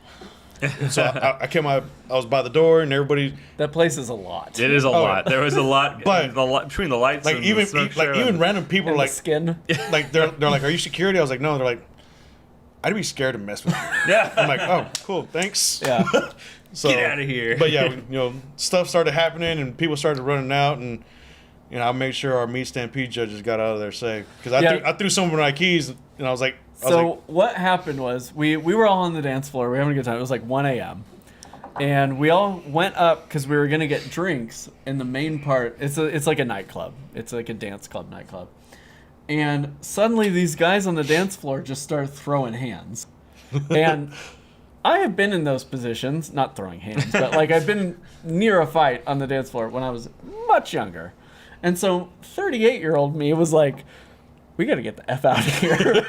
So I was by the door, and everybody. That place is a lot. It is a lot. There was a lot, But between the lights. Like and even the smoke show even and- random people And like the skin. like they're like, "Are you security?" I was like, "No." They're like, "I'd be scared to mess with you." Yeah. I'm like, "Oh, cool, thanks." Yeah. So, Get outta here. But yeah, stuff started happening, and people started running out, and I made sure our Mead Stampede judges got out of there safe, because I threw some of my keys, and I was like, What happened was we were all on the dance floor. We were having a good time. It was like 1 a.m. And we all went up because we were going to get drinks in the main part. It's like a nightclub. It's like a dance club nightclub. And suddenly these guys on the dance floor just start throwing hands. And I have been in those positions, not throwing hands, but like I've been near a fight on the dance floor when I was much younger. And so 38-year-old me was like, we got to get the F out of here.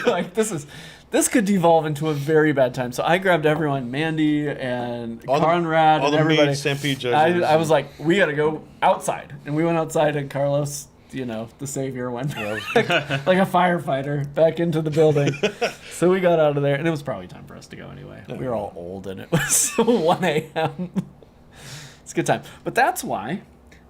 Like this could devolve into a very bad time. So I grabbed everyone, Mandy and Conrad and everybody. Mead Stampede judges. I was like, we got to go outside. And we went outside, and Carlos, the savior, went like a firefighter back into the building. So we got out of there, and it was probably time for us to go anyway. We were all old, and it was 1 a.m. It's a good time. But that's why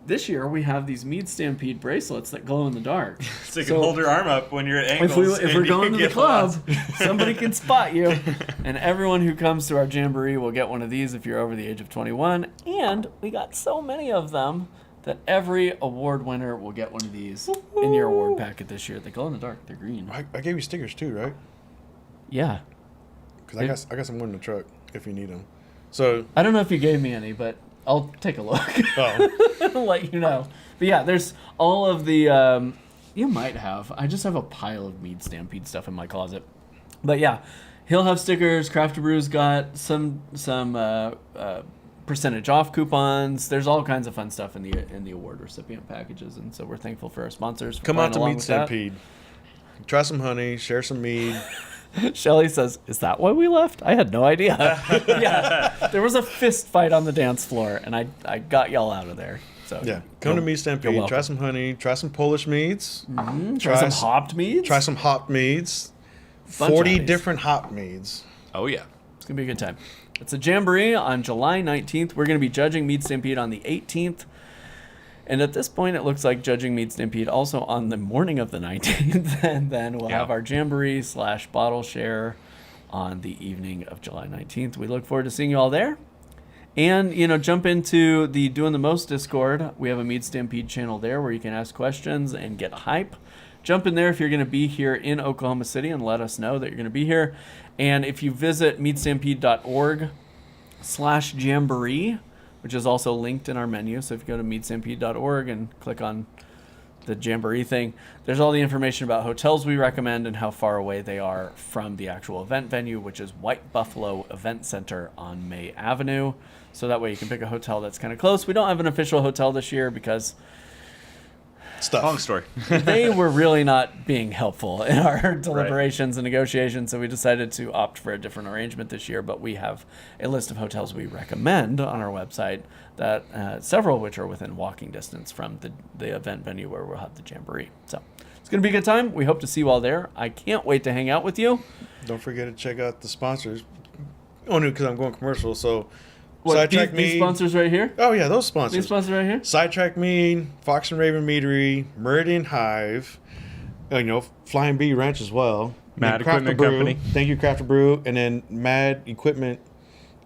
this year we have these Mead Stampede bracelets that glow in the dark. So you can hold your arm up when you're at Angles. If we're going to the club, somebody can spot you. And everyone who comes to our jamboree will get one of these if you're over the age of 21. And we got so many of them that every award winner will get one of these in your award packet this year. They glow in the dark. They're green. I gave you stickers too, right? Yeah. Because I got some more in the truck if you need them. So I don't know if you gave me any, but I'll take a look. oh, I'll let you know. But yeah, there's all of the. You might have. I just have a pile of Mead Stampede stuff in my closet. But yeah, he'll have stickers. Craft to Brew's got some percentage off coupons. There's all kinds of fun stuff in the award recipient packages, and so we're thankful for our sponsors. For come out to playing along Mead with that. Stampede. Try some honey. Share some mead. Shelly says, "Is that why we left? I had no idea." Yeah, there was a fist fight on the dance floor, and I got y'all out of there. So Yeah, come to Mead Stampede. welcome. Try some honey. Try some Polish meads. Try some hopped meads. Try some hop meads. Bunch of 40 honeys. different hop meads. Oh yeah. It's going to be a good time. It's a jamboree on July 19th. We're going to be judging Mead Stampede on the 18th. And at this point, it looks like judging Mead Stampede also on the morning of the 19th. And then we'll have our jamboree / bottle share on the evening of July 19th. We look forward to seeing you all there. And, jump into the Doing the Most Discord. We have a Mead Stampede channel there where you can ask questions and get hype. Jump in there if you're going to be here in Oklahoma City and let us know that you're going to be here. And if you visit meadstampede.org/jamboree, which is also linked in our menu. So if you go to meadstampede.org and click on the jamboree thing, there's all the information about hotels we recommend and how far away they are from the actual event venue, which is White Buffalo Event Center on May Avenue. So that way you can pick a hotel that's kind of close. We don't have an official hotel this year because Stuff. Long story. they were really not being helpful in our deliberations and negotiations, so we decided to opt for a different arrangement this year. But we have a list of hotels we recommend on our website, that several of which are within walking distance from the event venue where we'll have the jamboree. So it's going to be a good time. We hope to see you all there. I can't wait to hang out with you. Don't forget to check out the sponsors. Only because I'm going commercial, so What, Sidetrack these Mead. sponsors right here? Oh yeah, those These sponsors. sponsors right here? Sidetrack Mead, Fox and Raven Meadery, Meridian Hive, Flying Bee Ranch as well. Mad And Crafter Equipment Brew. Company. Thank you, Crafter Brew. And then Mad Equipment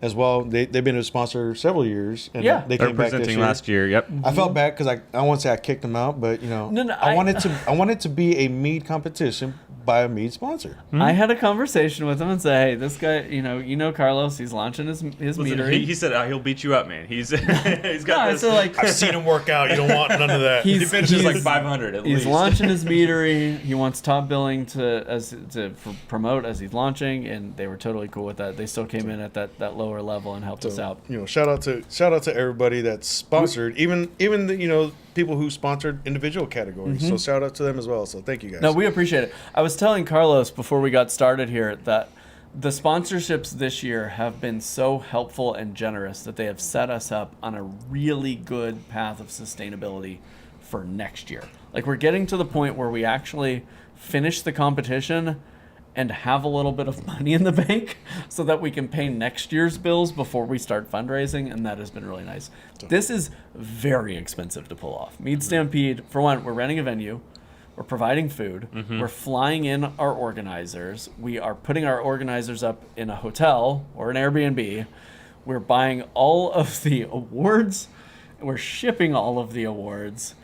as well. They've been a sponsor several years. And Yeah. they They're came back this presenting year. last year. Yep. I felt bad because I won't say I kicked them out, but No, I wanted to be a mead competition by a mead sponsor. I had a conversation with him and say, hey, this guy, Carlos, he's launching his Listen, meadery. he said he'll beat you up, man. He's got this. So like I've seen him work out. You don't want none of that. He finishes like 500 at he's least. launching his meadery. He wants top billing to promote as he's launching, and they were totally cool with that. They still came in at that lower level and helped us out. Shout out to everybody that's sponsored, even the people who sponsored individual categories. So shout out to them as well. So thank you guys. No, we appreciate it. I was telling Carlos before we got started here that the sponsorships this year have been so helpful and generous that they have set us up on a really good path of sustainability for next year. Like, we're getting to the point where we actually finish the competition and have a little bit of money in the bank so that we can pay next year's bills before we start fundraising, and that has been really nice. This is very expensive to pull off. Mead Stampede, for one, we're renting a venue. We're providing food. We're flying in our organizers. We are putting our organizers up in a hotel or an Airbnb. We're buying all of the awards. We're shipping all of the awards.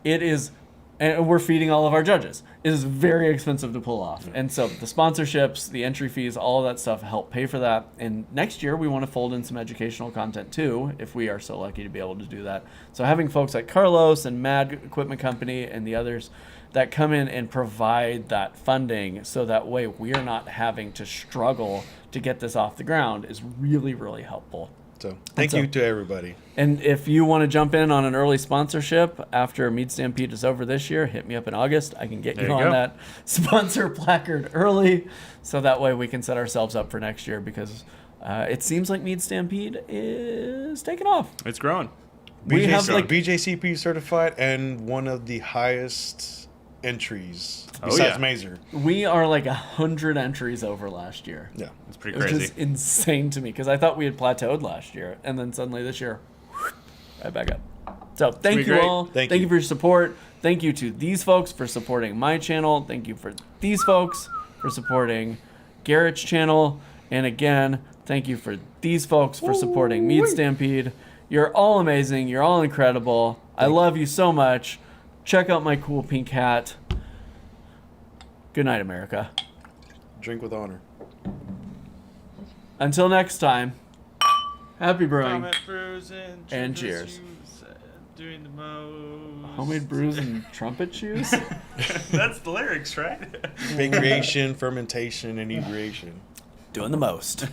And we're feeding all of our judges. It is very expensive to pull off. And so the sponsorships, the entry fees, all of that stuff help pay for that. And next year, we want to fold in some educational content too, if we are so lucky to be able to do that. So having folks like Carlos and Mad Equipment Company and the others that come in and provide that funding so that way we're not having to struggle to get this off the ground is really, really helpful. So thank you to everybody. And if you want to jump in on an early sponsorship after Mead Stampede is over this year, hit me up in August. I can get you on that sponsor placard early, so that way we can set ourselves up for next year, because it seems like Mead Stampede is taking off. It's growing. We have BJCP certified and one of the highest entries besides Mazer. We are like 100 entries over last year. Yeah, it's pretty Which crazy. is insane to me, because I thought we had plateaued last year, and then suddenly this year, right back up. So thank you all. Thank you for your support. Thank you to these folks for supporting my channel. Thank you for these folks for supporting Garrett's channel. And again, thank you for these folks for supporting Mead Stampede. You're all amazing. You're all incredible. I love you so much. Check out my cool pink hat. Good night, America. Drink with honor. Until next time, happy brewing. And cheers. Doing the most. Homemade brews and trumpet shoes? That's the lyrics, right? Big creation, fermentation, and inebriation. Doing the most.